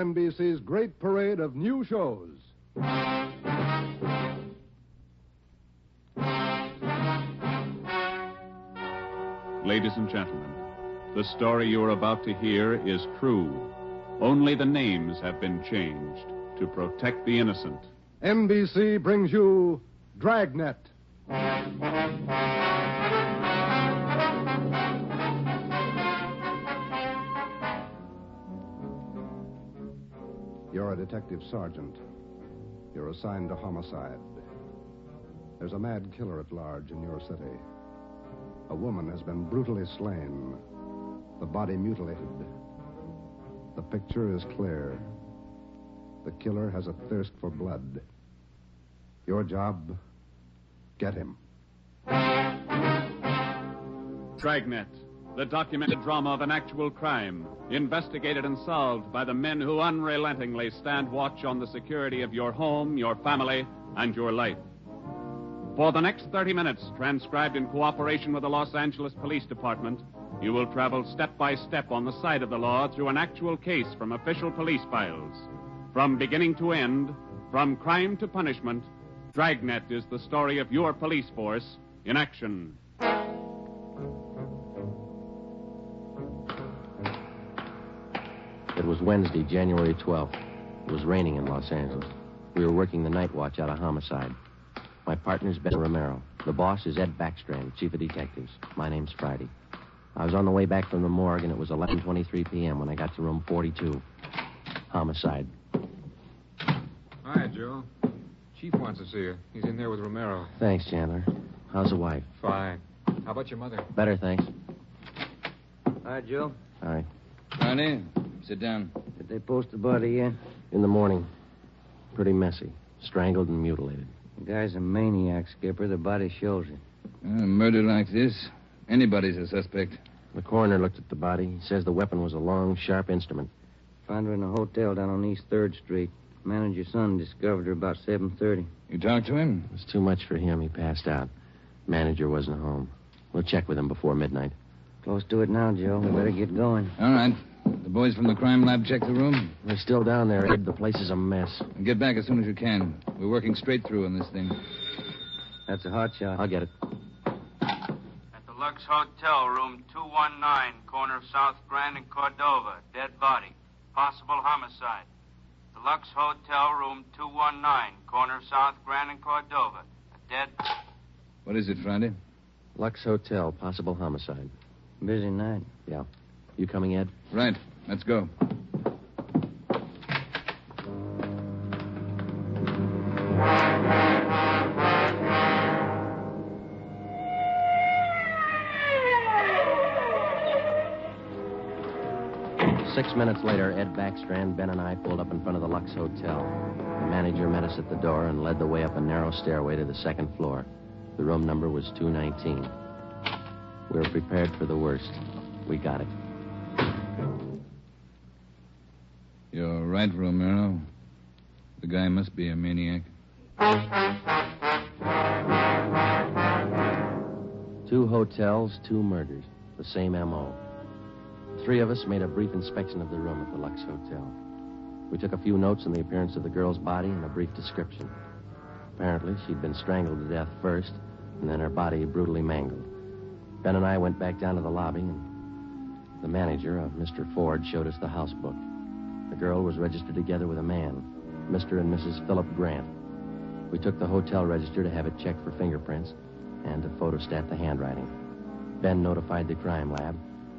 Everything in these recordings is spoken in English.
NBC's great parade of new shows. Ladies and gentlemen, the story you are about to hear is true. Only the names have been changed to protect the innocent. NBC brings you Dragnet. You're a detective sergeant. You're assigned to homicide. There's a mad killer at large in your city. A woman has been brutally slain, the body mutilated. The picture is clear. The killer has a thirst for blood. Your job, get him. Dragnet, the documented drama of an actual crime, investigated and solved by the men who unrelentingly stand watch on the security of your home, your family, and your life. For the next 30 minutes, transcribed in cooperation with the Los Angeles Police Department, you will travel step by step on the side of the law through an actual case from official police files. From beginning to end, from crime to punishment, Dragnet is the story of your police force in action. It was Wednesday, January 12th. It was raining in Los Angeles. We were working the night watch out of homicide. My partner's Ben Romero. The boss is Ed Backstrand, chief of detectives. My name's Friday. I was on the way back from the morgue, and it was 11:23 p.m. when I got to room 42. Homicide. Hi, Joe. Chief wants to see you. He's in there with Romero. Thanks, Chandler. How's the wife? Fine. How about your mother? Better, thanks. Hi, Joe. All right. Honey, sit down. Did they post the body yet? In the morning. Pretty messy. Strangled and mutilated. The guy's a maniac, Skipper. The body shows it. A murder like this, anybody's a suspect. The coroner looked at the body. He says the weapon was a long, sharp instrument. Found her in a hotel down on East 3rd Street. Manager's son discovered her about 7:30. You talked to him? It was too much for him. He passed out. Manager wasn't home. We'll check with him before midnight. Close to it now, Joe. We better get going. All right. The boys from the crime lab check the room. They're still down there, Ed. The place is a mess. And get back as soon as you can. We're working straight through on this thing. That's a hot shot. I'll get it. At the Lux Hotel, room 219, corner of South Grand and Cordova. Dead body. Possible homicide. The Lux Hotel, room 219, corner of South Grand and Cordova. A dead... What is it, Friday? Lux Hotel, possible homicide. Busy night. Yeah. You coming, Ed? Right. Let's go. Six minutes later, Ed Backstrand, Ben, and I pulled up in front of the Lux Hotel. The manager met us at the door and led the way up a narrow stairway to the second floor. The room number was 219. We were prepared for the worst. We got it. You're right, Romero. The guy must be a maniac. 2 hotels, 2 murders. The same M.O. 3 of us made a brief inspection of the room at the Lux Hotel. We took a few notes on the appearance of the girl's body and a brief description. Apparently, she'd been strangled to death first, and then her body brutally mangled. Ben and I went back down to the lobby, and the manager, Mr. Ford, showed us the house book. The girl was registered together with a man, Mr. and Mrs. Philip Grant. We took the hotel register to have it checked for fingerprints and to photostat the handwriting. Ben notified the crime lab.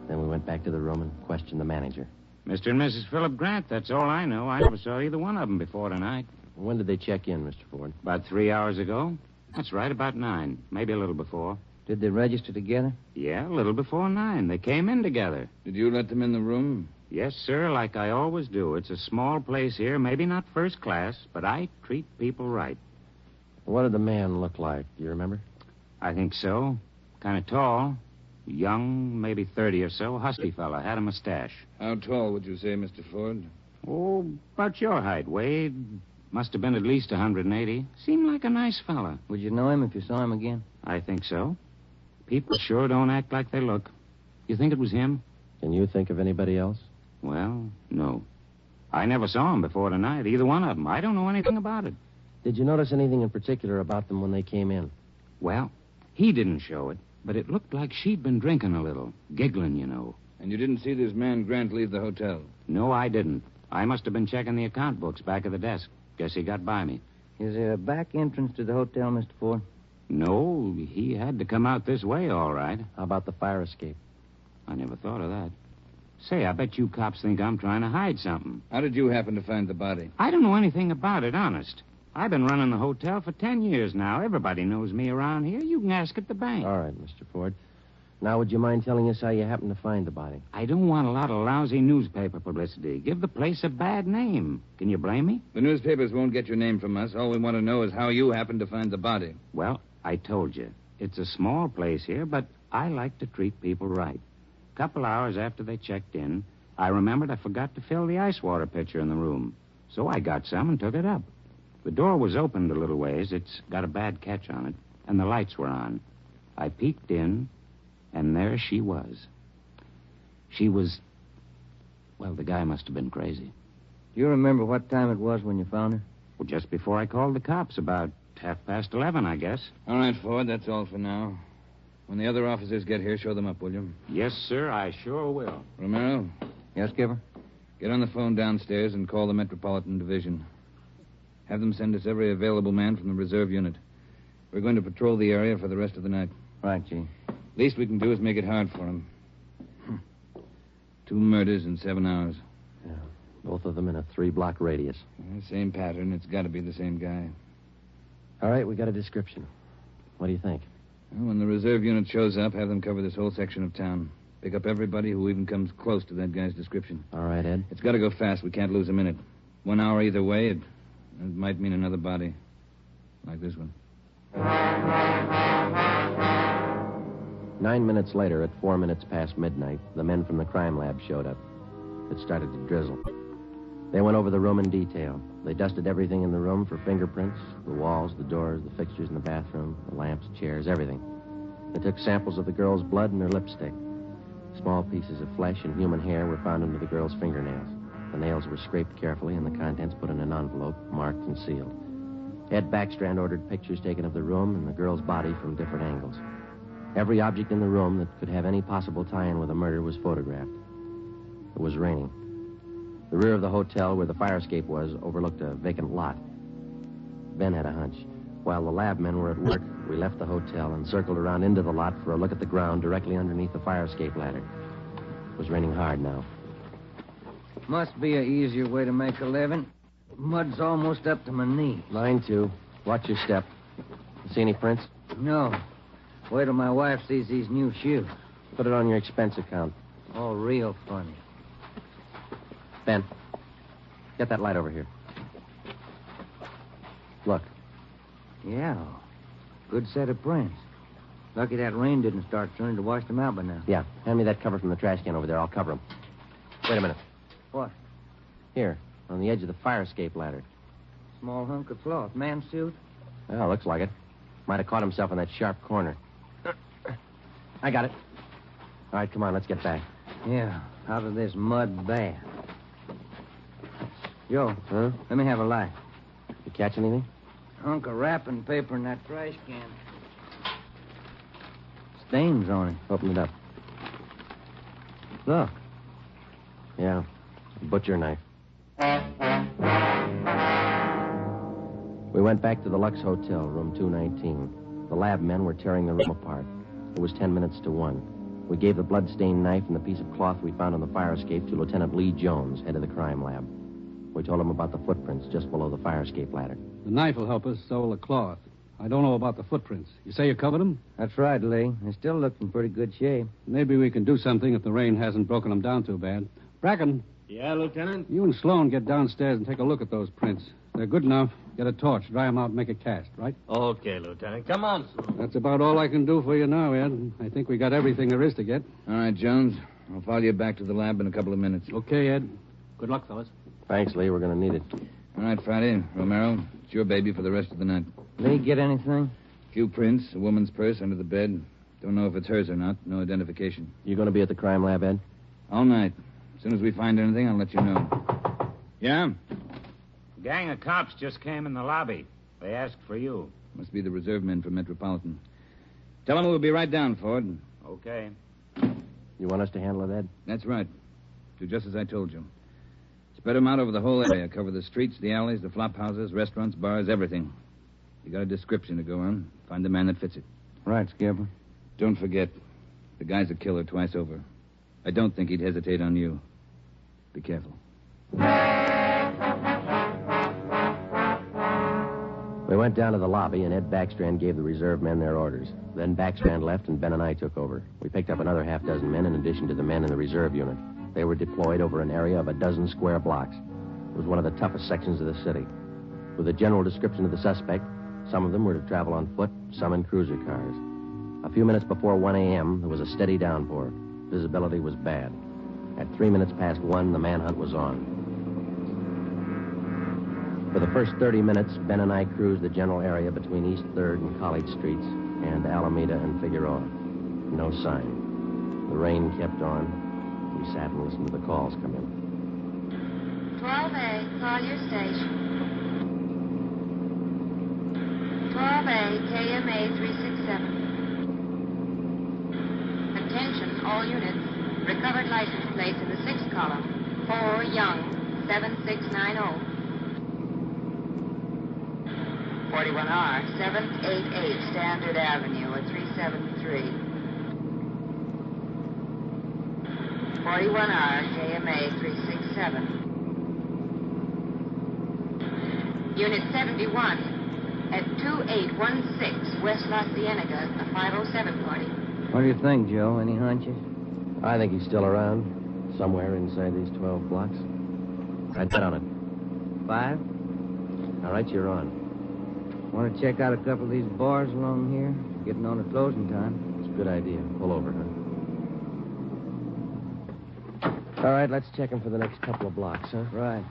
Then we went back to the room and questioned the manager. Mr. and Mrs. Philip Grant, that's all I know. I never saw either one of them before tonight. When did they check in, Mr. Ford? About 3 hours ago. That's right, about 9. Maybe a little before. Did they register together? Yeah, a little before 9. They came in together. Did you let them in the room? Yes, sir, like I always do. It's a small place here, maybe not first class, but I treat people right. What did the man look like? Do you remember? I think so. Kind of tall. Young, maybe 30 or so. Husky fella. Had a mustache. How tall would you say, Mr. Ford? Oh, about your height, Wade. Must have been at least 180. Seemed like a nice fella. Would you know him if you saw him again? I think so. People sure don't act like they look. You think it was him? Can you think of anybody else? Well, no. I never saw them before tonight, either one of them. I don't know anything about it. Did you notice anything in particular about them when they came in? Well, he didn't show it, but it looked like she'd been drinking a little. Giggling, you know. And you didn't see this man Grant leave the hotel? No, I didn't. I must have been checking the account books back of the desk. Guess he got by me. Is there a back entrance to the hotel, Mr. Ford? No, he had to come out this way, all right. How about the fire escape? I never thought of that. Say, I bet you cops think I'm trying to hide something. How did you happen to find the body? I don't know anything about it, honest. I've been running the hotel for 10 years now. Everybody knows me around here. You can ask at the bank. All right, Mr. Ford. Now, would you mind telling us how you happened to find the body? I don't want a lot of lousy newspaper publicity. Give the place a bad name. Can you blame me? The newspapers won't get your name from us. All we want to know is how you happened to find the body. Well, I told you. It's a small place here, but I like to treat people right. A couple hours after they checked in, I remembered I forgot to fill the ice water pitcher in the room. So I got some and took it up. The door was opened a little ways. It's got a bad catch on it, and the lights were on. I peeked in, and there she was. She was... Well, the guy must have been crazy. Do you remember what time it was when you found her? Well, just before I called the cops, about 11:30, I guess. All right, Ford, that's all for now. When the other officers get here, show them up, will you? Yes, sir, I sure will. Romero, Yes, Skipper? get on the phone downstairs and call the Metropolitan Division. Have them send us every available man from the reserve unit. We're going to patrol the area for the rest of the night. Right, Chief. Least we can do is make it hard for them. 2 murders in 7 hours. Yeah, both of them in a 3-block radius. Same pattern. It's got to be the same guy. All right, we got a description. What do you think? Well, when the reserve unit shows up, have them cover this whole section of town. Pick up everybody who even comes close to that guy's description. All right, Ed. It's got to go fast. We can't lose a minute. 1 hour either way, it might mean another body. Like this one. 9 minutes later, at 4 minutes past midnight, the men from the crime lab showed up. It started to drizzle. They went over the room in detail. They dusted everything in the room for fingerprints, the walls, the doors, the fixtures in the bathroom, the lamps, chairs, everything. They took samples of the girl's blood and her lipstick. Small pieces of flesh and human hair were found under the girl's fingernails. The nails were scraped carefully and the contents put in an envelope, marked and sealed. Ed Backstrand ordered pictures taken of the room and the girl's body from different angles. Every object in the room that could have any possible tie-in with a murder was photographed. It was raining. The rear of the hotel where the fire escape was overlooked a vacant lot. Ben had a hunch. While the lab men were at work, we left the hotel and circled around into the lot for a look at the ground directly underneath the fire escape ladder. It was raining hard now. Must be an easier way to make a living. Mud's almost up to my knee. Mine, too. Watch your step. You see any prints? No. Wait till my wife sees these new shoes. Put it on your expense account. Oh, real funny. Ben, get that light over here. Look. Yeah. Good set of prints. Lucky that rain didn't start turning to wash them out by now. Yeah, hand me that cover from the trash can over there. I'll cover them. Wait a minute. What? Here, on the edge of the fire escape ladder. Small hunk of cloth. Man's suit? Well, looks like it. Might have caught himself in that sharp corner. I got it. All right, come on, let's get back. Yeah, out of this mud bath. Joe, Huh? let me have a light. You catch anything? Hunk of wrapping paper in that trash can. Stains on it. Open it up. Look. Yeah, butcher knife. We went back to the Lux Hotel, room 219. The lab men were tearing the room apart. It was 10 minutes to 1. We gave the blood-stained knife and the piece of cloth we found on the fire escape to Lieutenant Lee Jones, head of the crime lab. We told him about the footprints just below the fire escape ladder. The knife will help us, so will the cloth. I don't know about the footprints. You say you covered them? That's right, Lee. They still look in pretty good shape. Maybe we can do something if the rain hasn't broken them down too bad. Bracken. Yeah, Lieutenant? You and Sloan get downstairs and take a look at those prints. They're good enough. Get a torch, dry them out, and make a cast, right? Okay, Lieutenant. Come on, Sloan. That's about all I can do for you now, Ed. I think we got everything there is to get. All right, Jones. I'll follow you back to the lab in a couple of minutes. Okay, Ed. Good luck, fellas. Thanks, Lee. We're going to need it. All right, Friday. Romero, it's your baby for the rest of the night. Lee, get anything? Few prints, a woman's purse under the bed. Don't know if it's hers or not. No identification. You going to be at the crime lab, Ed? All night. As soon as we find anything, I'll let you know. Yeah? A gang of cops just came in the lobby. They asked for you. Must be the reserve men from Metropolitan. Tell them we'll be right down, Ford. Okay. You want us to handle it, Ed? That's right. Do just as I told you. Spread them out over the whole area. Cover the streets, the alleys, the flop houses, restaurants, bars, everything. You got a description to go on. Find the man that fits it. Right, Skipper. Don't forget, the guy's a killer twice over. I don't think he'd hesitate on you. Be careful. We went down to the lobby, and Ed Backstrand gave the reserve men their orders. Then Backstrand left, and Ben and I took over. We picked up another half-dozen men in addition to the men in the reserve unit. They were deployed over an area of a dozen square blocks. It was one of the toughest sections of the city. With a general description of the suspect, some of them were to travel on foot, some in cruiser cars. A few minutes before 1 a.m., there was a steady downpour. Visibility was bad. At 3 minutes past 1, the manhunt was on. For the first 30 minutes, Ben and I cruised the general area between East 3rd and College Streets and Alameda and Figueroa. No sign. The rain kept on. We sat and listened to the calls come in. 12A, call your station. 12A, KMA 367. Attention, all units. Recovered license plates in the 6th column. 4 Young, 7690. 41R, 788 Standard Avenue at 373. 41R, KMA 367. Unit 71 at 2816 West La Cienega, a 507 party. What do you think, Joe? Any hunches? I think he's still around, somewhere inside these 12 blocks. I'd bet on it. 5? All right, you're on. Want to check out a couple of these bars along here? Getting on to closing time. It's a good idea. Pull over, huh? All right, let's check him for the next couple of blocks, huh? Right.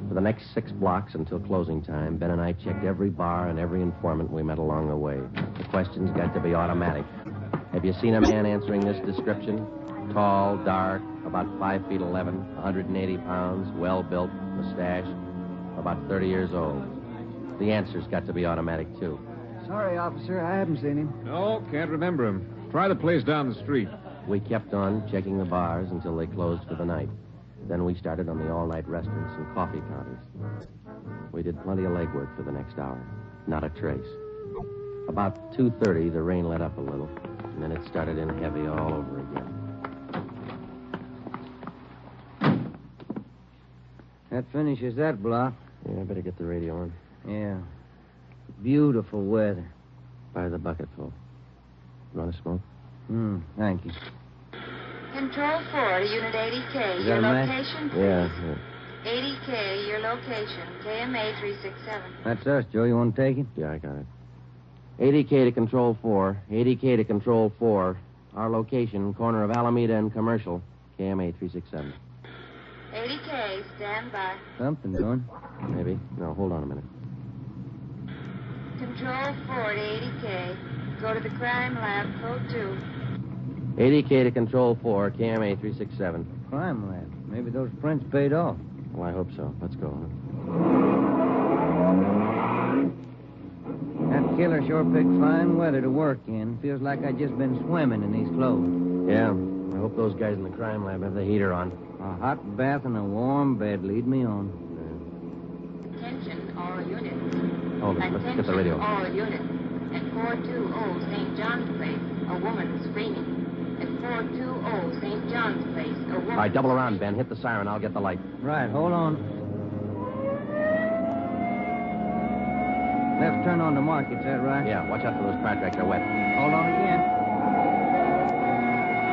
For the next 6 blocks until closing time, Ben and I checked every bar and every informant we met along the way. The questions got to be automatic. Have you seen a man answering this description? Tall, dark, about 5 feet 11, 180 pounds, well-built, mustache, about 30 years old. The answer's got to be automatic, too. Sorry, officer, I haven't seen him. No, can't remember him. Try the place down the street. We kept on checking the bars until they closed for the night. Then we started on the all-night restaurants and coffee counters. We did plenty of legwork for the next hour. Not a trace. About 2:30, the rain let up a little, and then it started in heavy all over again. That finishes that block. Yeah, I better get the radio on. Yeah. Beautiful weather. Buy the bucketful. You want to smoke? Thank you. Control 4 to Unit 80K. Is Your that a match? location, please. Yeah. 80K, your location. KMA 367. That's us, Joe. You want to take it? Yeah, I got it. 80K to Control 4. 80K to Control 4. Our location, corner of Alameda and Commercial. KMA 367. 80K, stand by. Something doing. Maybe. No, hold on a minute. Control 4 to 80K. Go to the crime lab, code 2. 80K to Control 4, KMA 367. Crime lab. Maybe those prints paid off. Well, I hope so. Let's go. That killer sure picked fine weather to work in. Feels like I just been swimming in these clothes. Yeah. I hope those guys in the crime lab have the heater on. A hot bath and a warm bed lead me on. Attention, all units. Hold it. Let's get the radio. All units. At 420 St. John's Place, a woman screaming. At 420 St. John's Place, a woman... All right, double around, Ben. Hit the siren. I'll get the light. Right, hold on. Left turn on the market, is that right? Yeah, watch out for those car tracks. They're wet. Hold on again.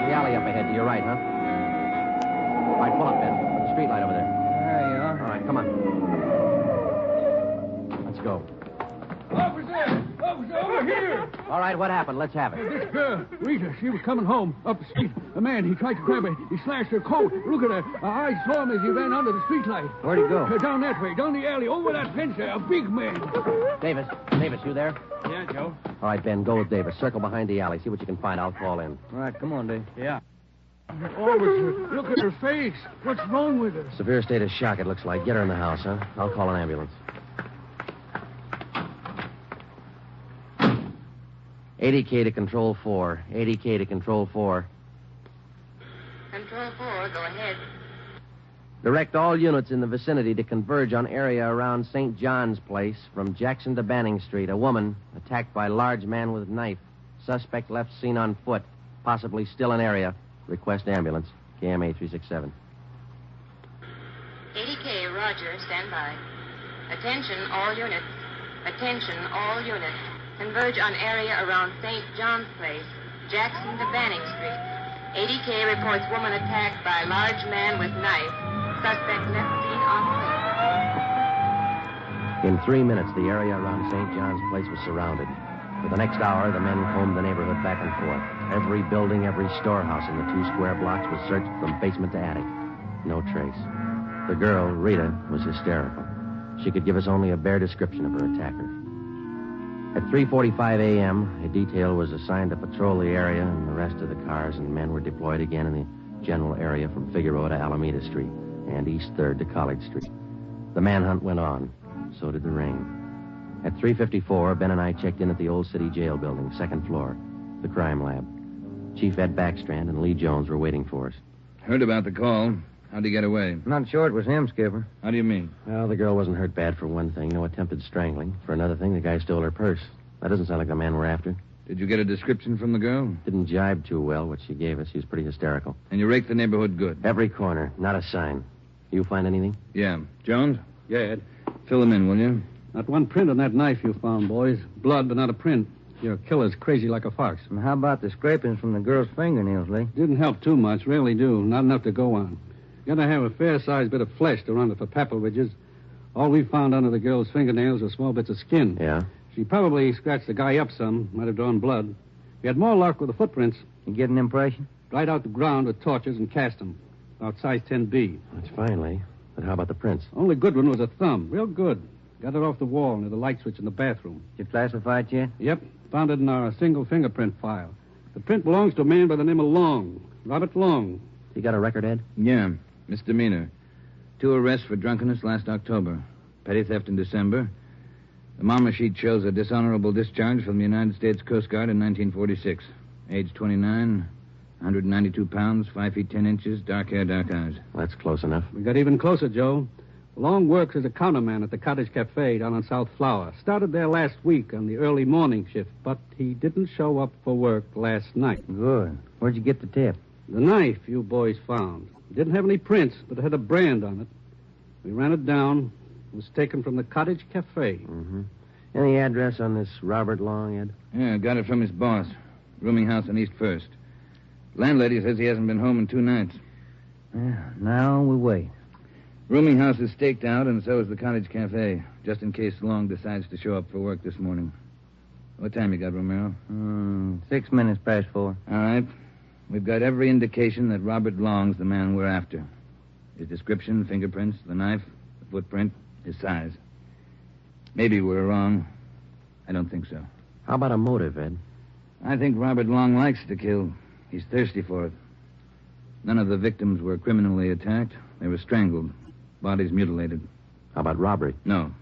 The alley up ahead to your right, huh? All right, pull up, Ben. Put the street light over there. There you are. All right, come on. Let's go. Officer! Officer, over here! All right, what happened? Let's have it. This girl, Rita, she was coming home up the street. A man, he tried to grab her. He slashed her coat. Look at her. I saw him as he ran under the streetlight. Where'd he go? Down that way, down the alley, over that fence there. A big man. Davis, you there? Yeah, Joe. All right, Ben, go with Davis. Circle behind the alley. See what you can find. I'll call in. All right, come on, Dave. Yeah. Oh, but look at her face. What's wrong with her? Severe state of shock, it looks like. Get her in the house, huh? I'll call an ambulance. 80K to Control 4. 80K to Control 4. Control 4, go ahead. Direct all units in the vicinity to converge on area around St. John's Place from Jackson to Banning Street. A woman attacked by large man with knife. Suspect left seen on foot. Possibly still in area. Request ambulance. KMA 367. 80K, Roger, stand by. Attention, all units. Attention, all units. Converge on area around St. John's Place, Jackson to Banning Street. 80K reports woman attacked by large man with knife. Suspect left seen on foot. In 3 minutes, the area around St. John's Place was surrounded. For the next hour, the men combed the neighborhood back and forth. Every building, every storehouse in the 2 square blocks was searched from basement to attic. No trace. The girl, Rita, was hysterical. She could give us only a bare description of her attacker. At 3:45 a.m., a detail was assigned to patrol the area and the rest of the cars, and men were deployed again in the general area from Figueroa to Alameda Street and East 3rd to College Street. The manhunt went on. So did the rain. At 3:54, Ben and I checked in at the Old City Jail building, 2nd floor, the crime lab. Chief Ed Backstrand and Lee Jones were waiting for us. Heard about the call. How'd he get away? Not sure it was him, Skipper. How do you mean? Well, the girl wasn't hurt bad for one thing. No attempted strangling. For another thing, the guy stole her purse. That doesn't sound like the man we're after. Did you get a description from the girl? Didn't jibe too well, what she gave us. She was pretty hysterical. And you raked the neighborhood good? Every corner. Not a sign. You find anything? Yeah. Jones? Yeah, Ed. Fill them in, will you? Not one print on that knife you found, boys. Blood, but not a print. Your killer's crazy like a fox. And how about the scrapings from the girl's fingernails, Lee? Didn't help too much. Really do. Not enough to go on. Gotta have a fair-sized bit of flesh to run it for papal ridges. All we found under the girl's fingernails were small bits of skin. Yeah? She probably scratched the guy up some. Might have drawn blood. We had more luck with the footprints. You get an impression? Dried out the ground with torches and cast them. About size 10B. That's fine, Lee. But how about the prints? Only good one was a thumb. Real good. Got it off the wall near the light switch in the bathroom. Did you classify it yet? Yep. Found it in our single fingerprint file. The print belongs to a man by the name of Long. Robert Long. You got a record, Ed? Yeah. Misdemeanor. 2 arrests for drunkenness last October. Petty theft in December. The mama sheet shows a dishonorable discharge from the United States Coast Guard in 1946. Age 29, 192 pounds, 5 feet 10 inches, dark hair, dark eyes. That's close enough. We got even closer, Joe. Long works as a counterman at the Cottage Cafe down on South Flower. Started there last week on the early morning shift, but he didn't show up for work last night. Good. Where'd you get the tip? The knife you boys found. It didn't have any prints, but it had a brand on it. We ran it down. It was taken from the Cottage Cafe. Mm-hmm. Any address on this Robert Long, Ed? Yeah, got it from his boss. Rooming house on East 1st. Landlady says he hasn't been home in 2 nights. Yeah, now we wait. Rooming house is staked out, and so is the Cottage Cafe, just in case Long decides to show up for work this morning. What time you got, Romero? 6 minutes past 4. All right. We've got every indication that Robert Long's the man we're after. His description, fingerprints, the knife, the footprint, his size. Maybe we're wrong. I don't think so. How about a motive, Ed? I think Robert Long likes to kill. He's thirsty for it. None of the victims were criminally attacked. They were strangled. Bodies mutilated. How about robbery? No.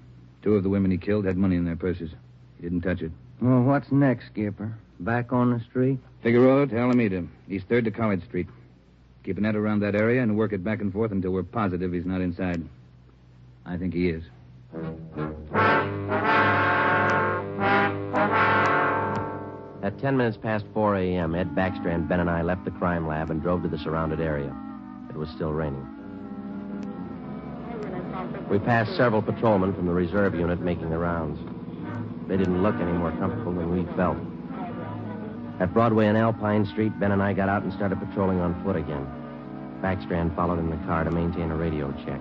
2 of the women he killed had money in their purses. He didn't touch it. Well, what's next, Skipper? Back on the street? Figueroa to Alameda. East 3rd to College Street. Keep a net around that area and work it back and forth until we're positive he's not inside. I think he is. At 10 minutes past 4 a.m., Ed Backstrand, Ben, and I left the crime lab and drove to the surrounded area. It was still raining. We passed several patrolmen from the reserve unit making the rounds. They didn't look any more comfortable than we felt. At Broadway and Alpine Street, Ben and I got out and started patrolling on foot again. Backstrand followed in the car to maintain a radio check.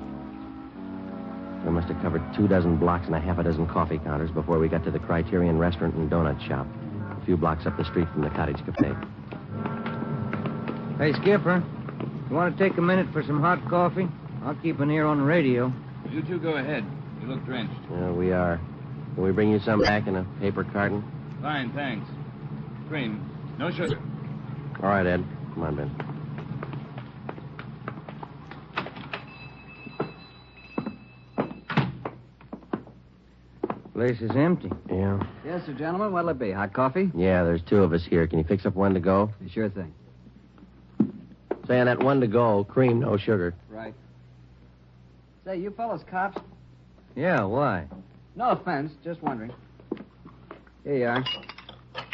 We must have covered 24 blocks and a half a dozen coffee counters before we got to the Criterion Restaurant and Donut Shop, a few blocks up the street from the Cottage Cafe. Hey, Skipper, you want to take a minute for some hot coffee? I'll keep an ear on the radio. You 2 go ahead. You look drenched. Yeah, we are. Can we bring you some back in a paper carton? Fine, thanks. Cream. No sugar. All right, Ed. Come on, Ben. Place is empty. Yeah. Yes, sir, gentlemen. What'll it be? Hot coffee? Yeah, there's two of us here. Can you fix up one to go? Sure thing. Say on that one to go, cream, no sugar. Right. Say, you fellas cops? Yeah, why? No offense, just wondering. Here you are.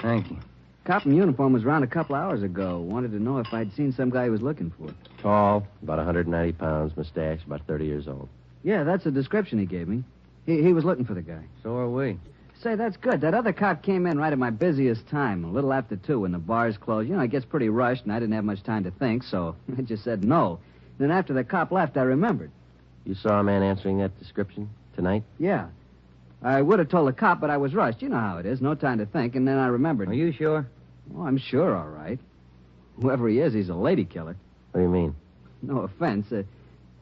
Thank you. Cop in uniform was around a couple hours ago. Wanted to know if I'd seen some guy he was looking for. Tall, about 190 pounds, mustache, about 30 years old. Yeah, that's the description he gave me. He was looking for the guy. So are we. Say, that's good. That other cop came in right at my busiest time, a little after 2, when the bars closed. You know, it gets pretty rushed, and I didn't have much time to think, so I just said no. Then after the cop left, I remembered. You saw a man answering that description tonight? Yeah. I would have told the cop, but I was rushed. You know how it is. No time to think, and then I remembered. Are you sure? Oh, I'm sure, all right. Whoever he is, he's a lady killer. What do you mean? No offense.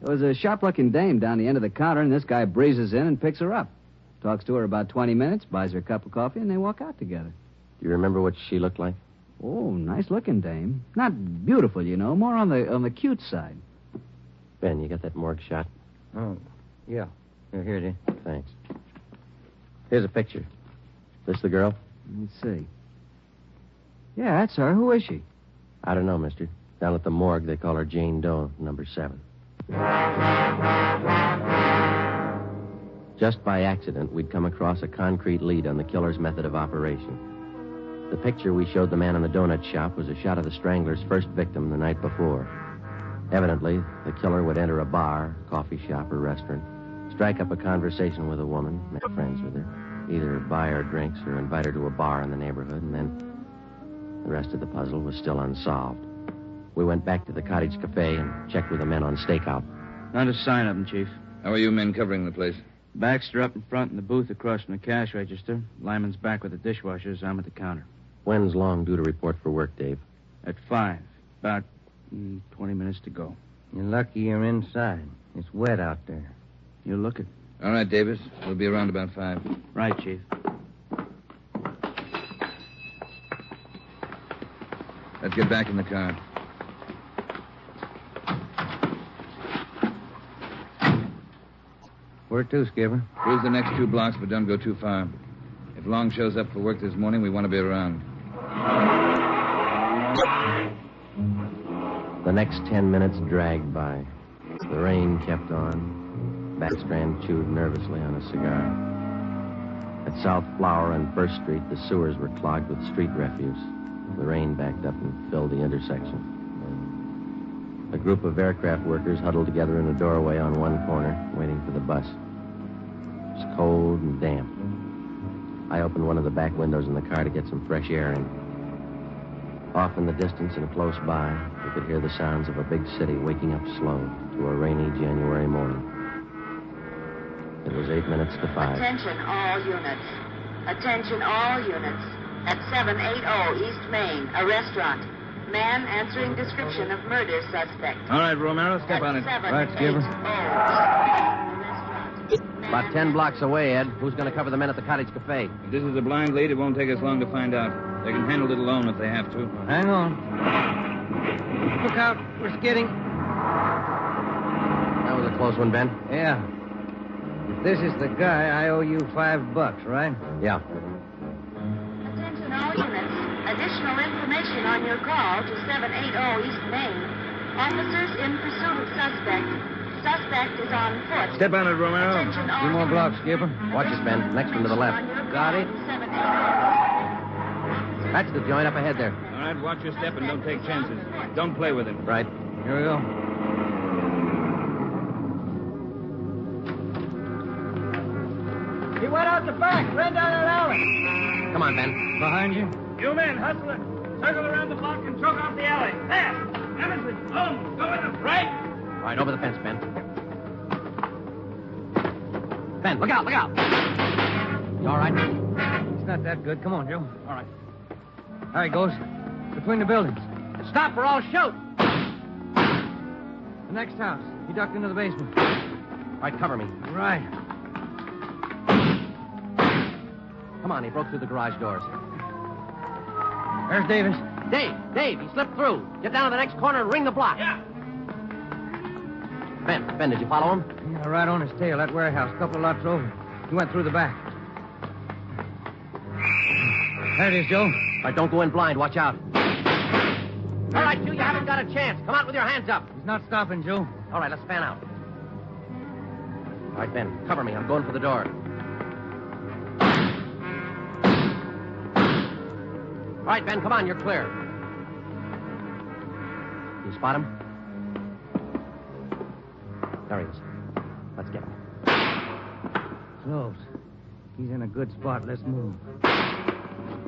There was a sharp-looking dame down the end of the counter, and this guy breezes in and picks her up. Talks to her about 20 minutes, buys her a cup of coffee, and they walk out together. Do you remember what she looked like? Oh, nice-looking dame. Not beautiful, you know. More on the cute side. Ben, you got that morgue shot? Oh, yeah. Here it is. Thanks. Here's a picture. This the girl? Let's see. Yeah, that's her. Who is she? I don't know, mister. Down at the morgue, they call her Jane Doe, number 7. Just by accident, we'd come across a concrete lead on the killer's method of operation. The picture we showed the man in the donut shop was a shot of the strangler's first victim the night before. Evidently, the killer would enter a bar, coffee shop, or restaurant, strike up a conversation with a woman, make friends with her, either buy her drinks or invite her to a bar in the neighborhood, and then the rest of the puzzle was still unsolved. We went back to the cottage cafe and checked with the men on stakeout. Not a sign of them, Chief. How are you men covering the place? Baxter up in front in the booth across from the cash register. Lyman's back with the dishwashers. I'm at the counter. When's Long due to report for work, Dave? At 5. About 20 minutes to go. You're lucky you're inside. It's wet out there. You'll look it. All right, Davis. We'll be around about 5. Right, Chief. Let's get back in the car. Where to, Skipper? Cruise the next 2 blocks, but don't go too far. If Long shows up for work this morning, we want to be around. The next 10 minutes dragged by. The rain kept on. Backstrand chewed nervously on a cigar. At South Flower and First Street, the sewers were clogged with street refuse. The rain backed up and filled the intersection. A group of aircraft workers huddled together in a doorway on one corner, waiting for the bus. It was cold and damp. I opened one of the back windows in the car to get some fresh air in. Off in the distance and close by, we could hear the sounds of a big city waking up slow to a rainy January morning. It was 8 minutes to 5. Attention all units. Attention all units. At 780 East Main, a restaurant. Man answering description of murder suspect. All right, Romero, step on it. Right, Skipper. About 10 blocks away, Ed. Who's going to cover the men at the cottage cafe? If this is a blind lead, it won't take us long to find out. They can handle it alone if they have to. Hang on. Look out. We're skidding. That was a close one, Ben. Yeah. If this is the guy, I owe you $5, right? Yeah. Attention all units. Additional information on your call to 780 East Main. Officers in pursuit of suspect. Suspect is on foot. Step on it, Romero. Attention all 2 more blocks, Skipper. Watch it, Ben. Next one to the left. Got it. That's the joint up ahead there. All right, watch your step and don't take chances. Don't play with him. Right. Here we go. He went out the back, ran down that alley. Come on, Ben. Behind you. You men, hustle it. Circle around the block and choke off the alley. There. Emerson, home. Go with them. Right. Right, over the fence, Ben. Ben, look out, look out. You all right? It's not that good. Come on, Joe. All right. There he goes. Between the buildings. Stop or I'll shoot. The next house. He ducked into the basement. All right, cover me. Right. Come on, he broke through the garage doors. There's Davis. Dave, he slipped through. Get down to the next corner and ring the block. Yeah. Ben, did you follow him? Yeah, right on his tail. That warehouse, a couple of lots over. He went through the back. There it is, Joe. All right, don't go in blind. Watch out. All right, you haven't got a chance. Come out with your hands up. He's not stopping, Joe. All right, let's fan out. All right, Ben, cover me. I'm going for the door. All right, Ben, come on. You're clear. You spot him? There he is. Let's get him. Close. He's in a good spot. Let's move.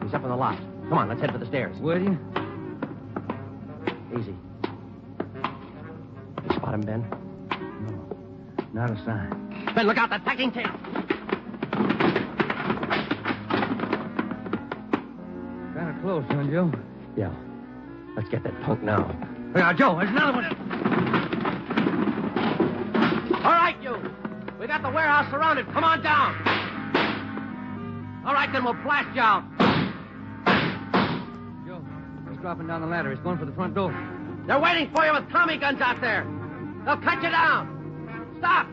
He's up in the loft. Come on, let's head for the stairs. Will you? Easy. You spot him, Ben? No. Not a sign. Ben, look out, that packing tail. Kind of close, huh, Joe? Yeah. Let's get that punk now. Now, Joe, there's another one. All right, you. We got the warehouse surrounded. Come on down. All right, then we'll blast you out. Joe, he's dropping down the ladder. He's going for the front door. They're waiting for you with Tommy guns out there. They'll cut you down. Stop.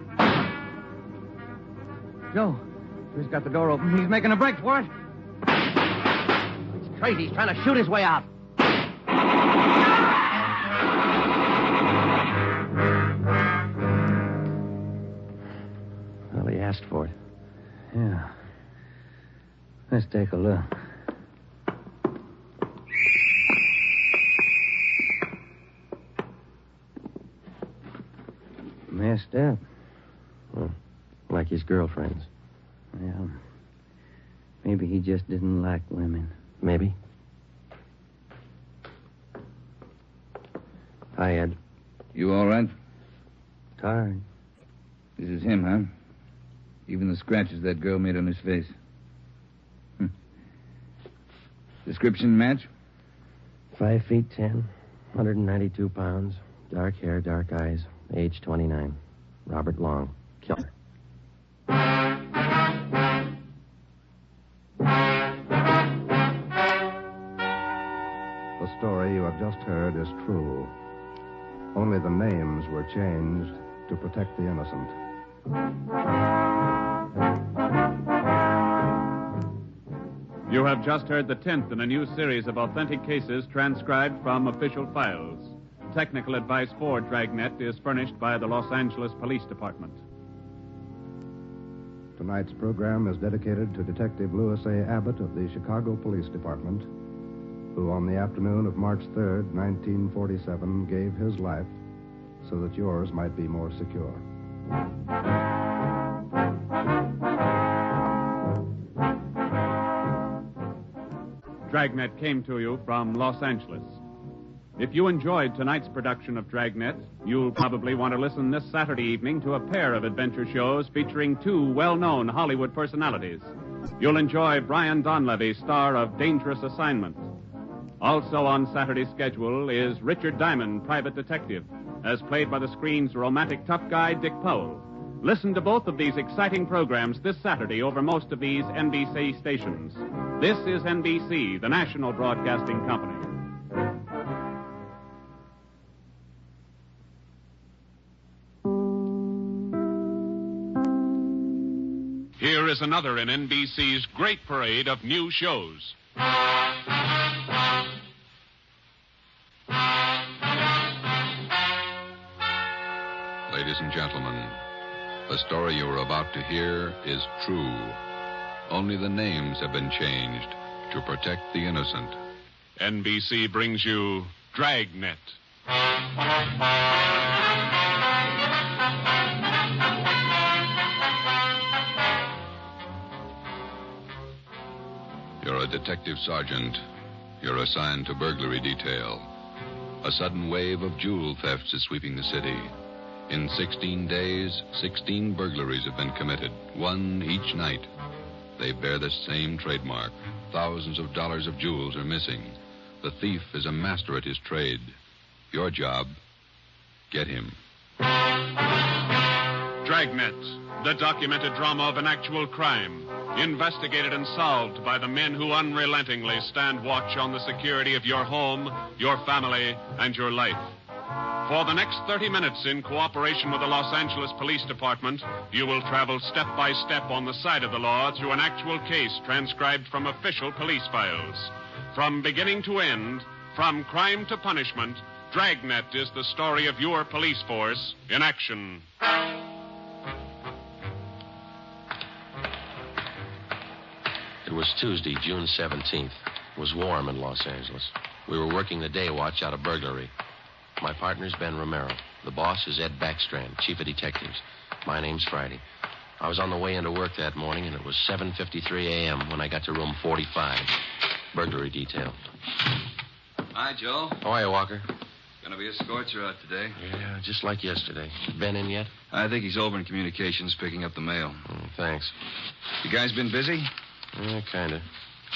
Joe, he's got the door open. He's making a break for it. He's crazy. He's trying to shoot his way out. Well, he asked for it. Yeah. Let's take a look. Messed up. Well, like his girlfriends. Well, maybe he just didn't like women. Maybe. Hi, Ed. You all right? Tired. This is him, huh? Even the scratches that girl made on his face. Description match? 5 feet 10, 192 pounds, dark hair, dark eyes, age 29. Robert Long, killer. The story you have just heard is true. Only the names were changed to protect the innocent. You have just heard the 10th in a new series of authentic cases transcribed from official files. Technical advice for Dragnet is furnished by the Los Angeles Police Department. Tonight's program is dedicated to Detective Louis A. Abbott of the Chicago Police Department, who on the afternoon of March 3rd, 1947, gave his life so that yours might be more secure. Dragnet came to you from Los Angeles. If you enjoyed tonight's production of Dragnet, you'll probably want to listen this Saturday evening to a pair of adventure shows featuring two well-known Hollywood personalities. You'll enjoy Brian Donlevy, star of Dangerous Assignment. Also on Saturday's schedule is Richard Diamond, private detective, as played by the screen's romantic tough guy, Dick Powell. Listen to both of these exciting programs this Saturday over most of these NBC stations. This is NBC, the national broadcasting company. Here is another in NBC's great parade of new shows. Ladies and gentlemen, the story you are about to hear is true. Only the names have been changed to protect the innocent. NBC brings you Dragnet. You're a detective sergeant. You're assigned to burglary detail. A sudden wave of jewel thefts is sweeping the city. In 16 days, 16 burglaries have been committed, one each night. They bear the same trademark. Thousands of dollars of jewels are missing. The thief is a master at his trade. Your job, get him. Dragnet, the documented drama of an actual crime, investigated and solved by the men who unrelentingly stand watch on the security of your home, your family, and your life. For the next 30 minutes, in cooperation with the Los Angeles Police Department, you will travel step by step on the side of the law through an actual case transcribed from official police files. From beginning to end, from crime to punishment, Dragnet is the story of your police force in action. It was Tuesday, June 17th. It was warm in Los Angeles. We were working the day watch out of burglary. My partner's Ben Romero. The boss is Ed Backstrand, chief of detectives. My name's Friday. I was on the way into work that morning, and it was 7:53 a.m. when I got to room 45. Burglary detail. Hi, Joe. How are you, Walker? Gonna be a scorcher out today. Yeah, just like yesterday. Ben in yet? I think he's over in communications picking up the mail. Thanks. You guys been busy? Yeah, kind of.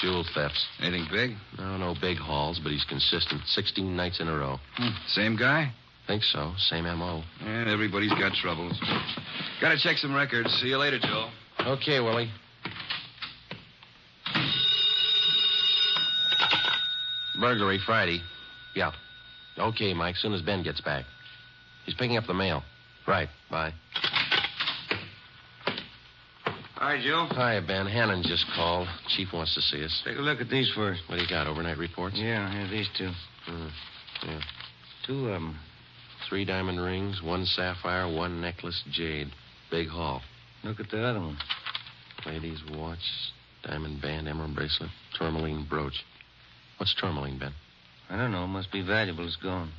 Jewel thefts. Anything big? No big hauls, but he's consistent. 16 nights in a row. Same guy? Think so. Same M.O. Yeah, everybody's got troubles. Gotta check some records. See you later, Joe. Okay, Willie. Burglary Friday. Yeah. Okay, Mike, soon as Ben gets back. He's picking up the mail. Right, bye. Hi, Joe. Hi, Ben. Hannon just called. Chief wants to see us. Take a look at these first. What do you got, overnight reports? Yeah, these two. Yeah. 2 of them. 3 diamond rings, 1 sapphire, 1 necklace, jade. Big haul. Look at the other one. Lady's watch, diamond band, emerald bracelet, tourmaline brooch. What's tourmaline, Ben? I don't know. Must be valuable. It's gone.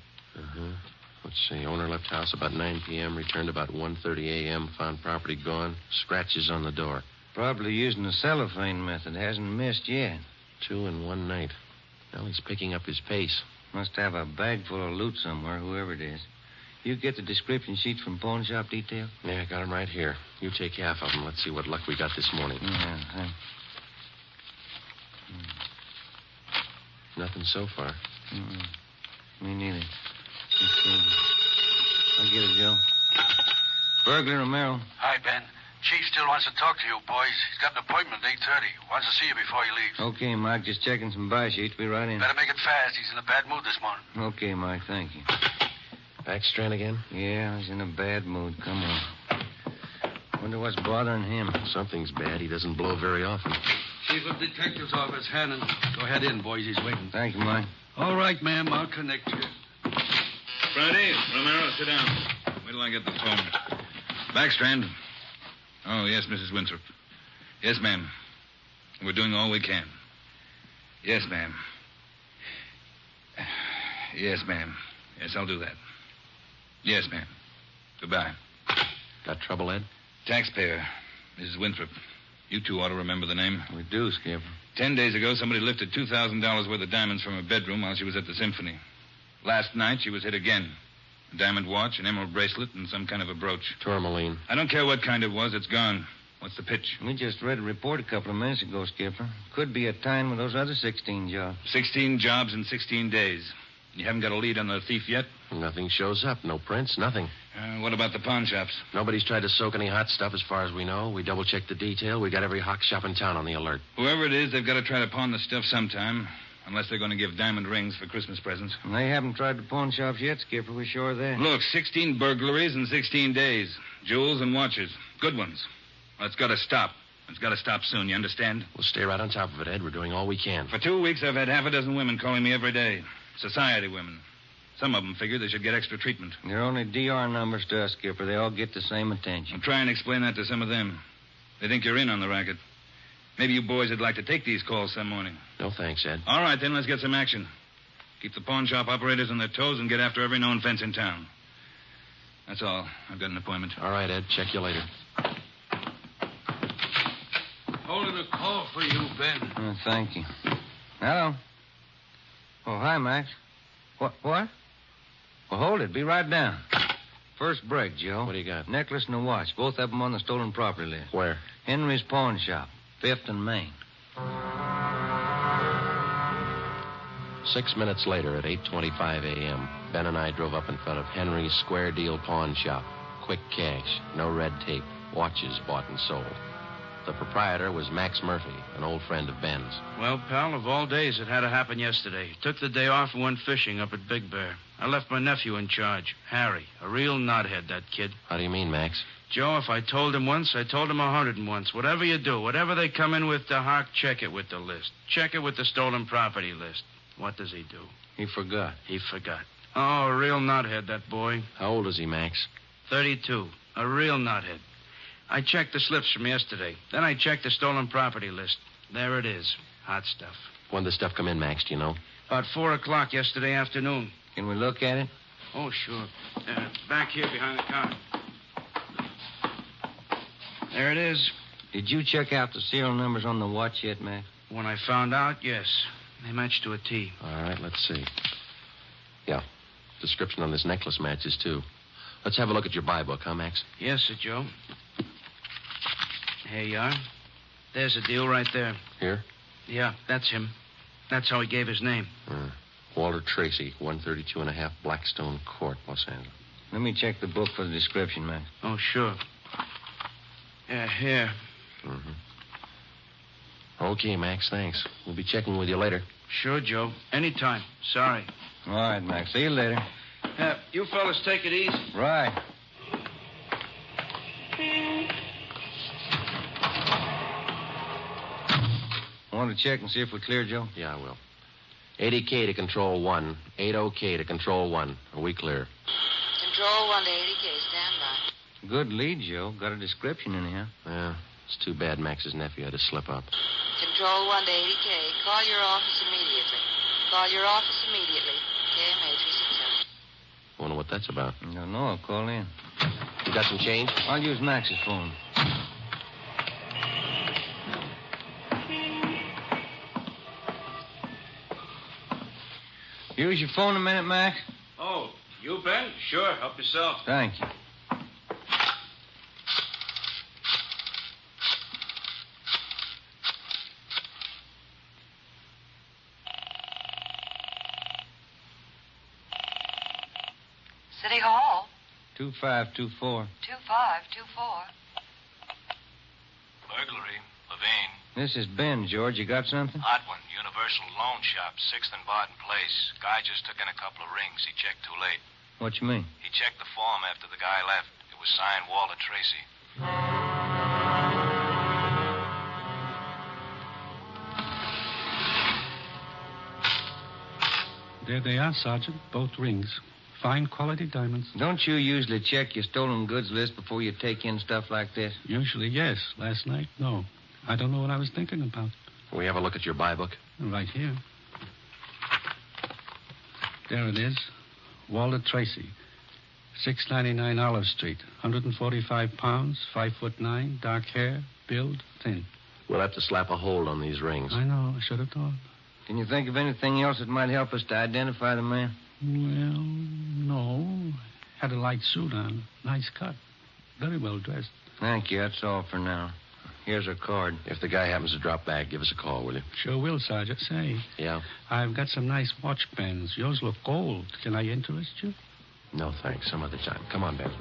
Let's see. Owner left house about 9 p.m., returned about 1:30 a.m., found property gone, scratches on the door. Probably using the cellophane method. Hasn't missed yet. 2 in 1 night. Well, he's picking up his pace. Must have a bag full of loot somewhere, whoever it is. You get the description sheets from pawn shop detail? Yeah, I got them right here. You take half of them. Let's see what luck we got this morning. Yeah, thanks. Nothing so far. Me neither. Let's see. I'll get it, Joe. Burglar Romero. Hi, Ben. Chief still wants to talk to you, boys. He's got an appointment at 8:30. Wants to see you before he leaves. Okay, Mike. Just checking some buy sheets. Be right in. Better make it fast. He's in a bad mood this morning. Okay, Mike. Thank you. Backstrand again? Yeah, he's in a bad mood. Come on. Wonder what's bothering him. Something's bad. He doesn't blow very often. Chief of Detective's Office, Hannon. Go ahead in, boys. He's waiting. Thank you, Mike. All right, ma'am. I'll connect you. Friday, Romero, sit down. Wait till I get the phone. Backstrand. Oh, yes, Mrs. Winthrop. Yes, ma'am. We're doing all we can. Yes, ma'am. Yes, ma'am. Yes, I'll do that. Yes, ma'am. Goodbye. Got trouble, Ed? Taxpayer, Mrs. Winthrop. You two ought to remember the name. We do, Skipper. 10 days ago, somebody lifted $2,000 worth of diamonds from her bedroom while she was at the symphony. Last night, she was hit again. A diamond watch, an emerald bracelet, and some kind of a brooch. Tourmaline. I don't care what kind it was. It's gone. What's the pitch? We just read a report a couple of minutes ago, Skipper. Could be a tie-in with those other 16 jobs. 16 jobs in 16 days. You haven't got a lead on the thief yet? Nothing shows up. No prints, nothing. What about the pawn shops? Nobody's tried to soak any hot stuff as far as we know. We double-checked the detail. We got every hock shop in town on the alert. Whoever it is, they've got to try to pawn the stuff sometime. Unless they're going to give diamond rings for Christmas presents. And they haven't tried the pawn shops yet, Skipper. We're sure of that. Look, 16 burglaries in 16 days. Jewels and watches. Good ones. Well, it's got to stop. It's got to stop soon, you understand? We'll stay right on top of it, Ed. We're doing all we can. For 2 weeks, I've had half a dozen women calling me every day. Society women. Some of them figure they should get extra treatment. They're only DR numbers to us, Skipper. They all get the same attention. I'll try and explain that to some of them. They think you're in on the racket. Maybe you boys would like to take these calls some morning. No thanks, Ed. All right, then, let's get some action. Keep the pawn shop operators on their toes and get after every known fence in town. That's all. I've got an appointment. All right, Ed. Check you later. Holding a call for you, Ben. Oh, thank you. Hello. Oh, hi, Max. What? Well, hold it. Be right down. First break, Joe. What do you got? Necklace and a watch. Both of them on the stolen property list. Where? Henry's pawn shop. 5th and Main. 6 minutes later, at 8:25 a.m., Ben and I drove up in front of Henry's Square Deal Pawn Shop. Quick cash, no red tape, watches bought and sold. The proprietor was Max Murphy, an old friend of Ben's. Well, pal, of all days, it had to happen yesterday. Took the day off and went fishing up at Big Bear. I left my nephew in charge, Harry. A real knothead, that kid. How do you mean, Max? Joe, if I told him once, I told him 101. Whatever you do, whatever they come in with to Hark, check it with the list. Check it with the stolen property list. What does he do? He forgot. He forgot. Oh, a real knothead, that boy. How old is he, Max? 32. A real knothead. I checked the slips from yesterday. Then I checked the stolen property list. There it is. Hot stuff. When did the stuff come in, Max, do you know? About 4 o'clock yesterday afternoon. Can we look at it? Oh, sure. Back here behind the counter. There it is. Did you check out the serial numbers on the watch yet, Max? When I found out, yes. They matched to a T. All right, let's see. Yeah. Description on this necklace matches, too. Let's have a look at your buy book, huh, Max? Yes, sir, Joe. Here you are. There's the deal right there. Here? Yeah, that's him. That's how he gave his name. Walter Tracy, 132.5 Blackstone Court, Los Angeles. Let me check the book for the description, Max. Oh, sure. Yeah, here. Okay, Max, thanks. We'll be checking with you later. Sure, Joe. Anytime. Sorry. All right, Max. See you later. You fellas take it easy. Right. Want to check and see if we're clear, Joe? Yeah, I will. 80K to Control 1. 80K to Control 1. Are we clear? Control 1 to 80K. Stand by. Good lead, Joe. Got a description anyhow. Yeah, it's too bad Max's nephew had to slip up. Control 1 to 80K. Call your office immediately. Call your office immediately. KMA 367. Wonder what that's about. I don't know. I'll call in. You got some change? I'll use Max's phone. Use your phone a minute, Max? Oh, you, Ben? Sure. Help yourself. Thank you. City Hall. 2524. 2524. Burglary. Levine. This is Ben, George. You got something? Hot one. Universal Loan Shop, 6th and Barton Place. Guy just took in a couple of rings. He checked too late. What you mean? He checked the form after the guy left. It was signed Walter Tracy. There they are, Sergeant. Both rings. Fine quality diamonds. Don't you usually check your stolen goods list before you take in stuff like this? Usually, yes. Last night, no. I don't know what I was thinking about. Can we have a look at your buy book? Right here. There it is. Walter Tracy. 699 Olive Street. 145 pounds, 5'9", dark hair, build, thin. We'll have to slap a hold on these rings. I know. I should have thought. Can you think of anything else that might help us to identify the man? Well, no. Had a light suit on. Nice cut. Very well dressed. Thank you. That's all for now. Here's a card. If the guy happens to drop back, give us a call, will you? Sure will, Sergeant. Say. Yeah? I've got some nice watch bands. Yours look gold. Can I interest you? No, thanks. Some other time. Come on, Ben.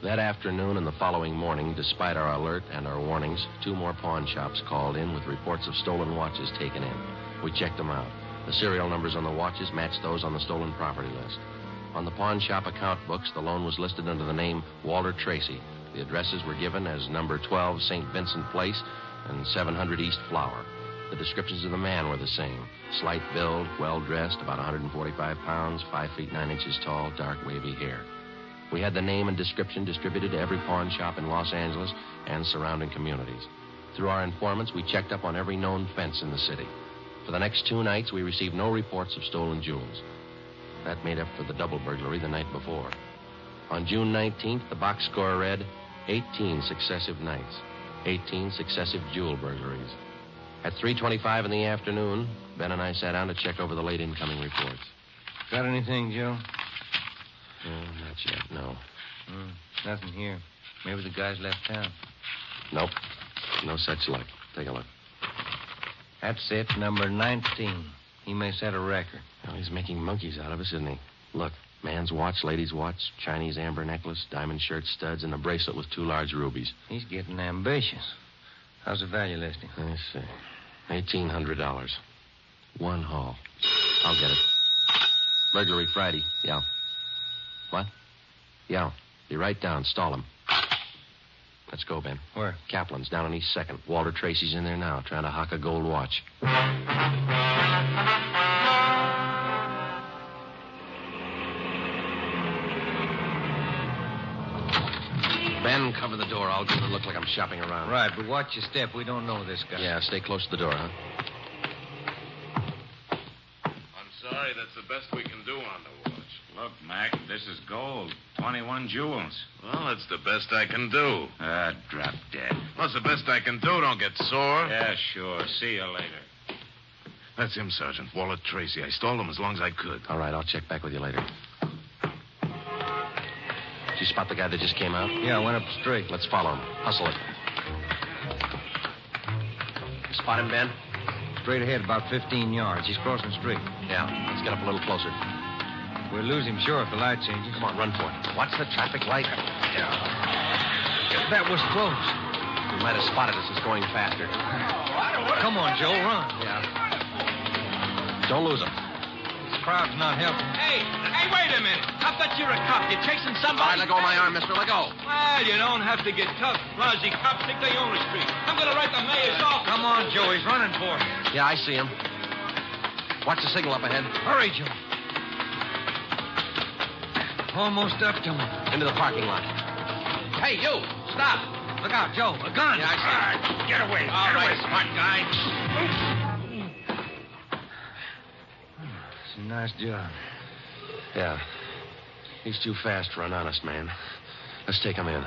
That afternoon and the following morning, despite our alert and our warnings, 2 more pawn shops called in with reports of stolen watches taken in. We checked them out. The serial numbers on the watches matched those on the stolen property list. On the pawn shop account books, the loan was listed under the name Walter Tracy. The addresses were given as number 12 St. Vincent Place and 700 East Flower. The descriptions of the man were the same. Slight build, well-dressed, about 145 pounds, 5 feet 9 inches tall, dark wavy hair. We had the name and description distributed to every pawn shop in Los Angeles and surrounding communities. Through our informants, we checked up on every known fence in the city. For the next 2 nights, we received no reports of stolen jewels. That made up for the double burglary the night before. On June 19th, the box score read 18 successive nights, 18 successive jewel burglaries. At 3:25 in the afternoon, Ben and I sat down to check over the late incoming reports. Got anything, Joe? Not yet, no. Nothing here. Maybe the guys left town. Nope. No such luck. Take a look. That's it, number 19. He may set a record. Well, he's making monkeys out of us, isn't he? Look, man's watch, lady's watch, Chinese amber necklace, diamond shirt studs, and a bracelet with 2 large rubies. He's getting ambitious. How's the value listing? Let's see. $1,800. One haul. I'll get it. Burglary Friday. Yeah. What? Yeah. Be right down. Stall him. Let's go, Ben. Where? Kaplan's down on East 2nd. Walter Tracy's in there now, trying to hock a gold watch. Ben, cover the door. I'll do it look like I'm shopping around. Right, but watch your step. We don't know this guy. Yeah, stay close to the door, huh? I'm sorry, that's the best we can do on the watch. Look, Mac, this is gold. 21 jewels. Well, that's the best I can do. Drop dead. Well, it's the best I can do. Don't get sore. Yeah, sure. See you later. That's him, Sergeant. Walter Tracy. I stalled him as long as I could. All right, I'll check back with you later. Did you spot the guy that just came out? Yeah, went up the street. Let's follow him. Hustle it. Spot him, Ben? Straight ahead, about 15 yards. He's crossing the street. Yeah, let's get up a little closer. We'll lose him, sure, if the light changes. Come on, run for it. Watch the traffic light. That was close. He might have spotted us as going faster. Come on, Joe, run. Yeah. Don't lose him. This crowd's not helping. Hey, wait a minute. I thought you were a cop. You're chasing somebody? All right, let go of my arm, mister. Let go. Well, you don't have to get tough. Lousy cops think they own the street. I'm going to write the mayor's office. Come on, Joe. He's running for it. Yeah, I see him. Watch the signal up ahead. Hurry, Joe. Almost up to him. Into the parking lot. Hey, you! Stop! Look out, Joe. A gun. Yeah, I see. All right, get away. All right, smart guy. It's a nice job. Yeah. He's too fast for an honest man. Let's take him in.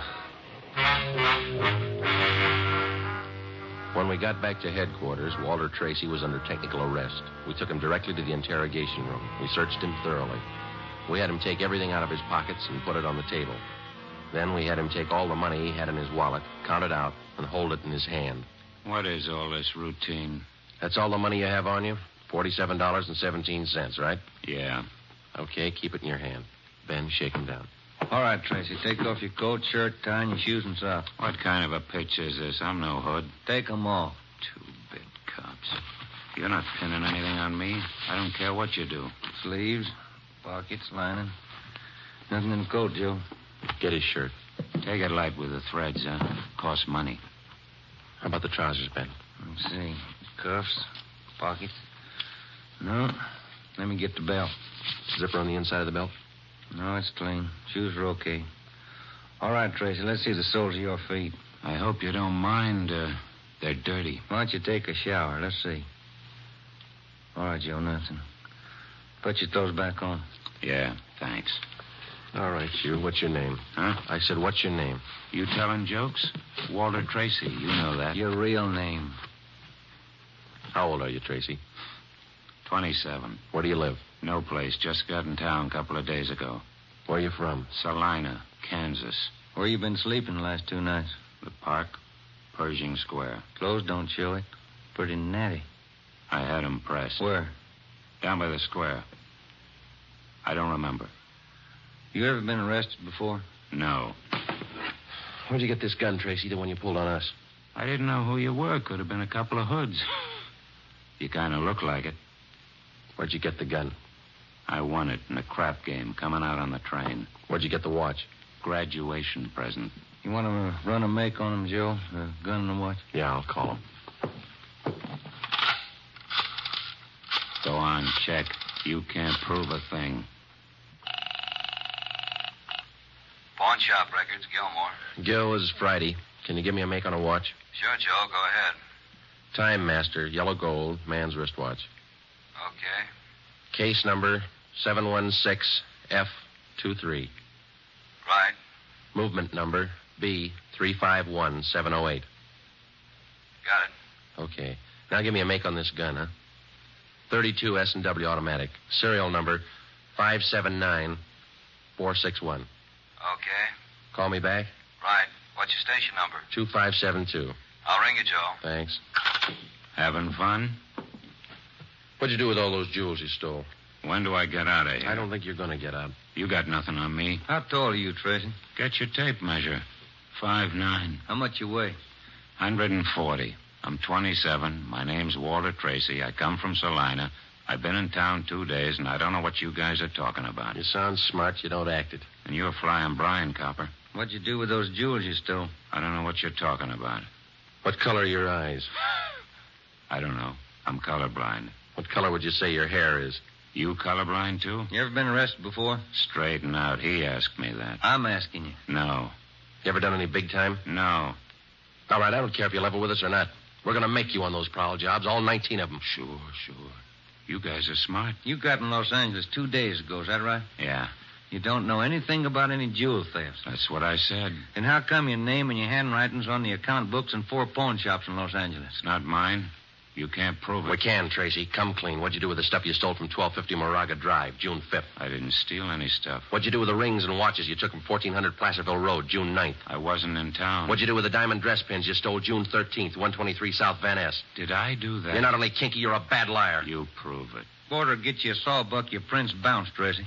When we got back to headquarters, Walter Tracy was under technical arrest. We took him directly to the interrogation room. We searched him thoroughly. We had him take everything out of his pockets and put it on the table. Then we had him take all the money he had in his wallet, count it out, and hold it in his hand. What is all this routine? That's all the money you have on you? $47.17, right? Yeah. Okay, keep it in your hand. Ben, shake him down. All right, Tracy. Take off your coat, shirt, tie, and your shoes and socks. What kind of a pitch is this? I'm no hood. Take them off. Two-bit cops. You're not pinning anything on me. I don't care what you do. Sleeves, pockets, lining. Nothing in the coat, Joe. Get his shirt. Take it light with the threads, huh? Costs money. How about the trousers, Ben? Let's see. Cuffs, pockets. No. Let me get the belt. Zipper on the inside of the belt? No, it's clean. Shoes are okay. All right, Tracy, let's see the soles of your feet. I hope you don't mind. They're dirty. Why don't you take a shower? Let's see. All right, Joe, nothing. Put your toes back on. Yeah, thanks. All right, you. What's your name? Huh? I said, what's your name? You telling jokes? Walter Tracy. You know that. Your real name. How old are you, Tracy? 27. Where do you live? No place. Just got in town a couple of days ago. Where are you from? Salina, Kansas. Where you been sleeping the last 2 nights? The park, Pershing Square. Clothes don't show it. Pretty natty. I had 'em pressed. Where? Down by the square. I don't remember. You ever been arrested before? No. Where'd you get this gun, Tracy, the one you pulled on us? I didn't know who you were. Could have been a couple of hoods. You kind of look like it. Where'd you get the gun? I won it in a crap game coming out on the train. Where'd you get the watch? Graduation present. You want to run a make on him, Joe? The gun and the watch? Yeah, I'll call him. Go on, check. You can't prove a thing. Pawn shop records, Gilmore. Gil, is Friday. Can you give me a make on a watch? Sure, Joe. Go ahead. Time Master, yellow gold, man's wristwatch. Okay. Case number 716F23. Right. Movement number B351708. Got it. Okay. Now give me a make on this gun, huh? 32 S&W automatic. Serial number 579461. Okay. Call me back? Right. What's your station number? 2572. I'll ring you, Joe. Thanks. Having fun? What'd you do with all those jewels you stole? When do I get out of here? I don't think you're going to get out. You got nothing on me. How tall are you, Tracy? Get your tape measure. 5'9". How much you weigh? 140. I'm 27. My name's Walter Tracy. I come from Salina. I've been in town 2 days, and I don't know what you guys are talking about. You sound smart. You don't act it. And you're Flying Brian, copper. What'd you do with those jewels you stole? I don't know what you're talking about. What color are your eyes? I don't know. I'm colorblind. What color would you say your hair is? You colorblind, too? You ever been arrested before? Straighten out. He asked me that. I'm asking you. No. You ever done any big time? No. All right, I don't care if you level with us or not. We're going to make you on those prowl jobs, all 19 of them. Sure. You guys are smart. You got in Los Angeles 2 days ago, is that right? Yeah. You don't know anything about any jewel thefts. That's what I said. And how come your name and your handwriting's on the account books in 4 pawn shops in Los Angeles? It's not mine. You can't prove it. We can, Tracy. Come clean. What'd you do with the stuff you stole from 1250 Moraga Drive, June 5th? I didn't steal any stuff. What'd you do with the rings and watches you took from 1400 Placerville Road, June 9th? I wasn't in town. What'd you do with the diamond dress pins you stole June 13th, 123 South Van Ness? Did I do that? You're not only kinky, you're a bad liar. You prove it. Border get you a sawbuck, your prints bounced, Tracy.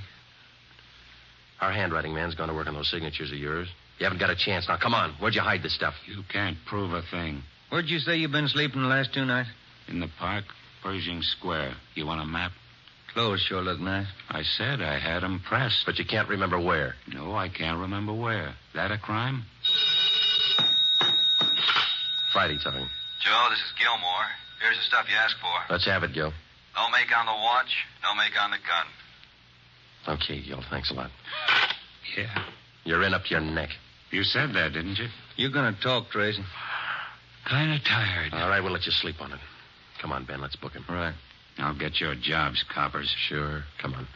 Our handwriting man's gone to work on those signatures of yours. You haven't got a chance. Now, come on. Where'd you hide this stuff? You can't prove a thing. Where'd you say you've been sleeping the last 2 nights? In the park, Pershing Square. You want a map? Clothes sure look nice. I said I had 'em pressed. But you can't remember where. No, I can't remember where. That a crime? Friday talking. Joe, this is Gilmore. Here's the stuff you asked for. Let's have it, Gil. No make on the watch, no make on the gun. Okay, Gil. Thanks a lot. Yeah. You're in up to your neck. You said that, didn't you? You're going to talk, Tracy. Kind of tired. All right, we'll let you sleep on it. Come on, Ben. Let's book him. All right. I'll get your jobs, coppers. Sure. Come on.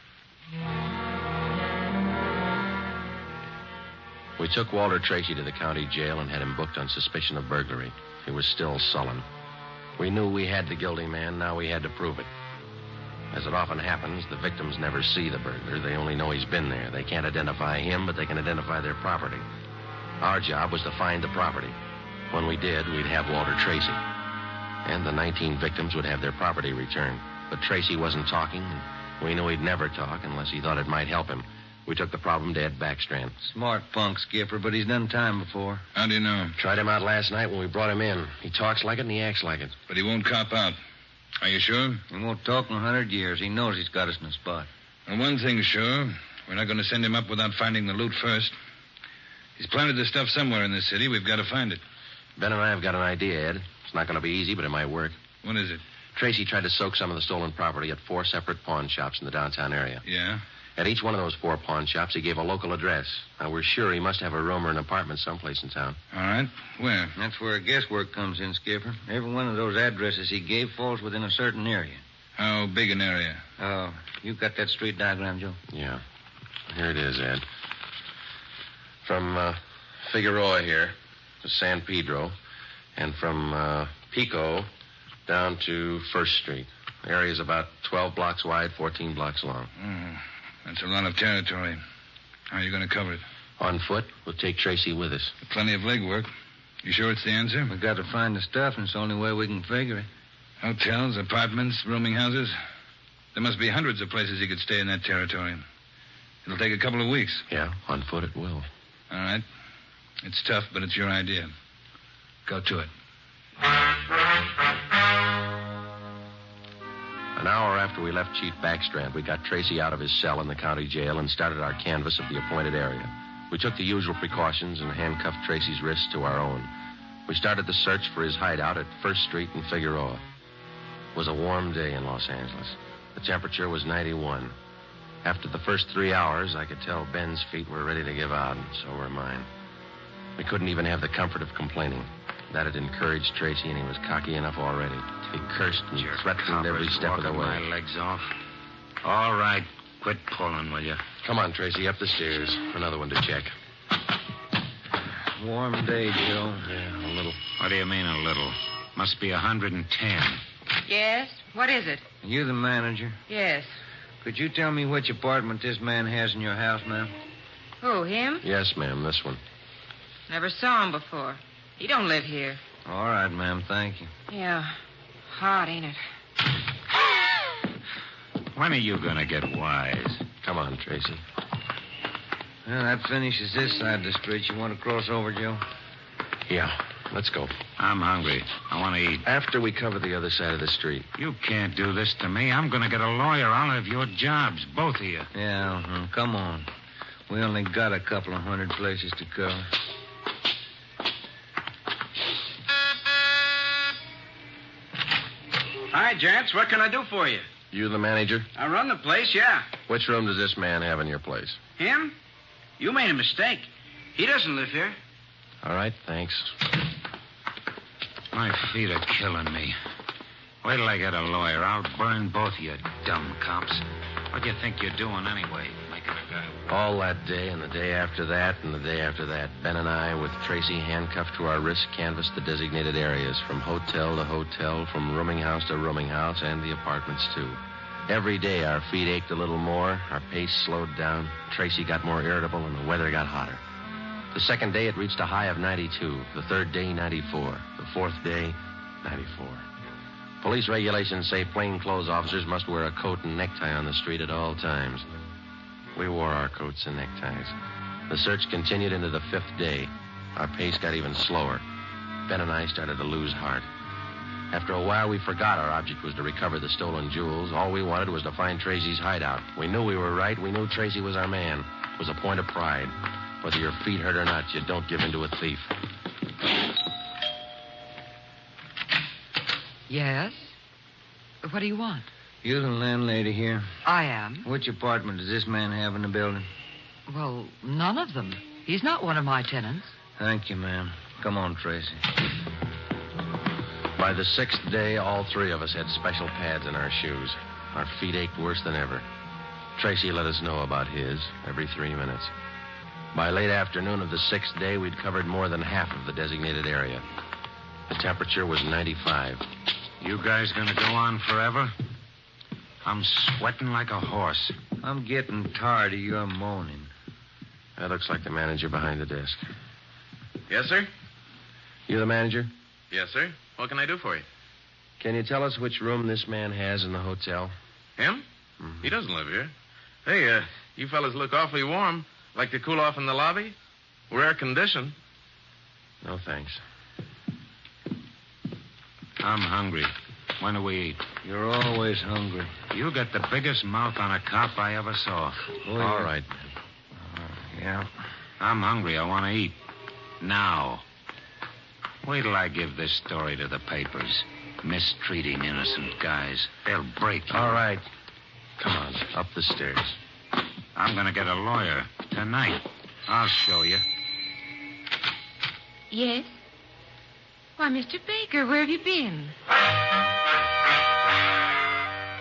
We took Walter Tracy to the county jail and had him booked on suspicion of burglary. He was still sullen. We knew we had the guilty man. Now we had to prove it. As it often happens, the victims never see the burglar. They only know he's been there. They can't identify him, but they can identify their property. Our job was to find the property. When we did, we'd have Walter Tracy. And the 19 victims would have their property returned. But Tracy wasn't talking, and we knew he'd never talk unless he thought it might help him. We took the problem to Ed Backstrand. Smart punk, Skipper, but he's done time before. How do you know? Tried him out last night when we brought him in. He talks like it and he acts like it. But he won't cop out. Are you sure? He won't talk in 100 years. He knows he's got us in a spot. Well, one thing's sure. We're not going to send him up without finding the loot first. He's planted the stuff somewhere in this city. We've got to find it. Ben and I have got an idea, Ed. It's not going to be easy, but it might work. What is it? Tracy tried to soak some of the stolen property at 4 separate pawn shops in the downtown area. Yeah? At each one of those 4 pawn shops, he gave a local address. Now, we're sure he must have a room or an apartment someplace in town. All right. Where? That's where guesswork comes in, Skipper. Every one of those addresses he gave falls within a certain area. How big an area? Oh, you got that street diagram, Joe? Yeah. Here it is, Ed. From Figueroa here to San Pedro, and from Pico down to First Street. The area's about 12 blocks wide, 14 blocks long. That's a lot of territory. How are you going to cover it? On foot. We'll take Tracy with us. Plenty of legwork. You sure it's the answer? We got to find the stuff, and it's the only way we can figure it. Hotels, apartments, rooming houses. There must be hundreds of places he could stay in that territory. It'll take a couple of weeks. Yeah, on foot it will. All right. It's tough, but it's your idea. Go to it. An hour after we left Chief Backstrand, we got Tracy out of his cell in the county jail and started our canvass of the appointed area. We took the usual precautions and handcuffed Tracy's wrists to our own. We started the search for his hideout at First Street and Figueroa. It was a warm day in Los Angeles. The temperature was 91. After the first 3 hours, I could tell Ben's feet were ready to give out, and so were mine. We couldn't even have the comfort of complaining. That had encouraged Tracy, and he was cocky enough already. He cursed and threatened every step of the way. My legs off. All right, quit pulling, will you? Come on, Tracy, up the stairs. Another one to check. Warm day, Joe. Yeah, a little. What do you mean, a little? Must be 110. Yes? What is it? You the manager? Yes. Could you tell me which apartment this man has in your house, ma'am? Who, him? Yes, ma'am, this one. Never saw him before. He don't live here. All right, ma'am, thank you. Yeah. Hot, ain't it? When are you going to get wise? Come on, Tracy. Well, that finishes this side of the street. You want to cross over, Joe? Yeah, let's go. I'm hungry. I want to eat. After we cover the other side of the street. You can't do this to me. I'm going to get a lawyer. I'll have your jobs, both of you. Yeah, come on. We only got a couple of hundred places to cover. Hi, gents. What can I do for you? You the manager? I run the place, yeah. Which room does this man have in your place? Him? You made a mistake. He doesn't live here. All right, thanks. My feet are killing me. Wait till I get a lawyer. I'll burn both of you dumb cops. What do you think you're doing anyway? Making a guy... All that day and the day after that and the day after that, Ben and I, with Tracy handcuffed to our wrists, canvassed the designated areas, from hotel to hotel, from rooming house to rooming house, and the apartments, too. Every day our feet ached a little more, our pace slowed down, Tracy got more irritable, and the weather got hotter. The second day, it reached a high of 92. The third day, 94. The fourth day, 94. Police regulations say plainclothes officers must wear a coat and necktie on the street at all times. We wore our coats and neckties. The search continued into the fifth day. Our pace got even slower. Ben and I started to lose heart. After a while, we forgot our object was to recover the stolen jewels. All we wanted was to find Tracy's hideout. We knew we were right. We knew Tracy was our man. It was a point of pride. Whether your feet hurt or not, you don't give in to a thief. Yes? What do you want? You the landlady here? I am. Which apartment does this man have in the building? Well, none of them. He's not one of my tenants. Thank you, ma'am. Come on, Tracy. By the sixth day, all three of us had special pads in our shoes. Our feet ached worse than ever. Tracy let us know about his every 3 minutes. By late afternoon of the sixth day, we'd covered more than half of the designated area. The temperature was 95. You guys gonna go on forever? I'm sweating like a horse. I'm getting tired of your moaning. That looks like the manager behind the desk. Yes, sir? You the manager? Yes, sir. What can I do for you? Can you tell us which room this man has in the hotel? Him? Mm-hmm. He doesn't live here. Hey, you fellas look awfully warm. Like to cool off in the lobby? We're air-conditioned. No, thanks. I'm hungry. When do we eat? You're always hungry. You got the biggest mouth on a cop I ever saw. Oh, all right. Yeah. I'm hungry. I want to eat. Now. Wait till I give this story to the papers. Mistreating innocent guys. They'll break you. All right. Come on, up the stairs. I'm going to get a lawyer tonight. I'll show you. Yes? Why, Mr. Baker, where have you been?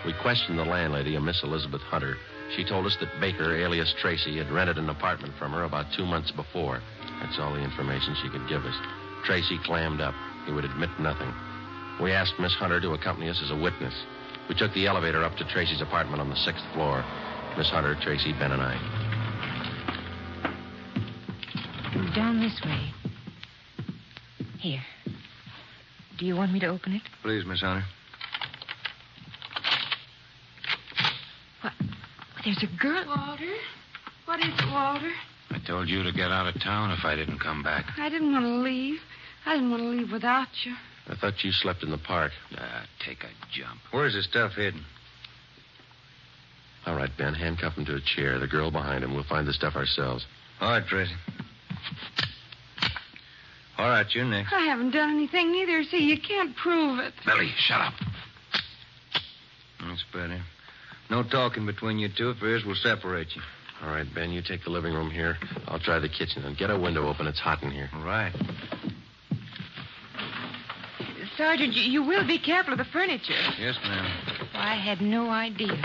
We questioned the landlady, a Miss Elizabeth Hunter. She told us that Baker, alias Tracy, had rented an apartment from her about 2 months before. That's all the information she could give us. Tracy clammed up. He would admit nothing. We asked Miss Hunter to accompany us as a witness. We took the elevator up to Tracy's apartment on the 6th floor. Miss Hunter, Tracy, Ben, and I. Down this way. Here. Do you want me to open it? Please, Miss Hunter. What? There's a girl. Walter? What is it, Walter? I told you to get out of town if I didn't come back. I didn't want to leave. I didn't want to leave without you. I thought you slept in the park. Take a jump. Where's the stuff hidden? All right, Ben, handcuff him to a chair. The girl behind him. We'll find the stuff ourselves. All right, Tracy. All right, you next. I haven't done anything either. See, you can't prove it. Billy, shut up. That's better. No talking between you two. If there is, we'll separate you. All right, Ben, you take the living room here. I'll try the kitchen. And get a window open. It's hot in here. All right. Sergeant, you will be careful of the furniture. Yes, ma'am. I had no idea.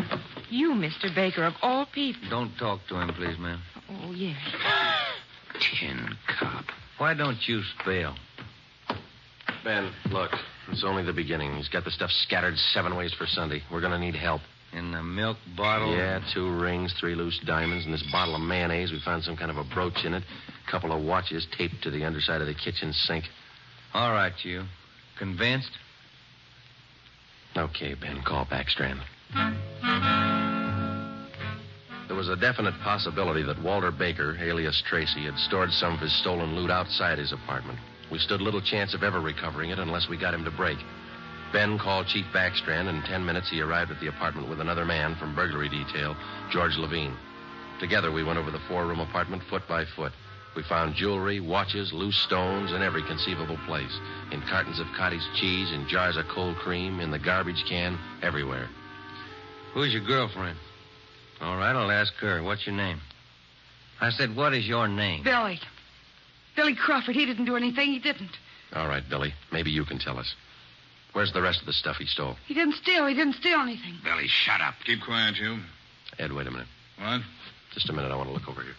You, Mr. Baker, of all people. Don't talk to him, please, ma'am. Oh, yes. Tin cop. Why don't you spell? Ben, look. It's only the beginning. He's got the stuff scattered 7 ways for Sunday. We're going to need help. In the milk bottle? Yeah, 2 rings, 3 loose diamonds, and this bottle of mayonnaise. We found some kind of a brooch in it. A couple of watches taped to the underside of the kitchen sink. All right, you. Convinced? Okay, Ben. Call Backstrand. There was a definite possibility that Walter Baker, alias Tracy, had stored some of his stolen loot outside his apartment. We stood little chance of ever recovering it unless we got him to break. Ben called Chief Backstrand, and in 10 minutes he arrived at the apartment with another man from burglary detail, George Levine. Together we went over the four-room apartment foot by foot. We found jewelry, watches, loose stones in every conceivable place. In cartons of cottage cheese, in jars of cold cream, in the garbage can, everywhere. Who's your girlfriend? All right, I'll ask her. What's your name? I said, what is your name? Billy. Billy Crawford. He didn't do anything. He didn't. All right, Billy. Maybe you can tell us. Where's the rest of the stuff he stole? He didn't steal. He didn't steal anything. Billy, shut up. Keep quiet, you. Ed, wait a minute. What? Just a minute. I want to look over here.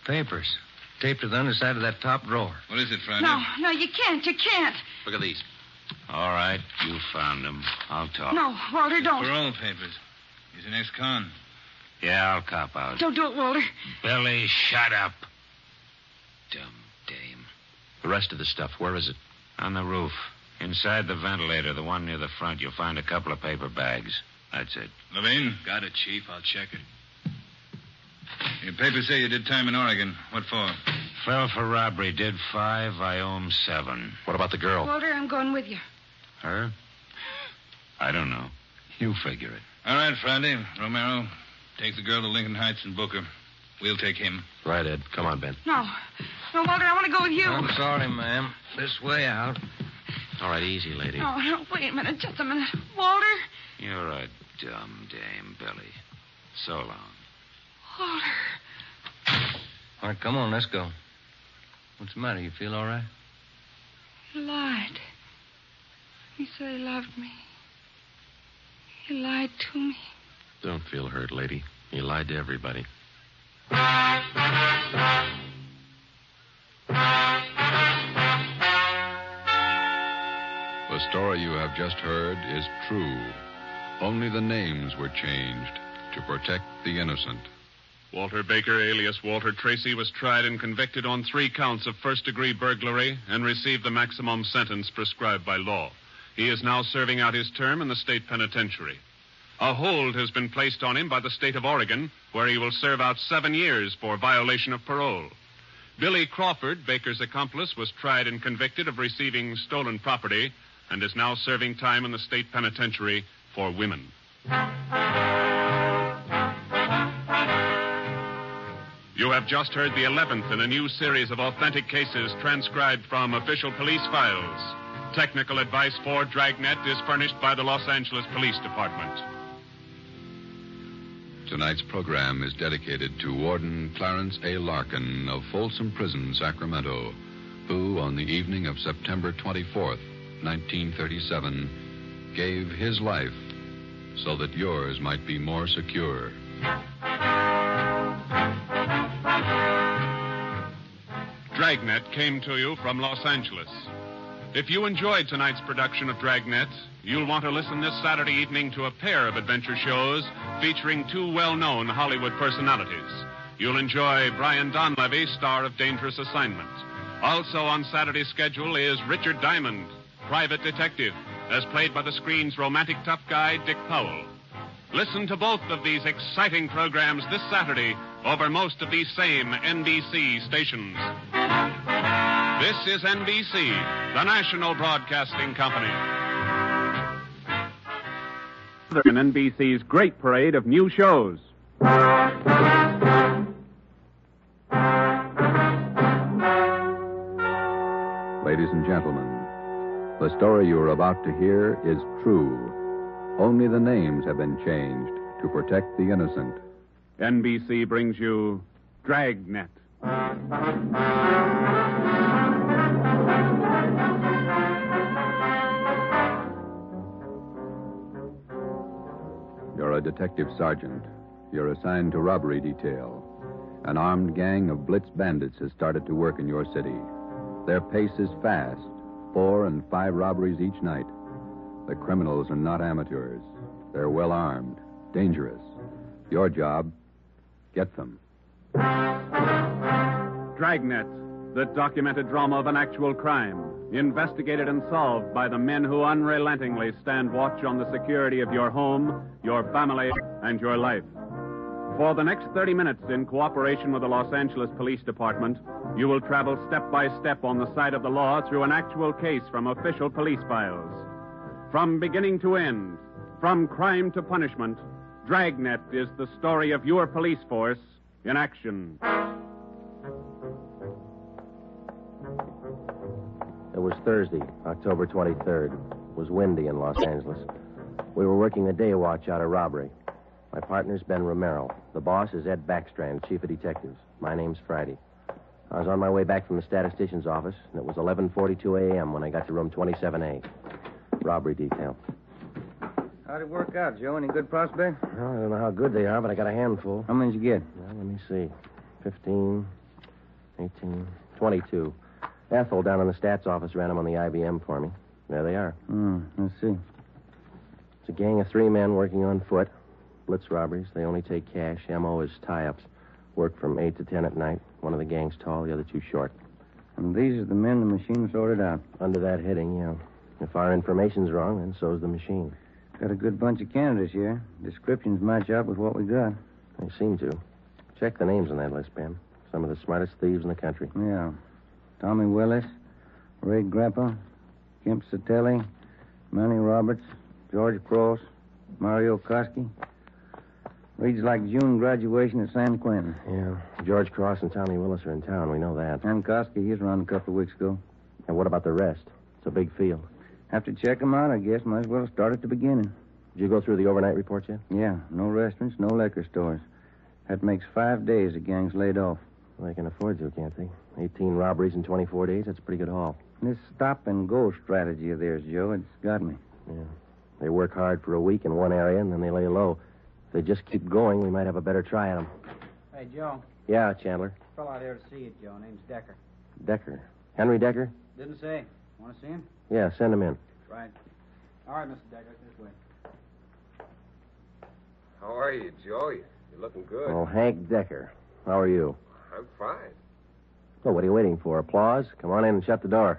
Papers. Taped to the underside of that top drawer. What is it, Friday? No, you can't. You can't. Look at these. All right, you found them. I'll talk. No, Walter, don't. Parole papers. He's an ex-con. Yeah, I'll cop out. Don't do it, Walter. Billy, shut up. Dumb dame. The rest of the stuff, where is it? On the roof. Inside the ventilator, the one near the front, you'll find a couple of paper bags. That's it. Levine? Got it, Chief. I'll check it. Your papers say you did time in Oregon. What for? Fell for robbery. Did 5. I owe him 7. What about the girl? Walter, I'm going with you. Her? I don't know. You figure it. All right, Friday. Romero, take the girl to Lincoln Heights and book her. We'll take him. Right, Ed. Come on, Ben. No, Walter, I want to go with you. I'm sorry, ma'am. This way out. All right, easy, lady. No, wait a minute. Just a minute. Walter? You're a dumb dame, Billy. So long. Walter. All right, come on, let's go. What's the matter? You feel all right? He lied. He said he loved me. He lied to me. Don't feel hurt, lady. He lied to everybody. The story you have just heard is true. Only the names were changed to protect the innocent. Walter Baker, alias Walter Tracy, was tried and convicted on 3 counts of first-degree burglary and received the maximum sentence prescribed by law. He is now serving out his term in the state penitentiary. A hold has been placed on him by the state of Oregon, where he will serve out 7 years for violation of parole. Billy Crawford, Baker's accomplice, was tried and convicted of receiving stolen property and is now serving time in the state penitentiary for women. You have just heard the 11th in a new series of authentic cases transcribed from official police files. Technical advice for Dragnet is furnished by the Los Angeles Police Department. Tonight's program is dedicated to Warden Clarence A. Larkin of Folsom Prison, Sacramento, who, on the evening of September 24th, 1937, gave his life so that yours might be more secure. Dragnet came to you from Los Angeles. If you enjoyed tonight's production of Dragnet, you'll want to listen this Saturday evening to a pair of adventure shows featuring 2 well-known Hollywood personalities. You'll enjoy Brian Donlevy, star of Dangerous Assignment. Also on Saturday's schedule is Richard Diamond, private detective, as played by the screen's romantic tough guy, Dick Powell. Listen to both of these exciting programs this Saturday over most of these same NBC stations. This is NBC, the national broadcasting company. In NBC's great parade of new shows. Ladies and gentlemen, the story you are about to hear is true. Only the names have been changed to protect the innocent. NBC brings you Dragnet. You're a detective sergeant. You're assigned to robbery detail. An armed gang of blitz bandits has started to work in your city. Their pace is fast, 4 and 5 robberies each night. The criminals are not amateurs. They're well armed, dangerous. Your job, get them. Dragnet, the documented drama of an actual crime, investigated and solved by the men who unrelentingly stand watch on the security of your home, your family, and your life. For the next 30 minutes, in cooperation with the Los Angeles Police Department, you will travel step by step on the side of the law through an actual case from official police files. From beginning to end, from crime to punishment, Dragnet is the story of your police force in action. It was Thursday, October 23rd. It was windy in Los Angeles. We were working the day watch out of robbery. My partner's Ben Romero. The boss is Ed Backstrand, chief of detectives. My name's Friday. I was on my way back from the statistician's office, and it was 11:42 a.m. when I got to room 27A. Robbery detail. How'd it work out, Joe? Any good prospects? Well, I don't know how good they are, but I got a handful. How many did you get? Well, let me see. 15, 18, 22. Ethel down in the stats office ran them on the IBM for me. There they are. Let's see. It's a gang of 3 men working on foot. Blitz robberies. They only take cash. M.O. is tie-ups. Work from 8 to 10 at night. One of the gang's tall, the other 2 short. And these are the men the machine sorted out? Under that heading, yeah. If our information's wrong, then so's the machine. Got a good bunch of candidates here. Descriptions match up with what we got. They seem to. Check the names on that list, Ben. Some of the smartest thieves in the country. Yeah. Tommy Willis, Ray Grappa, Kemp Satelli, Manny Roberts, George Cross, Mario Koski. Reads like June graduation at San Quentin. Yeah. George Cross and Tommy Willis are in town. We know that. And Koski, he's around a couple of weeks ago. And what about the rest? It's a big field. Have to check them out, I guess. Might as well start at the beginning. Did you go through the overnight report yet? Yeah. No restaurants, no liquor stores. That makes 5 days the gang's laid off. Well, they can afford to, can't they? 18 robberies in 24 days, that's a pretty good haul. This stop-and-go strategy of theirs, Joe, it's got me. Yeah. They work hard for a week in one area, and then they lay low. If they just keep going, we might have a better try at them. Hey, Joe. Yeah, Chandler. Fellow out here to see you, Joe. Name's Decker. Decker. Henry Decker? Didn't say. Want to see him? Yeah, send him in. Right. All right, Mr. Decker, this way. How are you, Joe? You're looking good. Oh, Hank Decker. How are you? I'm fine. Well, what are you waiting for? Applause? Come on in and shut the door.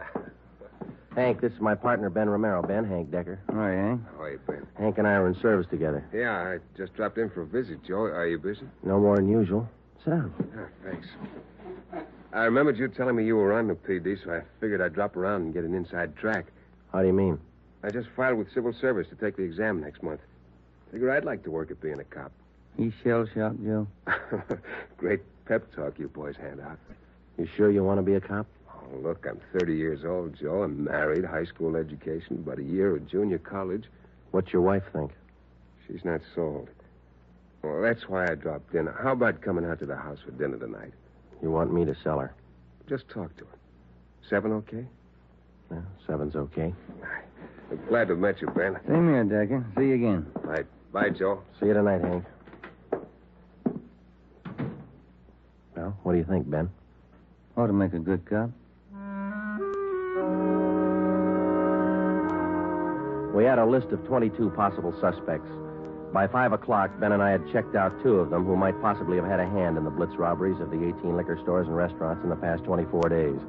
Hank, this is my partner, Ben Romero. Ben, Hank Decker. All right, Hank. How are you, Ben? Hank and I are in service together. Yeah, I just dropped in for a visit, Joe. Are you busy? No more than usual. Sit down. Thanks. I remembered you telling me you were on the PD, so I figured I'd drop around and get an inside track. How do you mean? I just filed with civil service to take the exam next month. Figure I'd like to work at being a cop. He's shell-shocked, Joe. Great pep talk you boys hand out. You sure you want to be a cop? Oh, look, I'm 30 years old, Joe. I'm married, high school education, about a year at junior college. What's your wife think? She's not sold. Well, that's why I dropped in. How about coming out to the house for dinner tonight? You want me to sell her? Just talk to her. 7 okay? Yeah, 7's okay. I'm glad to have met you, Ben. Same here, Decker. See you again. Right. Bye, Joe. See you tonight, Hank. Well, what do you think, Ben? Ought to make a good cop. We had a list of 22 possible suspects. By 5 o'clock, Ben and I had checked out 2 of them who might possibly have had a hand in the blitz robberies of the 18 liquor stores and restaurants in the past 24 days.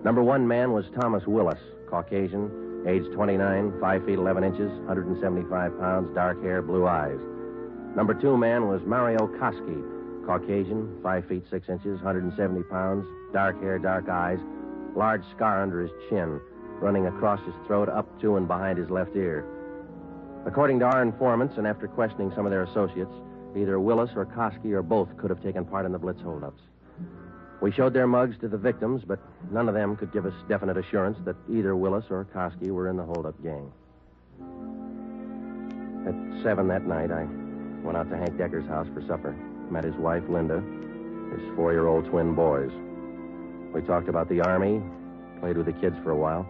Number 1 man was Thomas Willis, Caucasian, age 29, 5 feet 11 inches, 175 pounds, dark hair, blue eyes. Number 2 man was Mario Koski, Caucasian, 5 feet 6 inches, 170 pounds, dark hair, dark eyes, large scar under his chin, running across his throat, up to and behind his left ear. According to our informants, and after questioning some of their associates, either Willis or Koski or both could have taken part in the blitz holdups. We showed their mugs to the victims, but none of them could give us definite assurance that either Willis or Koski were in the holdup gang. At 7 that night, I went out to Hank Decker's house for supper. Met his wife, Linda, his 4-year-old twin boys. We talked about the Army, played with the kids for a while.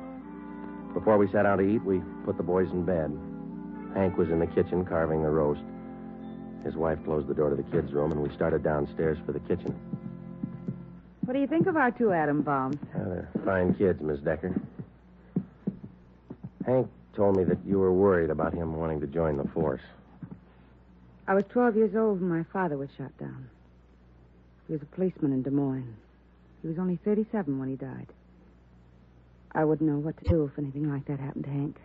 Before we sat down to eat, we put the boys in bed. Hank was in the kitchen carving the roast. His wife closed the door to the kids' room, and we started downstairs for the kitchen. What do you think of our 2 atom bombs? They're fine kids, Miss Decker. Hank told me that you were worried about him wanting to join the force. I was 12 years old when my father was shot down. He was a policeman in Des Moines. He was only 37 when he died. I wouldn't know what to do if anything like that happened to Hank.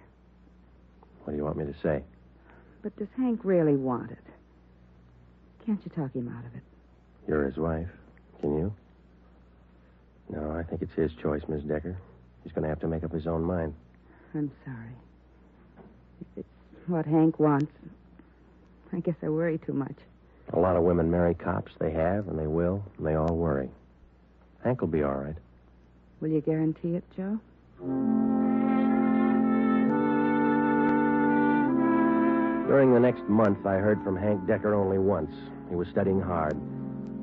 What do you want me to say? But does Hank really want it? Can't you talk him out of it? You're his wife. Can you? No, I think it's his choice, Miss Decker. He's going to have to make up his own mind. I'm sorry. If it's what Hank wants, I guess I worry too much. A lot of women marry cops. They have, and they will, and they all worry. Hank will be all right. Will you guarantee it, Joe? During the next month, I heard from Hank Decker only once. He was studying hard.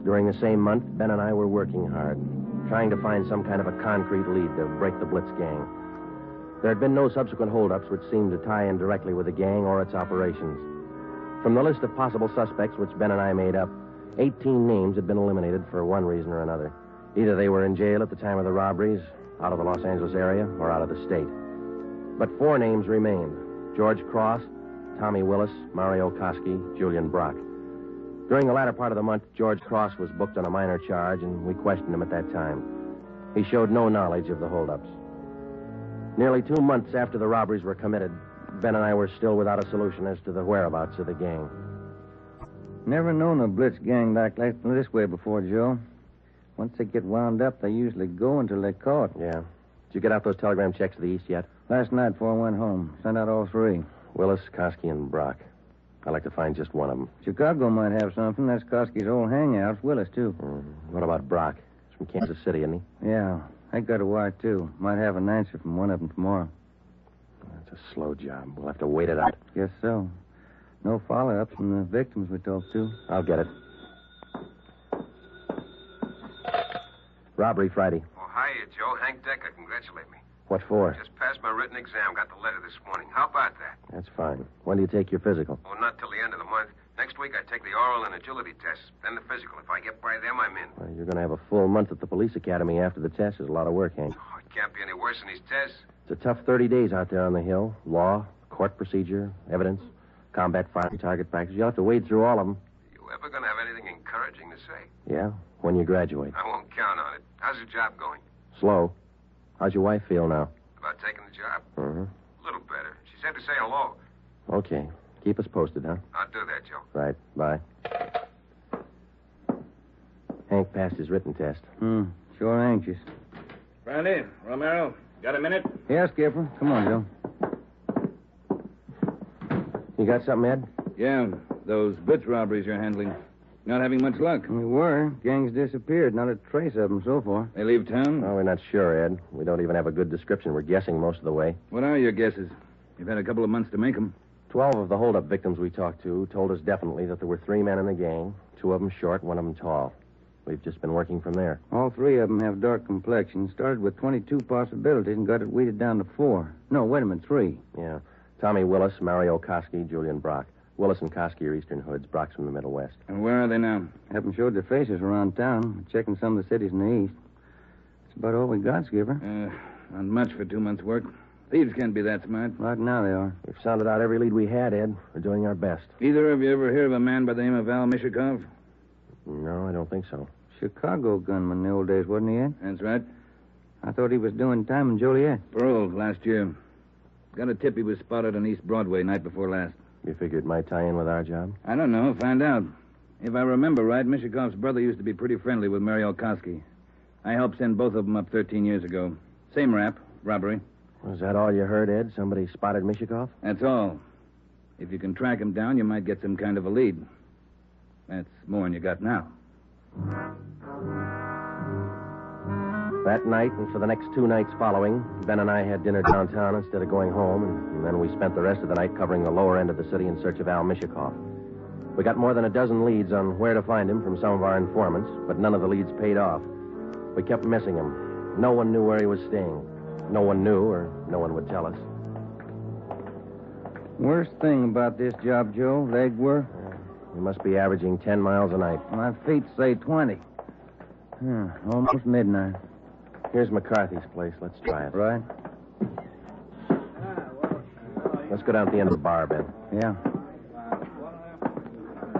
During the same month, Ben and I were working hard, trying to find some kind of a concrete lead to break the Blitz gang. There had been no subsequent holdups which seemed to tie in directly with the gang or its operations. From the list of possible suspects which Ben and I made up, 18 names had been eliminated for one reason or another. Either they were in jail at the time of the robberies, out of the Los Angeles area, or out of the state. But 4 names remained: George Cross, Tommy Willis, Mario Koski, Julian Brock. During the latter part of the month, George Cross was booked on a minor charge, and we questioned him at that time. He showed no knowledge of the holdups. Nearly 2 months after the robberies were committed, Ben and I were still without a solution as to the whereabouts of the gang. Never known a Blitz gang like this way before, Joe. Once they get wound up, they usually go until they're caught. Yeah. Did you get out those telegram checks to the east yet? Last night before I went home. Sent out all 3. Willis, Koski, and Brock. I'd like to find just one of them. Chicago might have something. That's Koski's old hangout. Willis, too. What about Brock? He's from Kansas City, isn't he? Yeah. I got a wire, too. Might have an answer from one of them tomorrow. That's a slow job. We'll have to wait it out. Guess so. No follow-ups from the victims we talked to. I'll get it. Robbery Friday. Oh, hiya, Joe. Hank Decker. Congratulate me. What for? Just passed my written exam. Got the letter this morning. How about that? That's fine. When do you take your physical? Oh, not till the end of the month. Next week I take the oral and agility tests. Then the physical. If I get by them, I'm in. Well, you're going to have a full month at the police academy after the test. There's a lot of work, Hank. Oh, it can't be any worse than these tests. It's a tough 30 days out there on the Hill. Law, court procedure, evidence, combat firing, target practice. You'll have to wade through all of them. You ever going to have anything encouraging to say? Yeah, when you graduate. I won't count on it. How's your job going? Slow. How's your wife feel now? About taking the job? Uh-huh. A little better. She said to say hello. Okay. Keep us posted, huh? I'll do that, Joe. Right. Bye. Hank passed his written test. Sure anxious. Brandy, Romero, got a minute? Yeah, Skipper. Come on, Joe. You got something, Ed? Yeah, those Blitz robberies you're handling. Not having much luck. We were. Gang's disappeared. Not a trace of them so far. They leave town? Oh, we're not sure, Ed. We don't even have a good description. We're guessing most of the way. What are your guesses? You've had a couple of months to make them. 12 of the holdup victims we talked to told us definitely that there were 3 men in the gang, 2 of them short, 1 of them tall. We've just been working from there. All 3 of them have dark complexions. Started with 22 possibilities and got it weeded down to 4. No, wait a minute, 3. Yeah. Tommy Willis, Mario Koski, Julian Brock. Willis and Koski are Eastern Hoods. Brock's from the Middle West. And where are they now? Haven't showed their faces around town. Checking some of the cities in the east. That's about all we got, Skipper. Not much for 2 months' work. Thieves can't be that smart. Right now they are. We've sounded out every lead we had, Ed. We're doing our best. Either of you ever hear of a man by the name of Al Mishikov? No, I don't think so. Chicago gunman in the old days, wasn't he, Ed? That's right. I thought he was doing time in Joliet. Paroled last year. Got a tip he was spotted on East Broadway night before last. You figure it might tie in with our job? I don't know. Find out. If I remember right, Mishikov's brother used to be pretty friendly with Mario Koski. I helped send both of them up 13 years ago. Same rap, robbery. Was that all you heard, Ed? Somebody spotted Mishikov? That's all. If you can track him down, you might get some kind of a lead. That's more than you got now. That night and for the next 2 nights following, Ben and I had dinner downtown instead of going home, and then we spent the rest of the night covering the lower end of the city in search of Al Mishikov. We got more than a dozen leads on where to find him from some of our informants, but none of the leads paid off. We kept missing him. No one knew where he was staying. No one knew, or no one would tell us. Worst thing about this job, Joe, leg work. We must be averaging 10 miles a night. My feet say 20. Almost midnight. Here's McCarthy's place. Let's try it. Right. Let's go down to the end of the bar, Ben. Yeah.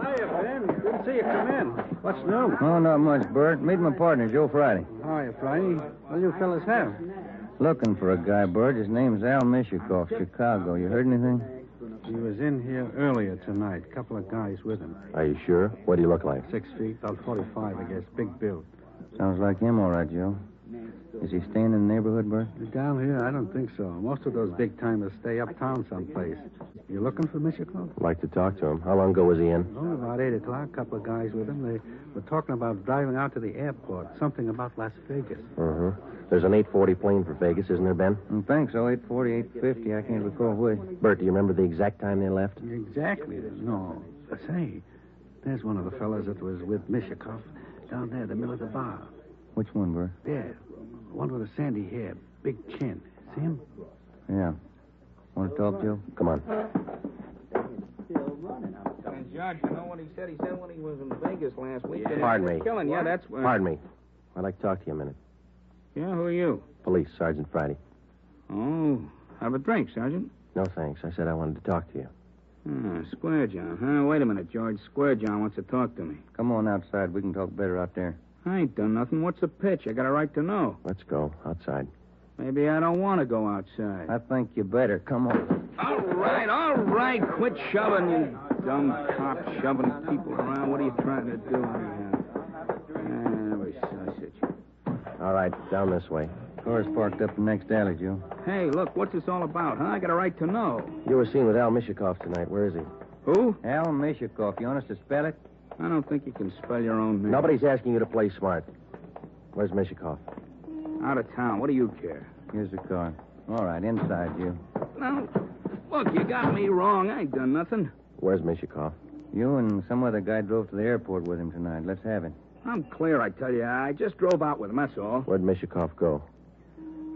Hiya, Ben. Good to see you come in. What's new? Oh, not much, Bert. Meet my partner, Joe Friday. Hiya, Friday. What do you fellas have? Looking for a guy, Bert. His name's Al Mishikov, Chicago. You heard anything? He was in here earlier tonight. A couple of guys with him. Are you sure? What do you look like? 6 feet, about 45, I guess. Big build. Sounds like him, all right, Joe. Is he staying in the neighborhood, Bert? Down here, I don't think so. Most of those big-timers stay uptown someplace. You looking for Mishikov? I'd like to talk to him. How long ago was he in? Oh, about 8 o'clock. A couple of guys with him. They were talking about driving out to the airport. Something about Las Vegas. Uh-huh. There's an 840 plane for Vegas, isn't there, Ben? I think so. 840, 850. I can't recall which. Bert, do you remember the exact time they left? Exactly. No. Say, there's one of the fellas that was with Mishikov down there in the middle of the bar. Which one, Bert? There. One with a sandy hair, big chin. See him? Yeah. Want to talk, Joe? Come on. And George, you know what he said? He said when he was in Vegas last week. Pardon me. Killing. Yeah, that's where... Pardon me. I'd like to talk to you a minute. Yeah, who are you? Police, Sergeant Friday. Oh, have a drink, Sergeant. No, thanks. I said I wanted to talk to you. Square John, huh? Wait a minute, George. Square John wants to talk to me. Come on outside. We can talk better out there. I ain't done nothing. What's the pitch? I got a right to know. Let's go. Outside. Maybe I don't want to go outside. I think you better. Come on. All right. Quit shoving, you dumb cop, shoving people around. What are you trying to do? Every sausage. All right, down this way. Car's parked up the next alley, Joe. Hey, look, what's this all about, huh? I got a right to know. You were seen with Al Mishikov tonight. Where is he? Who? Al Mishikov. You want us to spell it? I don't think you can spell your own name. Nobody's asking you to play smart. Where's Mishikov? Out of town. What do you care? Here's the car. All right, inside, you. No. Look, you got me wrong. I ain't done nothing. Where's Mishikov? You and some other guy drove to the airport with him tonight. Let's have it. I'm clear, I tell you. I just drove out with him, that's all. Where'd Mishikov go?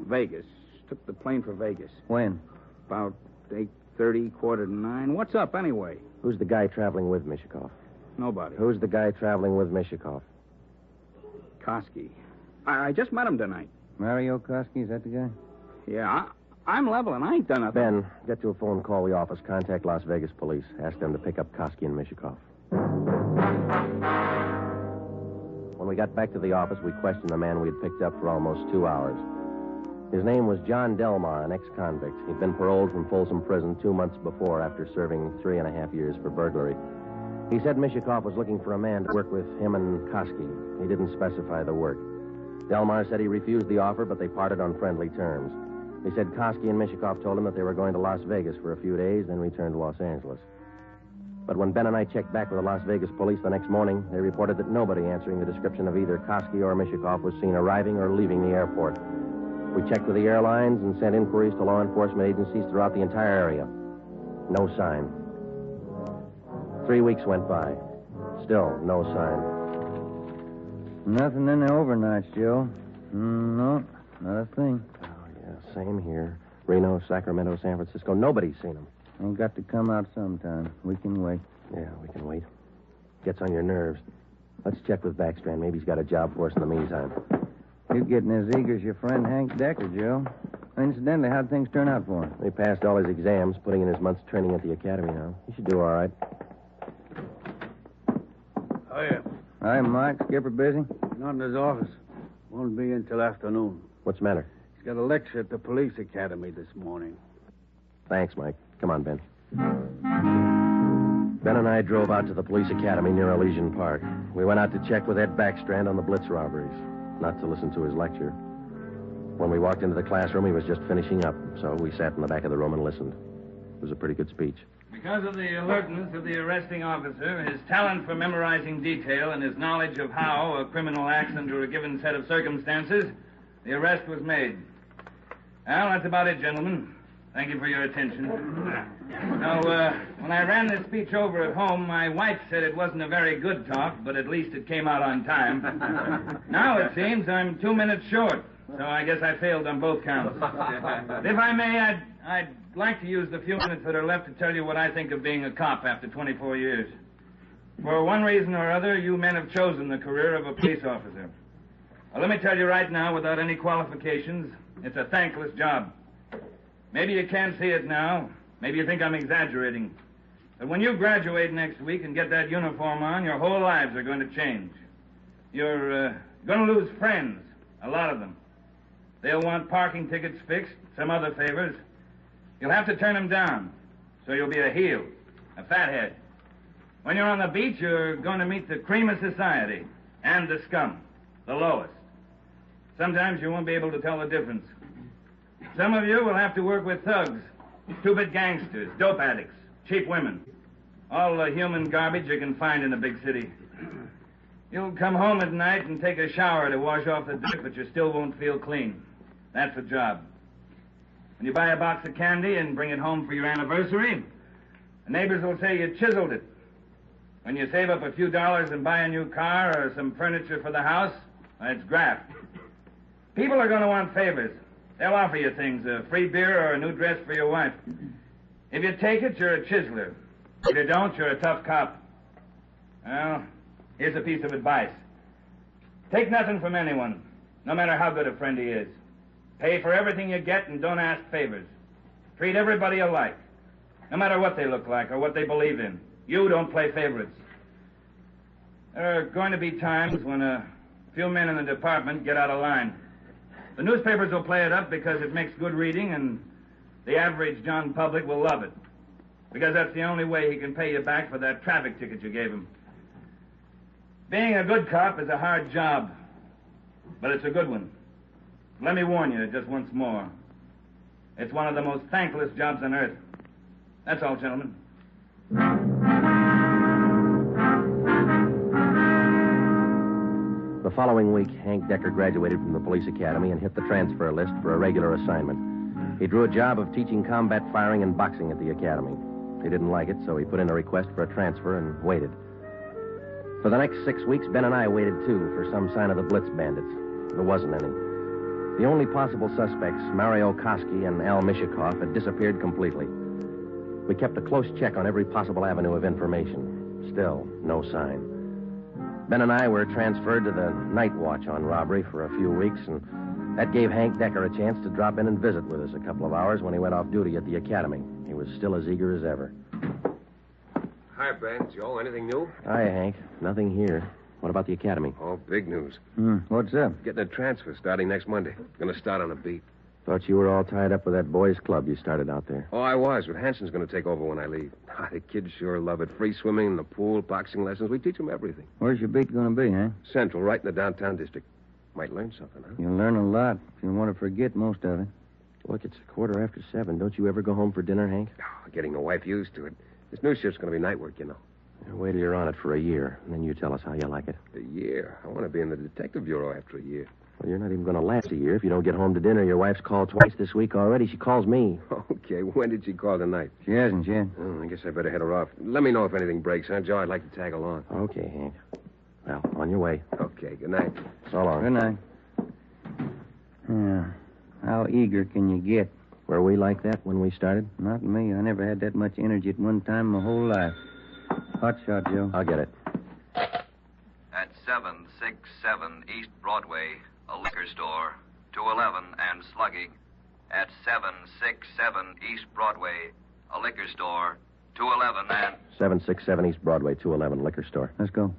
Vegas. Took the plane for Vegas. When? About 8:30, 8:45. What's up, anyway? Who's the guy traveling with Mishikov? Nobody. Who's the guy traveling with Mishikov? Koski. I just met him tonight. Mario Koski, is that the guy? Yeah, I'm leveling. I ain't done nothing. Ben, get to a phone, call the office, contact Las Vegas police. Ask them to pick up Koski and Mishikov. When we got back to the office, we questioned the man we had picked up for almost 2 hours. His name was John Delmar, an ex-convict. He'd been paroled from Folsom Prison 2 months before after serving 3.5 years for burglary. He said Mishikov was looking for a man to work with him and Koski. He didn't specify the work. Delmar said he refused the offer, but they parted on friendly terms. He said Koski and Mishikov told him that they were going to Las Vegas for a few days, then return to Los Angeles. But when Ben and I checked back with the Las Vegas police the next morning, they reported that nobody answering the description of either Koski or Mishikov was seen arriving or leaving the airport. We checked with the airlines and sent inquiries to law enforcement agencies throughout the entire area. No sign. 3 weeks went by. Still no sign. Nothing in the overnights, Joe. No, not a thing. Oh, yeah, same here. Reno, Sacramento, San Francisco. Nobody's seen them. Ain't got to come out sometime. We can wait. Yeah, we can wait. Gets on your nerves. Let's check with Backstrand. Maybe he's got a job for us in the meantime. You're getting as eager as your friend Hank Decker, Joe. Incidentally, how'd things turn out for him? He passed all his exams, putting in his month's training at the academy now. He should do all right. Oh, yeah. Hi, Mike. Skipper busy? Not in his office. Won't be in till afternoon. What's the matter? He's got a lecture at the police academy this morning. Thanks, Mike. Come on, Ben. Ben and I drove out to the police academy near Elysian Park. We went out to check with Ed Backstrand on the Blitz robberies, not to listen to his lecture. When we walked into the classroom, he was just finishing up, so we sat in the back of the room and listened. It was a pretty good speech. Because of the alertness of the arresting officer, his talent for memorizing detail, and his knowledge of how a criminal acts under a given set of circumstances, the arrest was made. Well, that's about it, gentlemen. Thank you for your attention. Now, when I ran this speech over at home, my wife said it wasn't a very good talk, but at least it came out on time. Now it seems I'm 2 minutes short, so I guess I failed on both counts. If I may, I'd like to use the few minutes that are left to tell you what I think of being a cop after 24 years. For one reason or other, you men have chosen the career of a police officer. Well, let me tell you right now, without any qualifications, it's a thankless job. Maybe you can't see it now. Maybe you think I'm exaggerating. But when you graduate next week and get that uniform on, your whole lives are going to change. You're going to lose friends, a lot of them. They'll want parking tickets fixed, some other favors. You'll have to turn them down. so you'll be a heel, a fathead. When you're on the beach, you're going to meet the cream of society and the scum, the lowest. Sometimes you won't be able to tell the difference. Some of you will have to work with thugs, two-bit gangsters, dope addicts, cheap women, all the human garbage you can find in a big city. You'll come home at night and take a shower to wash off the dirt, but you still won't feel clean. That's the job. When you buy a box of candy and bring it home for your anniversary, the neighbors will say you chiseled it. When you save up a few dollars and buy a new car or some furniture for the house, it's graft. People are going to want favors. They'll offer you things, a free beer or a new dress for your wife. If you take it, you're a chiseler. If you don't, you're a tough cop. Well, here's a piece of advice. Take nothing from anyone, no matter how good a friend he is. Pay for everything you get and don't ask favors. Treat everybody alike, no matter what they look like or what they believe in. You don't play favorites. There are going to be times when a few men in the department get out of line. The newspapers will play it up because it makes good reading, and the average John public will love it, because that's the only way he can pay you back for that traffic ticket you gave him. Being a good cop is a hard job, but it's a good one. Let me warn you just once more. It's one of the most thankless jobs on earth. That's all, gentlemen. The following week, Hank Decker graduated from the police academy and hit the transfer list for a regular assignment. He drew a job of teaching combat firing and boxing at the academy. He didn't like it, so he put in a request for a transfer and waited. For the next 6 weeks, Ben and I waited, too, for some sign of the Blitz bandits. There wasn't any. The only possible suspects, Mario Koski and Al Mishikoff, had disappeared completely. We kept a close check on every possible avenue of information. Still, no sign. Ben and I were transferred to the night watch on robbery for a few weeks, and that gave Hank Decker a chance to drop in and visit with us a couple of hours when he went off duty at the academy. He was still as eager as ever. Hi, Ben. Joe, anything new? Hi, Hank. Nothing here. What about the academy? Oh, big news. What's up? Getting a transfer starting next Monday. Going to start on a beat. Thought you were all tied up with that boys' club you started out there. Oh, I was, but Hanson's going to take over when I leave. The kids sure love it. Free swimming in the pool, boxing lessons. We teach them everything. Where's your beat going to be, huh? Central, right in the downtown district. Might learn something, huh? You'll learn a lot if you want to forget most of it. Look, it's 7:15. Don't you ever go home for dinner, Hank? Oh, getting the wife used to it. This new shift's going to be night work, you know. Wait till you're on it for a year, and then you tell us how you like it. A year? I want to be in the detective bureau after a year. Well, you're not even going to last a year if you don't get home to dinner. Your wife's called twice this week already. She calls me. Okay, when did she call tonight? She hasn't yet. Oh, I guess I better head her off. Let me know if anything breaks, huh, Joe? I'd like to tag along. Okay, Hank. Well, on your way. Okay, good night. So long. Good night. Yeah. How eager can you get? Were we like that when we started? Not me. I never had that much energy at one time my whole life. Hot shot, Joe. I'll get it. At 767 East Broadway, a liquor store, 211 and slugging. At 767 East Broadway, a liquor store, 211 and... 767 East Broadway, 211, liquor store. Let's go.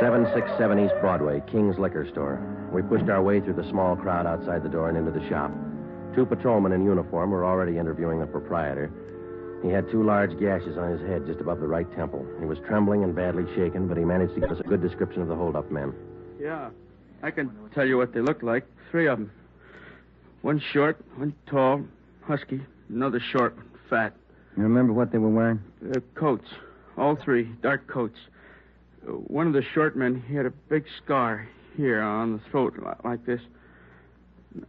.767 East Broadway, King's Liquor Store. We pushed our way through the small crowd outside the door and into the shop. 2 patrolmen in uniform were already interviewing the proprietor. He had 2 large gashes on his head just above the right temple. He was trembling and badly shaken, but he managed to give us a good description of the hold-up men. Yeah, I can tell you what they look like. 3 of them. One short, one tall, husky, another short, fat. You remember what they were wearing? Coats. All 3, dark coats. One of the short men, he had a big scar here on the throat, like this.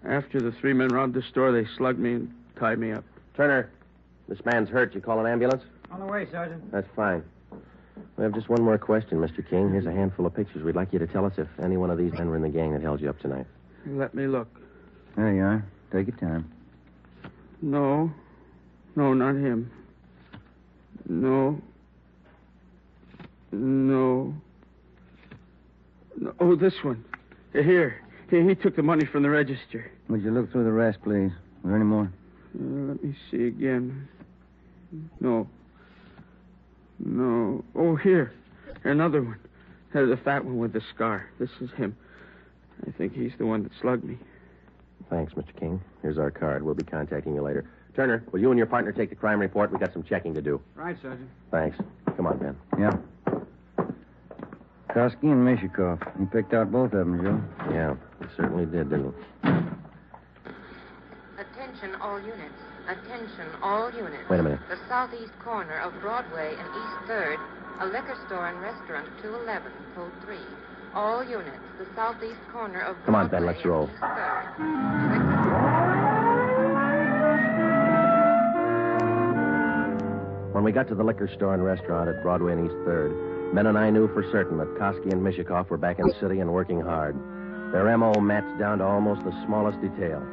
After the 3 men robbed the store, they slugged me and tied me up. Turner, this man's hurt. You call an ambulance? On the way, Sergeant. That's fine. We have just one more question, Mr. King. Here's a handful of pictures. We'd like you to tell us if any one of these men were in the gang that held you up tonight. Let me look. There you are. Take your time. No, not him. No. Oh, this one. Here. He took the money from the register. Would you look through the rest, please? Are there any more? Let me see again. No. Oh, here. Another one. The fat one with the scar. This is him. I think he's the one that slugged me. Thanks, Mr. King. Here's our card. We'll be contacting you later. Turner, will you and your partner take the crime report? We got some checking to do. Right, Sergeant. Thanks. Come on, Ben. Yeah. Koski and Mishikoff. You picked out both of them, Joe. Yeah, he certainly did, didn't he? Attention all units. Attention all units. Wait a minute. The southeast corner of Broadway and East 3rd, a liquor store and restaurant, 211, code 3. All units. The southeast corner of Broadway. Come on, Ben, let's roll. and East 3rd. When we got to the liquor store and restaurant at Broadway and East 3rd, Ben and I knew for certain that Koski and Mishikoff were back in the city and working hard. Their M.O. matched down to almost the smallest detail.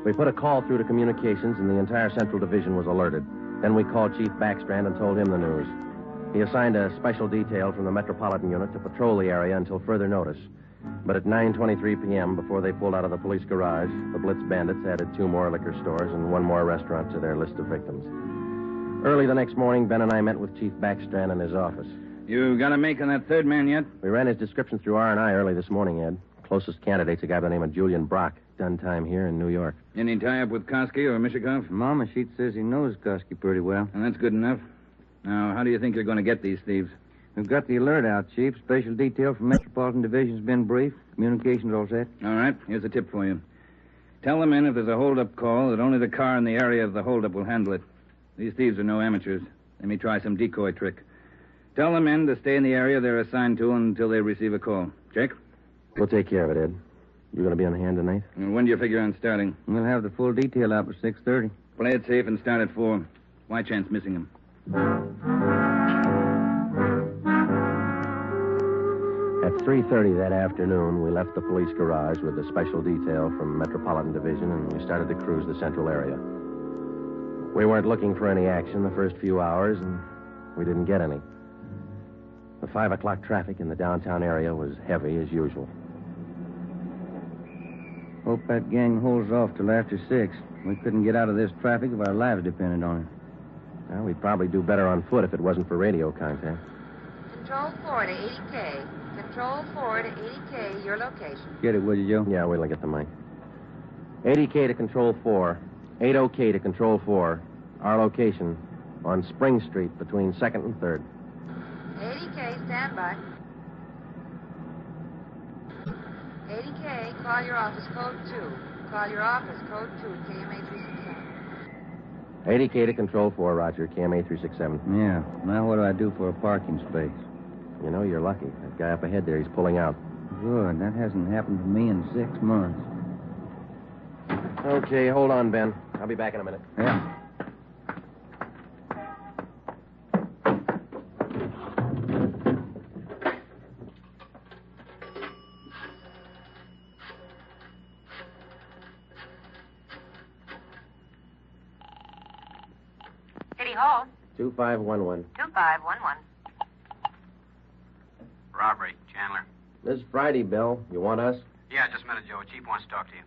We put a call through to communications, and the entire Central Division was alerted. Then we called Chief Backstrand and told him the news. He assigned a special detail from the Metropolitan Unit to patrol the area until further notice. But at 9:23 p.m., before they pulled out of the police garage, the Blitz bandits added 2 more liquor stores and 1 more restaurant to their list of victims. Early the next morning, Ben and I met with Chief Backstrand in his office. You got a make on that third man yet? We ran his description through R&I early this morning, Ed. Closest candidate's a guy by the name of Julian Brock. Done time here in New York. Any tie-up with Koski or Mishikoff? Mama sheet says he knows Koski pretty well. And that's good enough. Now, how do you think you're going to get these thieves? We've got the alert out, Chief. Special detail from Metropolitan Division's been briefed. Communications all set. All right. Here's a tip for you. Tell the men if there's a hold-up call that only the car in the area of the hold-up will handle it. These thieves are no amateurs. They may try some decoy trick. Tell the men to stay in the area they're assigned to until they receive a call. Check? We'll take care of it, Ed. You going to be on hand tonight? And when do you figure on starting? We'll have the full detail out by 6:30. Play it safe and start at 4. Why chance missing him? At 3:30 that afternoon, we left the police garage with a special detail from Metropolitan Division, and we started to cruise the central area. We weren't looking for any action the first few hours, and we didn't get any. The 5 o'clock traffic in the downtown area was heavy as usual. Hope that gang holds off till after 6. We couldn't get out of this traffic if our lives depended on it. Well, we'd probably do better on foot if it wasn't for radio contact. Control 4 to 80K. Control 4 to 80K, your location. Get it, will you, Joe? Yeah, wait till I get the mic. 80K to Control 4. 80K to Control 4. Our location on Spring Street between 2nd and 3rd. 80K, stand by. 80K, call your office code 2. Call your office code 2, KMA 367. 80K to Control 4, Roger. KMA 367. Yeah. Now what do I do for a parking space? You know, you're lucky. That guy up ahead there, he's pulling out. Good. That hasn't happened to me in 6 months. Okay, hold on, Ben. I'll be back in a minute. Yeah. City Hall. 2511. 2511. Robbery, Chandler. This is Friday, Bill. You want us? Yeah, just a minute, Joe. Chief wants to talk to you.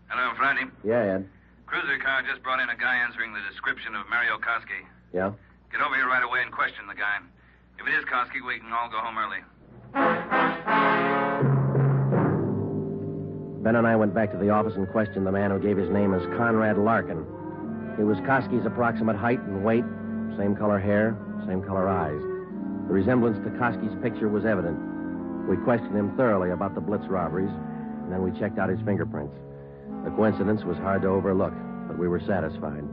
Hello, Friday. Yeah, Ed. Cruiser car just brought in a guy answering the description of Mario Koski. Yeah? Get over here right away and question the guy. If it is Koski, we can all go home early. Ben and I went back to the office and questioned the man who gave his name as Conrad Larkin. He was Koski's approximate height and weight, same color hair, same color eyes. The resemblance to Koski's picture was evident. We questioned him thoroughly about the Blitz robberies, and then we checked out his fingerprints. The coincidence was hard to overlook, but we were satisfied.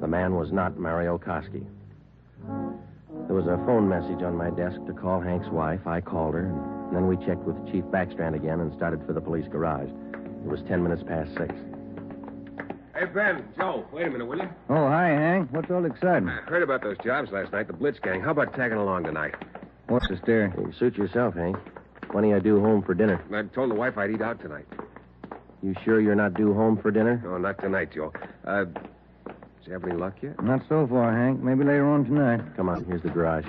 The man was not Mario Koski. There was a phone message on my desk to call Hank's wife. I called her, and then we checked with Chief Backstrand again and started for the police garage. It was 10 minutes past 6. Hey, Ben, Joe, wait a minute, will you? Oh, hi, Hank. What's all exciting? I heard about those jobs last night, the Blitz gang. How about tagging along tonight? What's the stare? You suit yourself, Hank. Plenty I do home for dinner. I told the wife I'd eat out tonight. You sure you're not due home for dinner? No, not tonight, Joe. Did you have any luck yet? Not so far, Hank. Maybe later on tonight. Come on, here's the garage.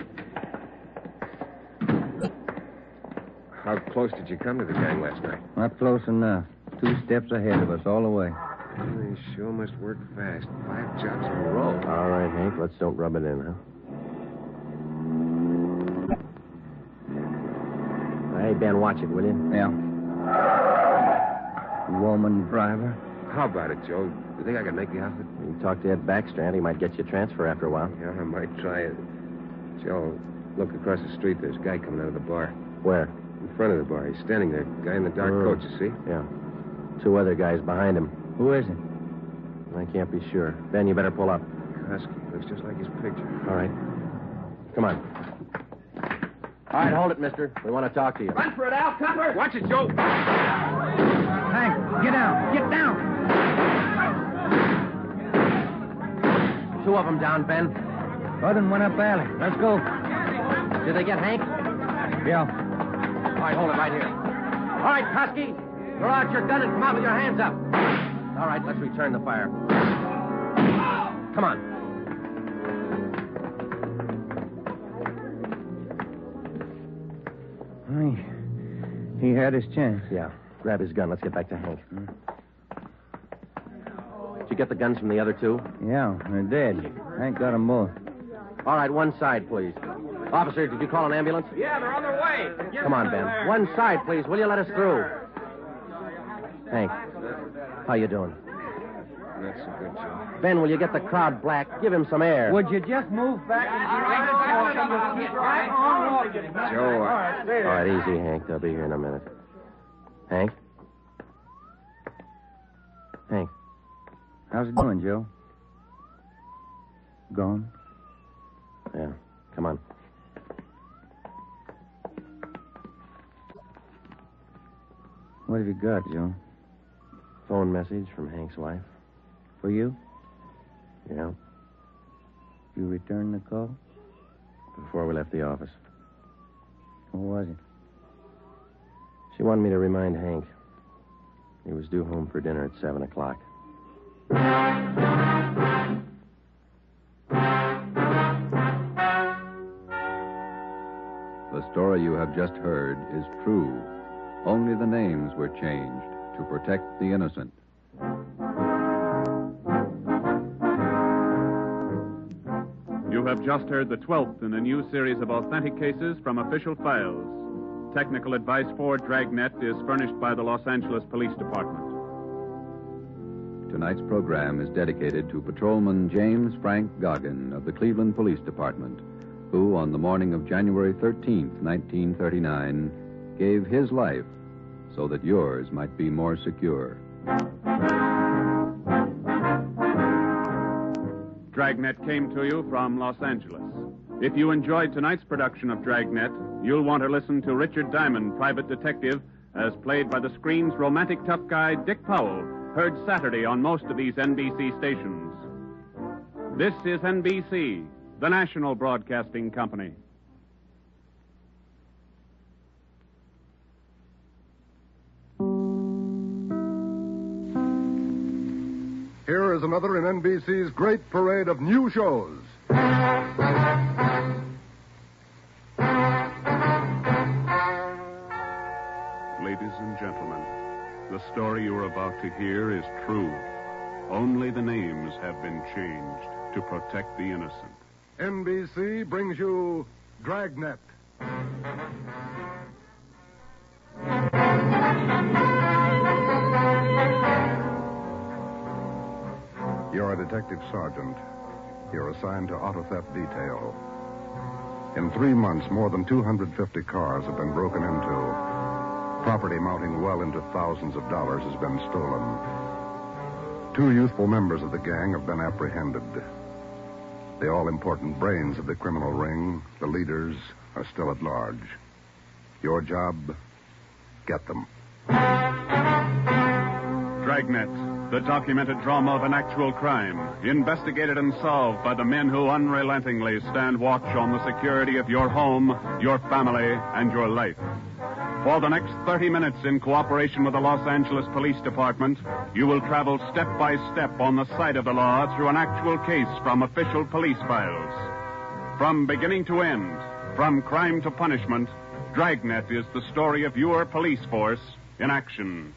How close did you come to the gang last night? Not close enough. 2 steps ahead of us all the way. They sure must work fast. 5 jobs in a row. All right, Hank, let's don't rub it in, huh? Ben, watch it, will you? Yeah. Woman driver. How about it, Joe? You think I can make the outfit? You can talk to Ed Backstrand. He might get you a transfer after a while. Yeah, I might try it. Joe, look across the street. There's a guy coming out of the bar. Where? In front of the bar. He's standing there. Guy in the dark coat, you see? Yeah. 2 other guys behind him. Who is it? I can't be sure. Ben, you better pull up. Husky. Looks just like his picture. All right. Come on. All right, hold it, mister. We want to talk to you. Run for it, Al. Cover. Watch it, Joe. Hank, get down. Get down. 2 of them down, Ben. Other one up alley. Let's go. Did they get Hank? Yeah. All right, hold it right here. All right, Husky. Throw out your gun and come out with your hands up. All right, let's return the fire. Come on. He had his chance. Yeah. Grab his gun. Let's get back to Hank. Did you get the guns from the other 2? Yeah, they're dead. Hank got them both. All right, one side, please. Officer, did you call an ambulance? Yeah, they're on their way. Come on, Ben. One side, please. Will you let us through? Hank, how you doing? Not so good, Joe. Ben, will you get the crowd black? Give him some air. Would you just move back and keep right on walking? Joe, All right, easy, Hank. They'll be here in a minute. Hank? Hank? How's it doing, Joe? Gone? Yeah. Come on. What have you got, Joe? Phone message from Hank's wife. For you? Yeah. You returned the call? Before we left the office. What was it? She wanted me to remind Hank. He was due home for dinner at 7 o'clock. The story you have just heard is true. Only the names were changed to protect the innocent. You have just heard the 12th in a new series of authentic cases from official files. Technical advice for Dragnet is furnished by the Los Angeles Police Department. Tonight's program is dedicated to Patrolman James Frank Goggin of the Cleveland Police Department, who, on the morning of January 13th, 1939, gave his life so that yours might be more secure. Dragnet came to you from Los Angeles. If you enjoyed tonight's production of Dragnet, you'll want to listen to Richard Diamond, private detective, as played by the screen's romantic tough guy, Dick Powell, heard Saturday on most of these NBC stations. This is NBC, the national broadcasting company. Here is another in NBC's great parade of new shows. Ladies and gentlemen, the story you are about to hear is true. Only the names have been changed to protect the innocent. NBC brings you Dragnet. You're a detective sergeant. You're assigned to auto theft detail. In 3 months, more than 250 cars have been broken into. Property mounting well into thousands of dollars has been stolen. 2 youthful members of the gang have been apprehended. The all-important brains of the criminal ring, the leaders, are still at large. Your job, get them. Dragnet, the documented drama of an actual crime, investigated and solved by the men who unrelentingly stand watch on the security of your home, your family, and your life. For the next 30 minutes, in cooperation with the Los Angeles Police Department, you will travel step by step on the side of the law through an actual case from official police files. From beginning to end, from crime to punishment, Dragnet is the story of your police force in action.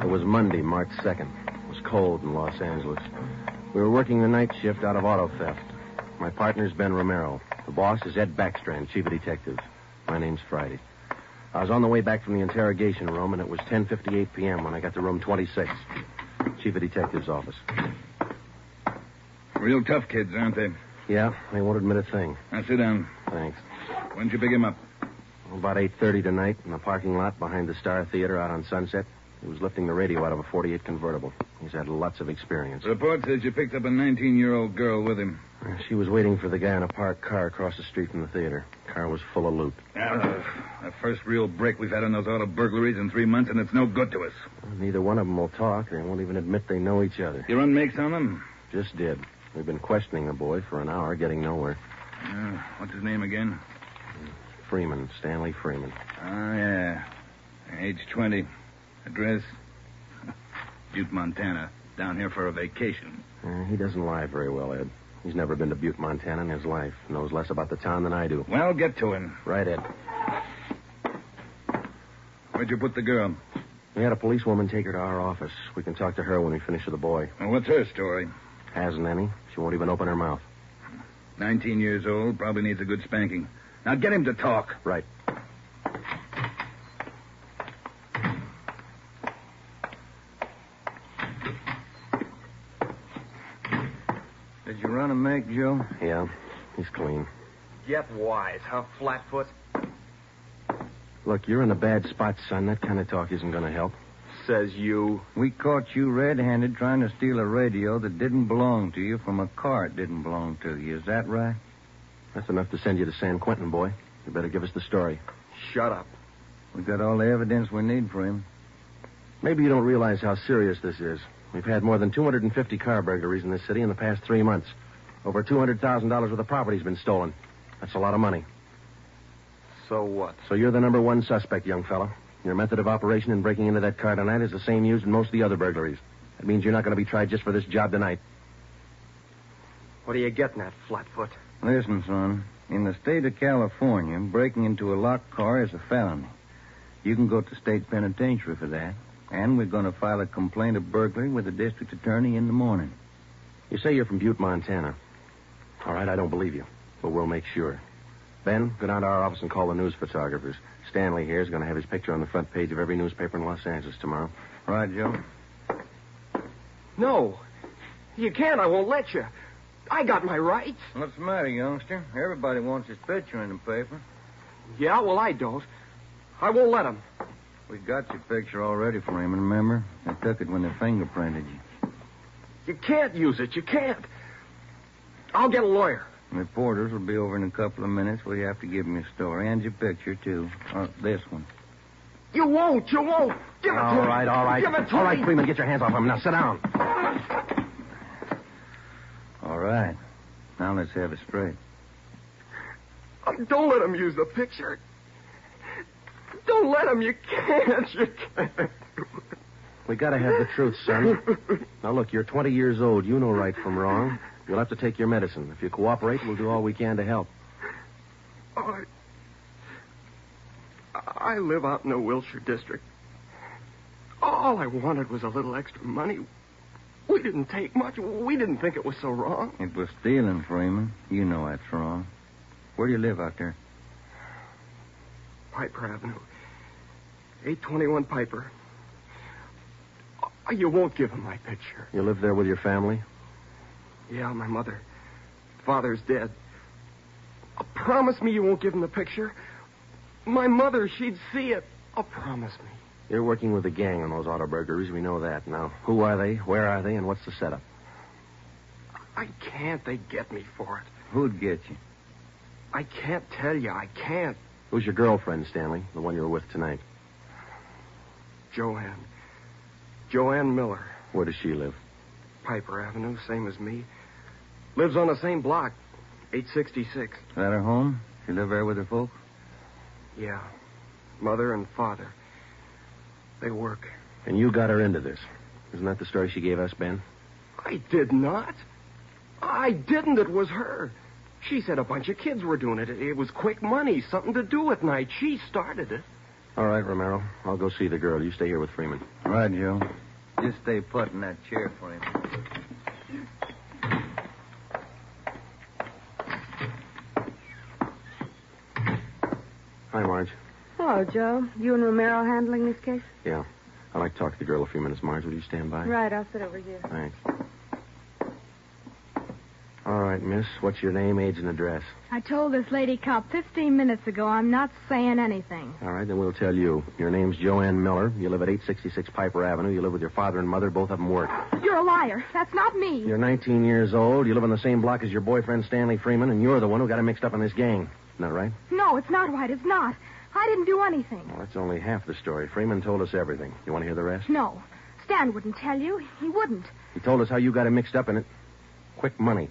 It was Monday, March 2nd. It was cold in Los Angeles. We were working the night shift out of auto theft. My partner's Ben Romero. The boss is Ed Backstrand, chief of detectives. My name's Friday. I was on the way back from the interrogation room, and it was 10:58 p.m. when I got to room 26. Chief of detectives' office. Real tough kids, aren't they? Yeah, they won't admit a thing. Now, sit down. Thanks. When'd you pick him up? About 8:30 tonight in the parking lot behind the Star Theater out on Sunset. He was lifting the radio out of a 48 convertible. He's had lots of experience. The report says you picked up a 19-year-old girl with him. She was waiting for the guy in a parked car across the street from the theater. Car was full of loot. The first real break we've had on those auto burglaries in 3 months, and it's no good to us. Neither one of them will talk. They won't even admit they know each other. You run makes on them? Just did. We've been questioning the boy for an hour, getting nowhere. What's his name again? Freeman, Stanley Freeman. Oh, yeah. Age 20. Address? Butte, Montana. Down here for a vacation. He doesn't lie very well, Ed. He's never been to Butte, Montana in his life. Knows less about the town than I do. Well, get to him. Right, Ed. Where'd you put the girl? We had a policewoman take her to our office. We can talk to her when we finish with the boy. Well, what's her story? Hasn't any. She won't even open her mouth. 19 years old, probably needs a good spanking. Now get him to talk. Right. Did you run a make, Joe? Yeah, he's clean. Get wise, huh, Flatfoot? Look, you're in a bad spot, son. That kind of talk isn't going to help. Says you. We caught you red-handed trying to steal a radio that didn't belong to you from a car it didn't belong to you. Is that right? That's enough to send you to San Quentin, boy. You better give us the story. Shut up. We've got all the evidence we need for him. Maybe you don't realize how serious this is. We've had more than 250 car burglaries in this city in the past 3 months. Over $200,000 worth of property's been stolen. That's a lot of money. So what? So you're the number one suspect, young fella. Your method of operation in breaking into that car tonight is the same used in most of the other burglaries. That means you're not going to be tried just for this job tonight. What are you getting at, Flatfoot? Listen, son. In the state of California, breaking into a locked car is a felony. You can go to state penitentiary for that. And we're going to file a complaint of burglary with the district attorney in the morning. You say you're from Butte, Montana. All right, I don't believe you, but we'll make sure. Ben, go down to our office and call the news photographers. Stanley here is going to have his picture on the front page of every newspaper in Los Angeles tomorrow. Right, Joe? No. You can't. I won't let you. I got my rights. What's the matter, youngster? Everybody wants his picture in the paper. Yeah, well, I don't. I won't let him. We got your picture already for him, remember? They took it when they fingerprinted you. You can't use it. You can't. I'll get a lawyer. Reporters will be over in a couple of minutes. We have to give them your story and your picture, too. This one. You won't. You won't. Give it to me. All right. Give it to All me. right, Freeman, get your hands off him. Now, sit down. All right. Now let's have it straight. Don't let him use the picture. Don't let him. You can't. You can't. We got to have the truth, son. Now, look, you're 20 years old. You know right from wrong. You'll have to take your medicine. If you cooperate, we'll do all we can to help. Oh, I live out in the Wilshire district. All I wanted was a little extra money. We didn't take much. We didn't think it was so wrong. It was stealing, Freeman. You know that's wrong. Where do you live out there? Piper Avenue. 821 Piper. You won't give him my picture. You live there with your family? Yeah, my mother. Father's dead. Promise me you won't give him the picture. My mother, she'd see it. Promise me. You're working with a gang on those auto burglaries. We know that. Now, who are they? Where are they? And what's the setup? I can't. They'd get me for it. Who'd get you? I can't tell you. I can't. Who's your girlfriend, Stanley? The one you were with tonight? Joanne. Joanne Miller. Where does she live? Piper Avenue, same as me. Lives on the same block, 866. Is that her home? She live there with her folks? Yeah. Mother and father. They work. And you got her into this. Isn't that the story she gave us, Ben? I did not. I didn't. It was her. She said a bunch of kids were doing it. It was quick money, something to do at night. She started it. All right, Romero. I'll go see the girl. You stay here with Freeman. Right, Joe. Just stay put in that chair for him. Hello, Joe. You and Romero handling this case? Yeah. I'd like to talk to the girl a few minutes, Marge. Will you stand by? Right, I'll sit over here. Thanks. All right, miss. What's your name, age, and address? I told this lady cop 15 minutes ago I'm not saying anything. All right, then we'll tell you. Your name's Joanne Miller. You live at 866 Piper Avenue. You live with your father and mother. Both of them work. You're a liar. That's not me. You're 19 years old. You live on the same block as your boyfriend, Stanley Freeman, and you're the one who got him mixed up in this gang. Isn't that right? No, it's not right. It's not. I didn't do anything. Well, that's only half the story. Freeman told us everything. You want to hear the rest? No. Stan wouldn't tell you. He wouldn't. He told us how you got him mixed up in it. Quick money.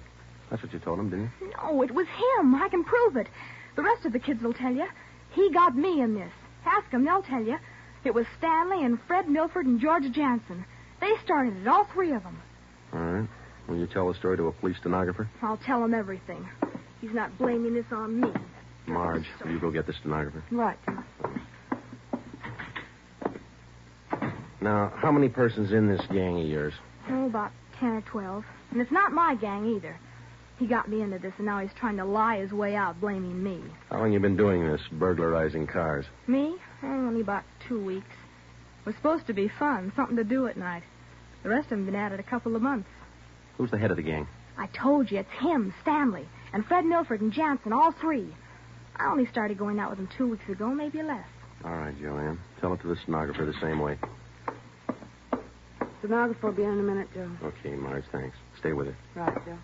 That's what you told him, didn't you? No, it was him. I can prove it. The rest of the kids will tell you. He got me in this. Ask them, they'll tell you. It was Stanley and Fred Milford and George Jansen. They started it, all three of them. All right. Will you tell the story to a police stenographer? I'll tell him everything. He's not blaming this on me. Marge, will you go get the stenographer? Right. Now, how many persons in this gang of yours? Oh, about 10 or 12. And it's not my gang either. He got me into this, and now he's trying to lie his way out, blaming me. How long you been doing this, burglarizing cars? Me? Oh, only about 2 weeks. It was supposed to be fun, something to do at night. The rest of them been at it a couple of months. Who's the head of the gang? I told you, it's him, Stanley, and Fred Milford and Jansen, all three. I only started going out with him 2 weeks ago, maybe less. All right, Joanne. Tell it to the stenographer the same way. Stenographer will be in a minute, Joe. Okay, Marge, thanks. Stay with her. Right, Joe.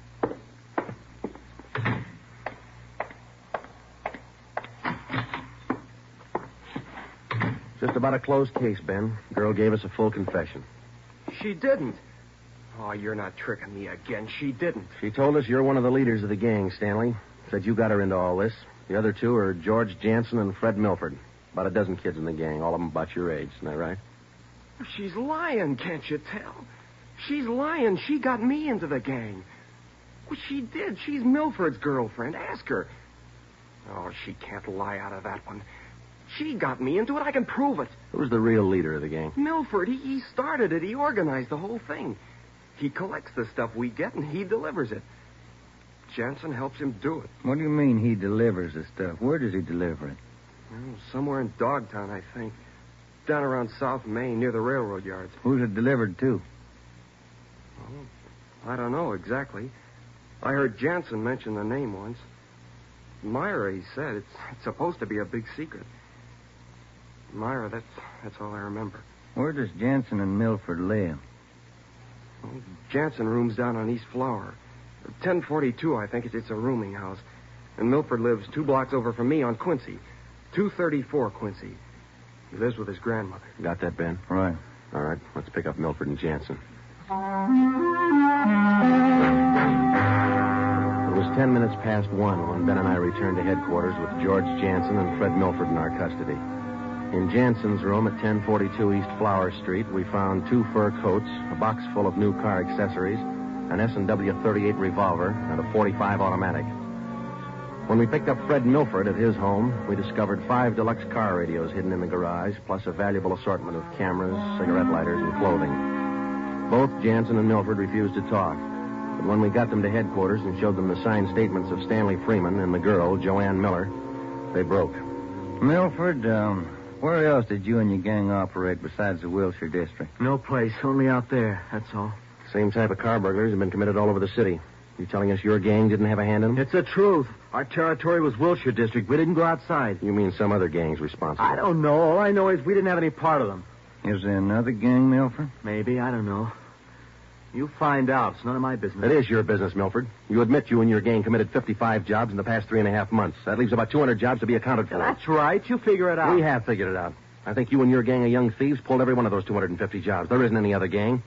Just about a closed case, Ben. Girl gave us a full confession. She didn't. Oh, you're not tricking me again. She didn't. She told us you're one of the leaders of the gang, Stanley. Said you got her into all this. The other two are George Jansen and Fred Milford. About a dozen kids in the gang, all of them about your age. Isn't that right? She's lying, can't you tell? She's lying. She got me into the gang. Well, she did. She's Milford's girlfriend. Ask her. Oh, she can't lie out of that one. She got me into it. I can prove it. Who's the real leader of the gang? Milford. He started it. He organized the whole thing. He collects the stuff we get, and he delivers it. Jansen helps him do it. What do you mean he delivers the stuff? Where does he deliver it? Well, somewhere in Dogtown, I think. Down around South Main, near the railroad yards. Who's it delivered to? Well, I don't know exactly. I heard Jansen mention the name once. Myra, he said. It's supposed to be a big secret. Myra, that's all I remember. Where does Jansen and Milford live? Well, Jansen rooms down on East Flower. 1042, I think. It's a rooming house. And Milford lives 2 blocks over from me on Quincy. 234 Quincy. He lives with his grandmother. Got that, Ben? Right. All right, let's pick up Milford and Jansen. It was 10 minutes past 1 when Ben and I returned to headquarters with George Jansen and Fred Milford in our custody. In Jansen's room at 1042 East Flower Street, we found 2 fur coats, a box full of new car accessories, an S&W .38 revolver, and a .45 automatic. When we picked up Fred Milford at his home, we discovered 5 deluxe car radios hidden in the garage, plus a valuable assortment of cameras, cigarette lighters, and clothing. Both Jansen and Milford refused to talk, but when we got them to headquarters and showed them the signed statements of Stanley Freeman and the girl, Joanne Miller, they broke. Milford, where else did you and your gang operate besides the Wilshire district? No place, only out there, that's all. Same type of car burglaries have been committed all over the city. You telling us your gang didn't have a hand in them? It's the truth. Our territory was Wilshire district. We didn't go outside. You mean some other gang's responsible? I don't know. All I know is we didn't have any part of them. Is there another gang, Milford? Maybe. I don't know. You find out. It's none of my business. It is your business, Milford. You admit you and your gang committed 55 jobs in the past 3.5 months. That leaves about 200 jobs to be accounted for. That's right. You figure it out. We have figured it out. I think you and your gang of young thieves pulled every one of those 250 jobs. There isn't any other gang.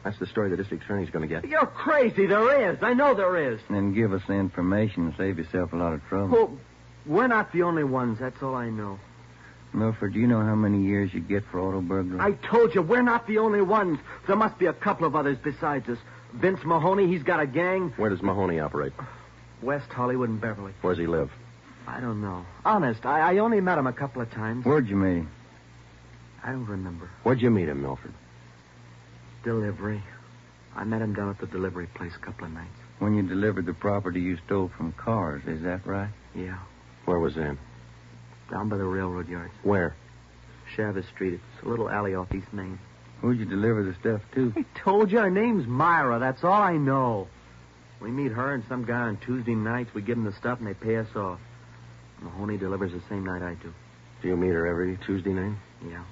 That's the story the district attorney's going to get. You're crazy. There is. I know there is. Then give us the information and save yourself a lot of trouble. Well, we're not the only ones. That's all I know. Milford, do you know how many years you get for auto burglary? I told you, we're not the only ones. There must be a couple of others besides us. Vince Mahoney, he's got a gang. Where does Mahoney operate? West Hollywood and Beverly. Where does he live? I don't know. Honest, I only met him a couple of times. Where'd you meet him? I don't remember. Where'd you meet him, Milford? Delivery. I met him down at the delivery place a couple of nights. When you delivered the property you stole from cars, is that right? Yeah. Where was that? Down by the railroad yards. Where? Chavez Street. It's a little alley off East Main. Who'd you deliver the stuff to? I told you her name's Myra. That's all I know. We meet her and some guy on Tuesday nights. We give them the stuff and they pay us off. Mahoney delivers the same night I do. Do you meet her every Tuesday night? Yeah.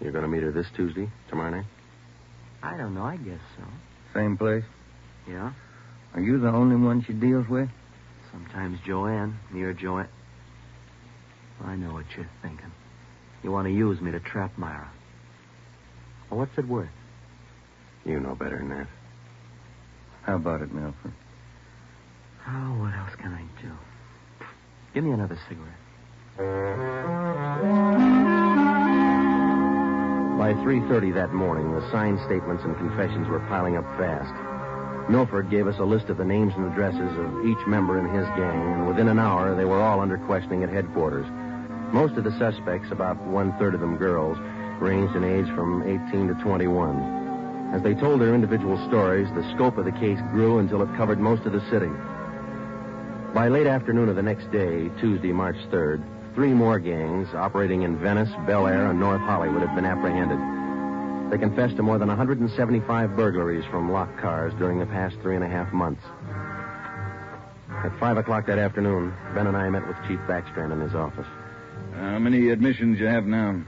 You're going to meet her this Tuesday, tomorrow night? I don't know. I guess so. Same place? Yeah. Are you the only one she deals with? Sometimes Joanne. Near Joanne. I know what you're thinking. You want to use me to trap Myra. Well, what's it worth? You know better than that. How about it, Milford? Oh, what else can I do? Give me another cigarette. By 3:30 that morning, the signed statements and confessions were piling up fast. Milford gave us a list of the names and addresses of each member in his gang, and within an hour, they were all under questioning at headquarters. Most of the suspects, about one-third of them girls, ranged in age from 18 to 21. As they told their individual stories, the scope of the case grew until it covered most of the city. By late afternoon of the next day, Tuesday, March 3rd, 3 more gangs operating in Venice, Bel Air, and North Hollywood had been apprehended. They confessed to more than 175 burglaries from locked cars during the past 3.5 months. At 5 o'clock that afternoon, Ben and I met with Chief Backstrand in his office. How many admissions you have now?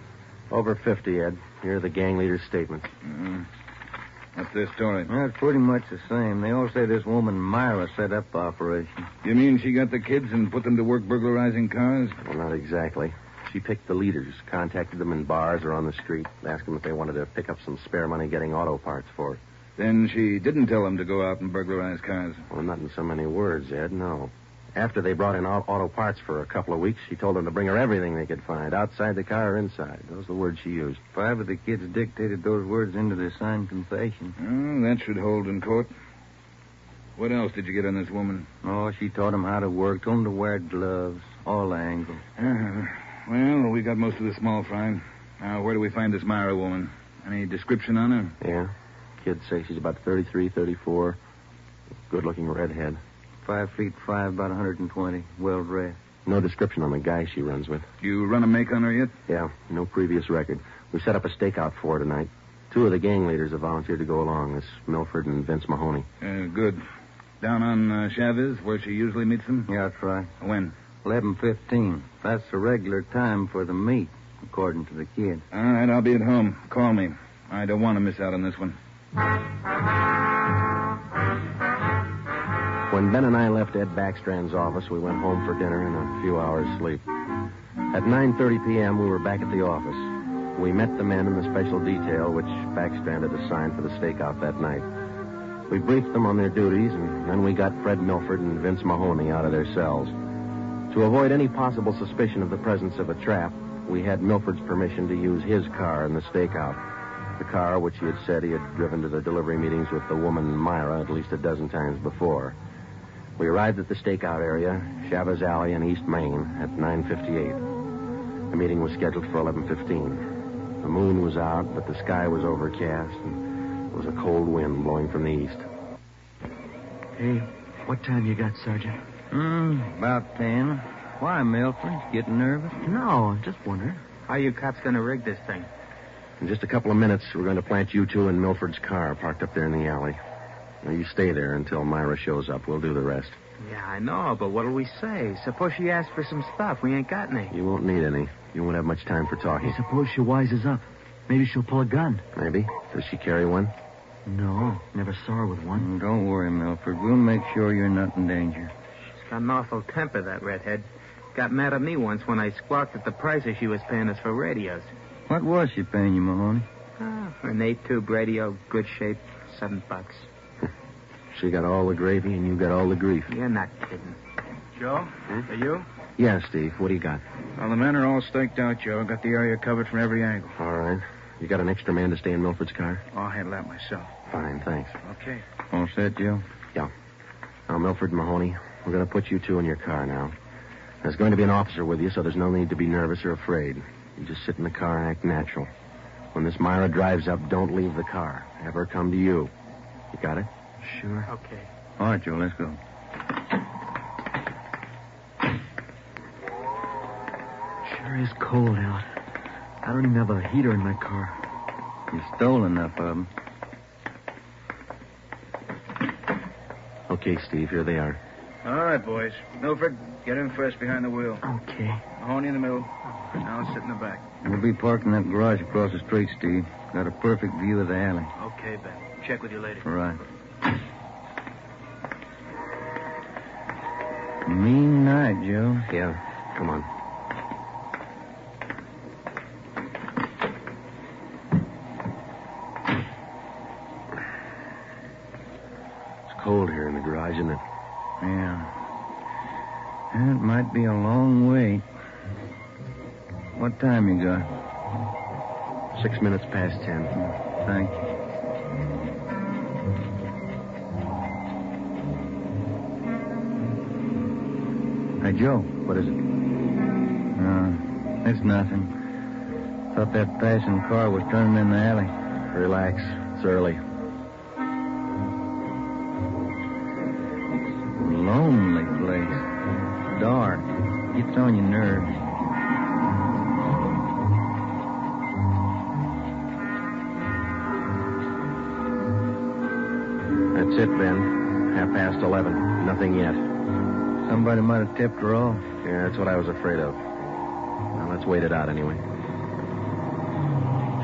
Over 50, Ed. Here are the gang leaders' statements. What's their story? Well, it's pretty much the same. They all say this woman Myra set up the operation. You mean she got the kids and put them to work burglarizing cars? Well, not exactly. She picked the leaders, contacted them in bars or on the street, asked them if they wanted to pick up some spare money getting auto parts for it. Then she didn't tell them to go out and burglarize cars? Well, not in so many words, Ed, no. After they brought in auto parts for a couple of weeks, she told them to bring her everything they could find, outside the car or inside. Those are the words she used. 5 of the kids dictated those words into their signed confession. Oh, that should hold in court. What else did you get on this woman? Oh, she taught them how to work, told them to wear gloves, all angles. Well, we got most of the small fry. Now, where do we find this Myra woman? Any description on her? Yeah. Kids say she's about 33, 34. Good-looking redhead. 5'5", about 120. Well-dressed. No description on the guy she runs with. You run a make on her yet? Yeah, no previous record. We set up a stakeout for her tonight. 2 of the gang leaders have volunteered to go along. This Milford and Vince Mahoney. Good. Down on Chavez, where she usually meets them? Yeah, that's right. When? 11:15. That's the regular time for the meet, according to the kid. All right, I'll be at home. Call me. I don't want to miss out on this one. When Ben and I left Ed Backstrand's office, we went home for dinner and a few hours' sleep. At 9:30 p.m., we were back at the office. We met the men in the special detail which Backstrand had assigned for the stakeout that night. We briefed them on their duties, and then we got Fred Milford and Vince Mahoney out of their cells. To avoid any possible suspicion of the presence of a trap, we had Milford's permission to use his car in the stakeout. The car which he had said he had driven to the delivery meetings with the woman Myra at least a dozen times before. We arrived at the stakeout area, Chavez Alley in East Main, at 9:58. The meeting was scheduled for 11:15. The moon was out, but the sky was overcast, and there was a cold wind blowing from the east. Hey, what time you got, Sergeant? About 10. Why, Milford? Getting nervous? No, I'm just wondering. How you cops going to rig this thing? In just a couple of minutes, we're going to plant you 2 in Milford's car, parked up there in the alley. Now, you stay there until Myra shows up. We'll do the rest. Yeah, I know, but what'll we say? Suppose she asks for some stuff. We ain't got any. You won't need any. You won't have much time for talking. Suppose she wises up. Maybe she'll pull a gun. Maybe. Does she carry one? No, never saw her with one. Don't worry, Milford. We'll make sure you're not in danger. She's got an awful temper, that redhead. Got mad at me once when I squawked at the prices she was paying us for radios. What was she paying you, Mahoney? For an 8-tube radio, good shape, $7. She got all the gravy and you got all the grief. You're not kidding. Joe? Are you? Yeah, Steve. What do you got? Well, the men are all staked out, Joe. Got the area covered from every angle. All right. You got an extra man to stay in Milford's car? I'll handle that myself. Fine, thanks. Okay. All set, Joe? Yeah. Now, Milford and Mahoney, we're going to put you 2 in your car now. There's going to be an officer with you, so there's no need to be nervous or afraid. You just sit in the car and act natural. When this Myra drives up, don't leave the car. Have her come to you. You got it? Sure. Okay. All right, Joe, let's go. Sure Sure is cold out. I don't even have a heater in my car. You stole enough of them. Okay, Steve, here they are. All right, boys. Milford, get in first behind the wheel. Okay. Mahoney in the middle. Now sit in the back. We'll be parking that garage across the street, Steve. Got a perfect view of the alley. Okay, Ben. Check with you later. Right. Mean night, Joe. Yeah, come on. It's cold here in the garage, isn't it? Yeah. It might be a long wait. What time you got? 6 minutes past 10. Thank you. Hey, Joe. What is it? It's nothing. Thought that passing car was turning in the alley. Relax. It's early. Lonely place. Dark. Gets on your nerves. That's it, Ben. 11:30. Nothing yet. Somebody might have tipped her off. Yeah, that's what I was afraid of. Now, let's wait it out anyway.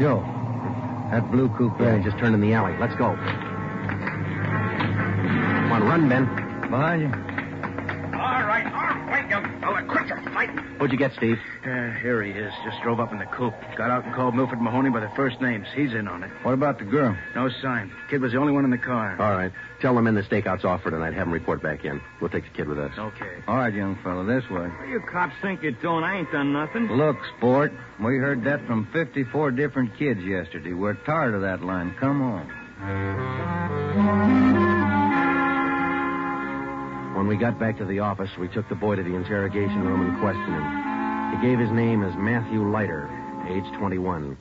Joe, that blue coupe. Yeah, just turned in the alley. Let's go. Come on, run, Ben. Behind you. All right, wait, you fella. Quit your fighting. What'd you get, Steve? Here he is. Just drove up in the coupe. Got out and called Milford Mahoney by their first names. He's in on it. What about the girl? No sign. Kid was the only one in the car. All right. Tell them in the stakeout's off for tonight. Have them report back in. We'll take the kid with us. Okay. All right, young fellow, this way. What do you cops think you're doing? I ain't done nothing. Look, sport, we heard that from 54 different kids yesterday. We're tired of that line. Come on. When we got back to the office, we took the boy to the interrogation room and questioned him. He gave his name as Matthew Leiter, age 21.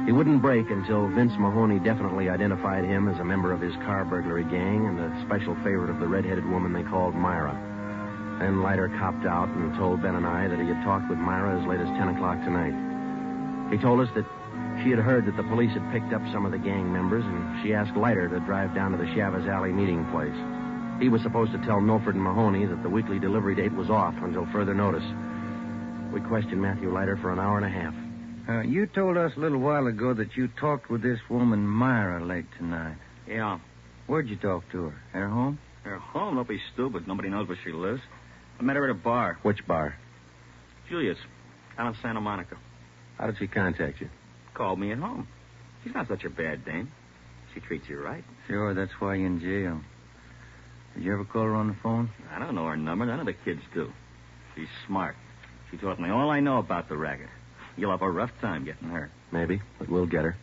He wouldn't break until Vince Mahoney definitely identified him as a member of his car burglary gang and a special favorite of the red-headed woman they called Myra. Then Leiter copped out and told Ben and I that he had talked with Myra as late as 10 o'clock tonight. He told us that she had heard that the police had picked up some of the gang members, and she asked Leiter to drive down to the Chavez Alley meeting place. He was supposed to tell Milford and Mahoney that the weekly delivery date was off until further notice. We questioned Matthew Leiter for an hour and a half. You told us a little while ago that you talked with this woman, Myra, late tonight. Yeah. Where'd you talk to her? At her home? Her home? Don't be stupid. Nobody knows where she lives. I met her at a bar. Which bar? Julius, down in Santa Monica. How did she contact you? Called me at home. She's not such a bad dame. She treats you right. Sure, that's why you're in jail. Did you ever call her on the phone? I don't know her number. None of the kids do. She's smart. She taught me all I know about the racket. You'll have a rough time getting her. Maybe, but we'll get her.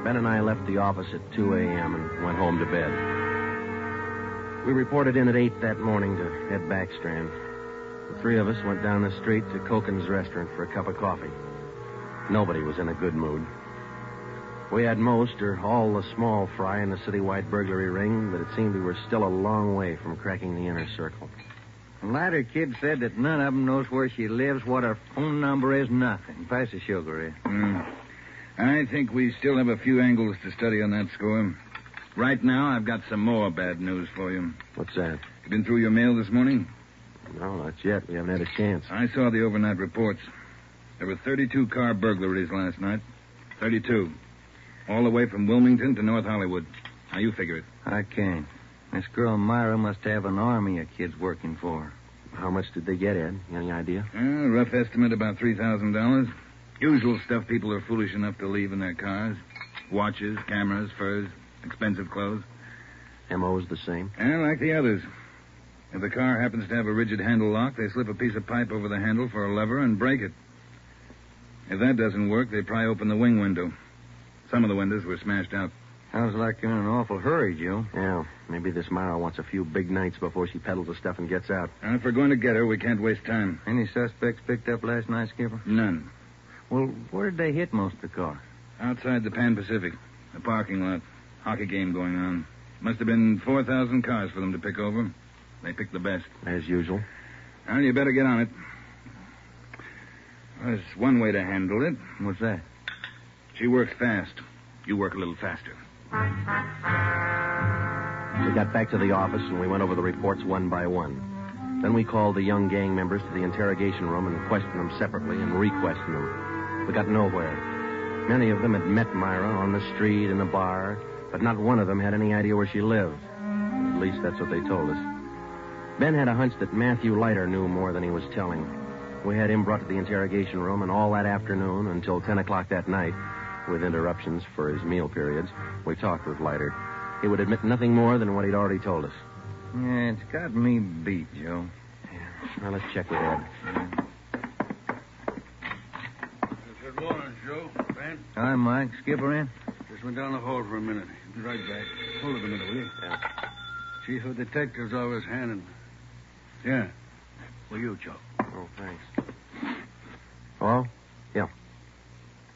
Ben and I left the office at 2 a.m. and went home to bed. We reported in at 8 that morning to head back Strand. The three of us went down the street to Koken's restaurant for a cup of coffee. Nobody was in a good mood. We had most or all the small fry in the citywide burglary ring, but it seemed we were still a long way from cracking the inner circle. The latter kid said that none of them knows where she lives, what her phone number is, nothing. Pass the sugar, Ed. I think we still have a few angles to study on that score. Right now, I've got some more bad news for you. What's that? You been through your mail this morning? No, not yet. We haven't had a chance. I saw the overnight reports. There were 32 car burglaries last night. 32. All the way from Wilmington to North Hollywood. Now, you figure it. I can't. This girl Myra must have an army of kids working for her. How much did they get, Ed? Any idea? Rough estimate, about $3,000. Usual stuff people are foolish enough to leave in their cars. Watches, cameras, furs, expensive clothes. M.O.'s the same? Like the others. If the car happens to have a rigid handle lock, they slip a piece of pipe over the handle for a lever and break it. If that doesn't work, they pry open the wing window. Some of the windows were smashed out. Sounds like you're in an awful hurry, Joe. Yeah, maybe this Myra wants a few big nights before she peddles the stuff and gets out. If we're going to get her, we can't waste time. Any suspects picked up last night, Skipper? None. Well, where did they hit most of the cars? Outside the Pan Pacific. The parking lot. Hockey game going on. Must have been 4,000 cars for them to pick over. They picked the best. As usual. Well, you better get on it. There's one way to handle it. What's that? She works fast. You work a little faster. We got back to the office and we went over the reports one by one. Then we called the young gang members to the interrogation room and questioned them separately and re-questioned them. We got nowhere. Many of them had met Myra on the street, in a bar, but not one of them had any idea where she lived. At least that's what they told us. Ben had a hunch that Matthew Leiter knew more than he was telling. We had him brought to the interrogation room, and all that afternoon until 10 o'clock that night, with interruptions for his meal periods, we talked with Leiter. He would admit nothing more than what he'd already told us. Yeah, it's got me beat, Joe. Now, let's check with Ed. Good morning, Joe. Ben? Hi, Mike. Skipper in? Just went down the hall for a minute. Be right back. Hold it a minute, will you? Yeah. Chief of Detectives always handing. Yeah. For you, Joe. Oh, thanks. Hello? Yeah.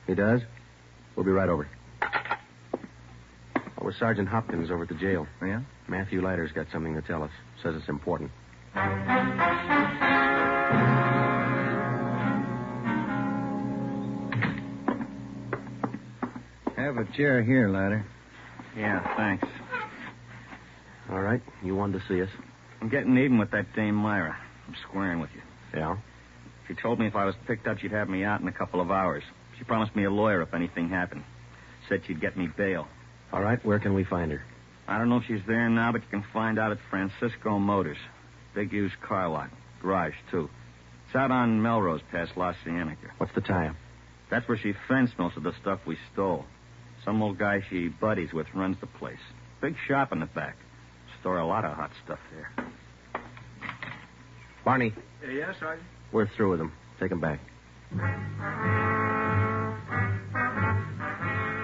He does? We'll be right over. We're Sergeant Hopkins over at the jail. Yeah? Matthew Leiter's got something to tell us. Says it's important. Have a chair here, Leiter. Yeah, thanks. All right. You wanted to see us. I'm getting even with that dame Myra. I'm squaring with you. Yeah? She told me if I was picked up, she'd have me out in a couple of hours. She promised me a lawyer if anything happened. Said she'd get me bail. All right. Where can we find her? I don't know if she's there now, but you can find out at Francisco Motors. Big used car lot. Garage, too. It's out on Melrose past La Cienega. What's the tie-up? That's where she fenced most of the stuff we stole. Some old guy she buddies with runs the place. Big shop in the back. Store a lot of hot stuff there. Barney, Yes, Sergeant? we're through with them. Take them back.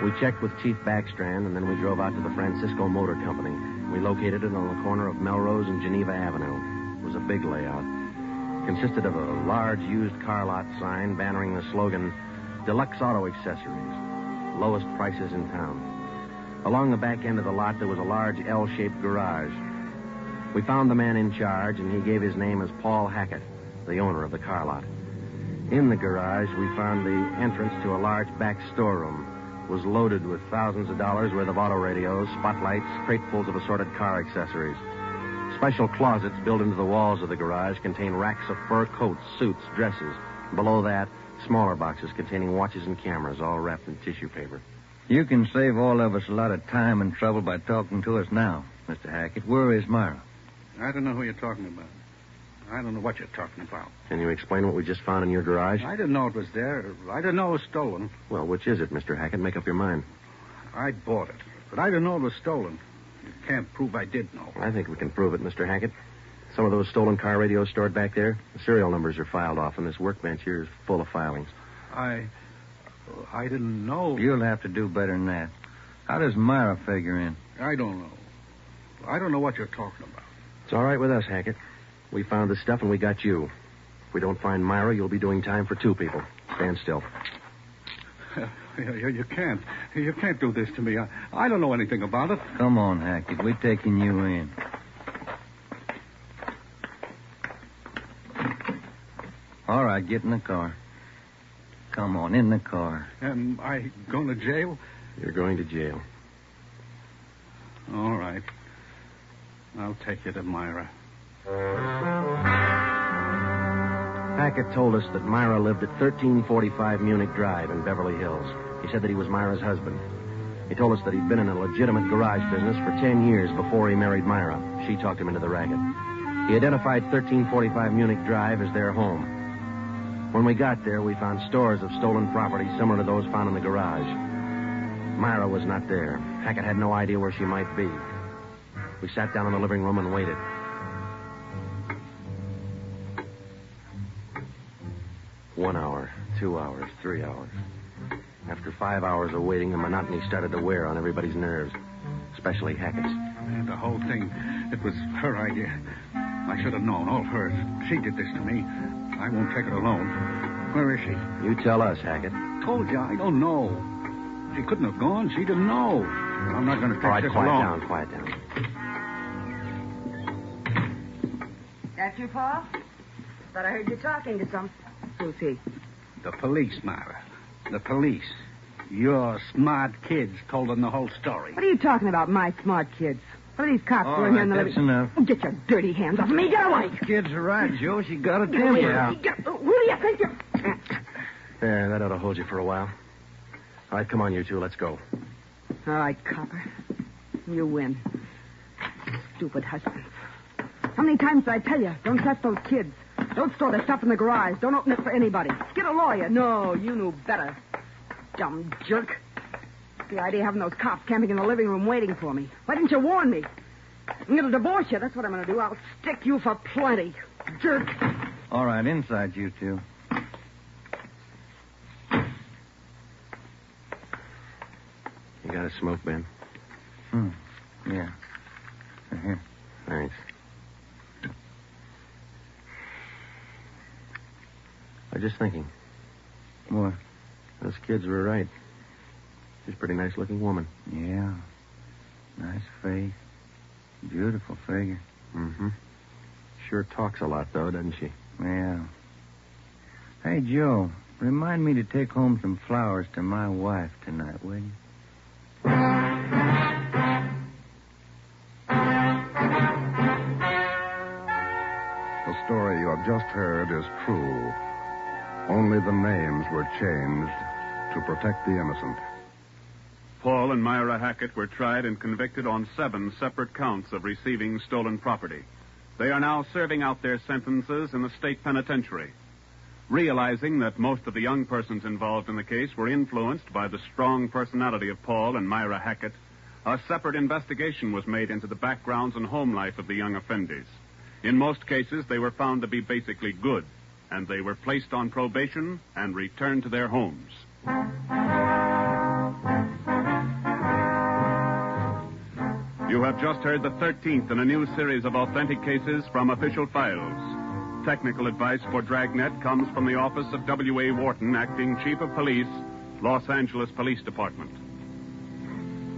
We checked with Chief Backstrand, and then we drove out to the Francisco Motor Company. We located it on the corner of Melrose and Geneva Avenue. It was a big layout. It consisted of a large used car lot sign bannering the slogan, Deluxe Auto Accessories, lowest prices in town. Along the back end of the lot, there was a large L-shaped garage. We found the man in charge, and he gave his name as Paul Hackett, the owner of the car lot. In the garage, we found the entrance to a large back storeroom. It was loaded with thousands of dollars worth of auto radios, spotlights, cratefuls of assorted car accessories. Special closets built into the walls of the garage contain racks of fur coats, suits, dresses. Below that, smaller boxes containing watches and cameras, all wrapped in tissue paper. You can save all of us a lot of time and trouble by talking to us now, Mr. Hackett. Where is Myra? I don't know who you're talking about. I don't know what you're talking about. Can you explain what we just found in your garage? I didn't know it was there. I didn't know it was stolen. Well, which is it, Mr. Hackett? Make up your mind. I bought it, but I didn't know it was stolen. You can't prove I did know. I think we can prove it, Mr. Hackett. Some of those stolen car radios stored back there, the serial numbers are filed off, and this workbench here is full of filings. I didn't know. You'll have to do better than that. How does Myra figure in? I don't know. I don't know what you're talking about. It's all right with us, Hackett. We found the stuff and we got you. If we don't find Myra, you'll be doing time for two people. Stand still. You can't. You can't do this to me. I don't know anything about it. Come on, Hackett. We're taking you in. All right, get in the car. Come on, in the car. Am I going to jail? You're going to jail. All right. I'll take you to Myra. Hackett told us that Myra lived at 1345 Munich Drive in Beverly Hills. He said that he was Myra's husband. He told us that he'd been in a legitimate garage business for 10 years before he married Myra. She talked him into the racket. He identified 1345 Munich Drive as their home. When we got there, we found stores of stolen property similar to those found in the garage. Myra was not there. Hackett had no idea where she might be. We sat down in the living room and waited. One hour, 2 hours, 3 hours. After 5 hours of waiting, the monotony started to wear on everybody's nerves, especially Hackett's. And the whole thing, it was her idea. I should have known, all hers. She did this to me. I won't take it alone. Where is she? You tell us, Hackett. Told you, I don't know. She couldn't have gone. She didn't know. I'm not going to take this alone. Quiet down. That you, Paul? Thought I heard you talking to some. Who's he? The police, Myra. The police. Your smart kids told them the whole story. What are you talking about, my smart kids? What are these cops All doing here in the right, living that's enough. Get your dirty hands off me. Get away. Kids are right, Joe. She got a temper. Yeah. Who do you think you're... There, that ought to hold you for a while. All right, come on, you two. Let's go. All right, copper. You win. Stupid husbands. How many times did I tell you? Don't touch those kids. Don't store their stuff in the garage. Don't open it for anybody. Get a lawyer. No, you knew better. Dumb jerk. The idea of having those cops camping in the living room waiting for me. Why didn't you warn me? I'm going to divorce you. That's what I'm going to do. I'll stick you for plenty. Jerk. All right, inside, you two. You got a smoke, Ben? Yeah. Here. Thanks. I was just thinking. What? Those kids were right. She's a pretty nice-looking woman. Yeah. Nice face. Beautiful figure. Mm-hmm. Sure talks a lot, though, doesn't she? Yeah. Hey, Joe, remind me to take home some flowers to my wife tonight, will you? The story you have just heard is true. Only the names were changed to protect the innocent. Paul and Myra Hackett were tried and convicted on 7 separate counts of receiving stolen property. They are now serving out their sentences in the state penitentiary. Realizing that most of the young persons involved in the case were influenced by the strong personality of Paul and Myra Hackett, a separate investigation was made into the backgrounds and home life of the young offenders. In most cases, they were found to be basically good, and they were placed on probation and returned to their homes. You have just heard the 13th in a new series of authentic cases from official files. Technical advice for Dragnet comes from the office of W.A. Wharton, Acting Chief of Police, Los Angeles Police Department.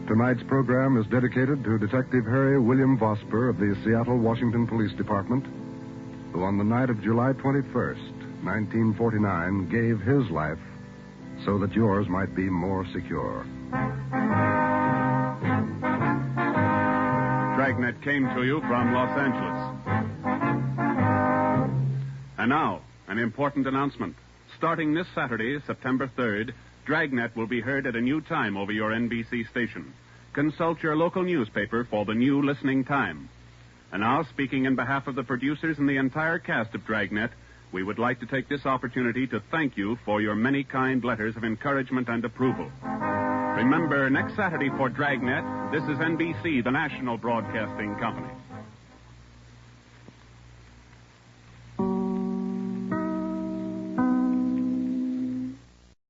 Tonight's program is dedicated to Detective Harry William Vosper of the Seattle, Washington Police Department, who on the night of July 21st, 1949, gave his life so that yours might be more secure. Dragnet came to you from Los Angeles. And now, an important announcement. Starting this Saturday, September 3rd, Dragnet will be heard at a new time over your NBC station. Consult your local newspaper for the new listening time. And now, speaking in behalf of the producers and the entire cast of Dragnet, we would like to take this opportunity to thank you for your many kind letters of encouragement and approval. Remember, next Saturday for Dragnet, this is NBC, the national broadcasting company.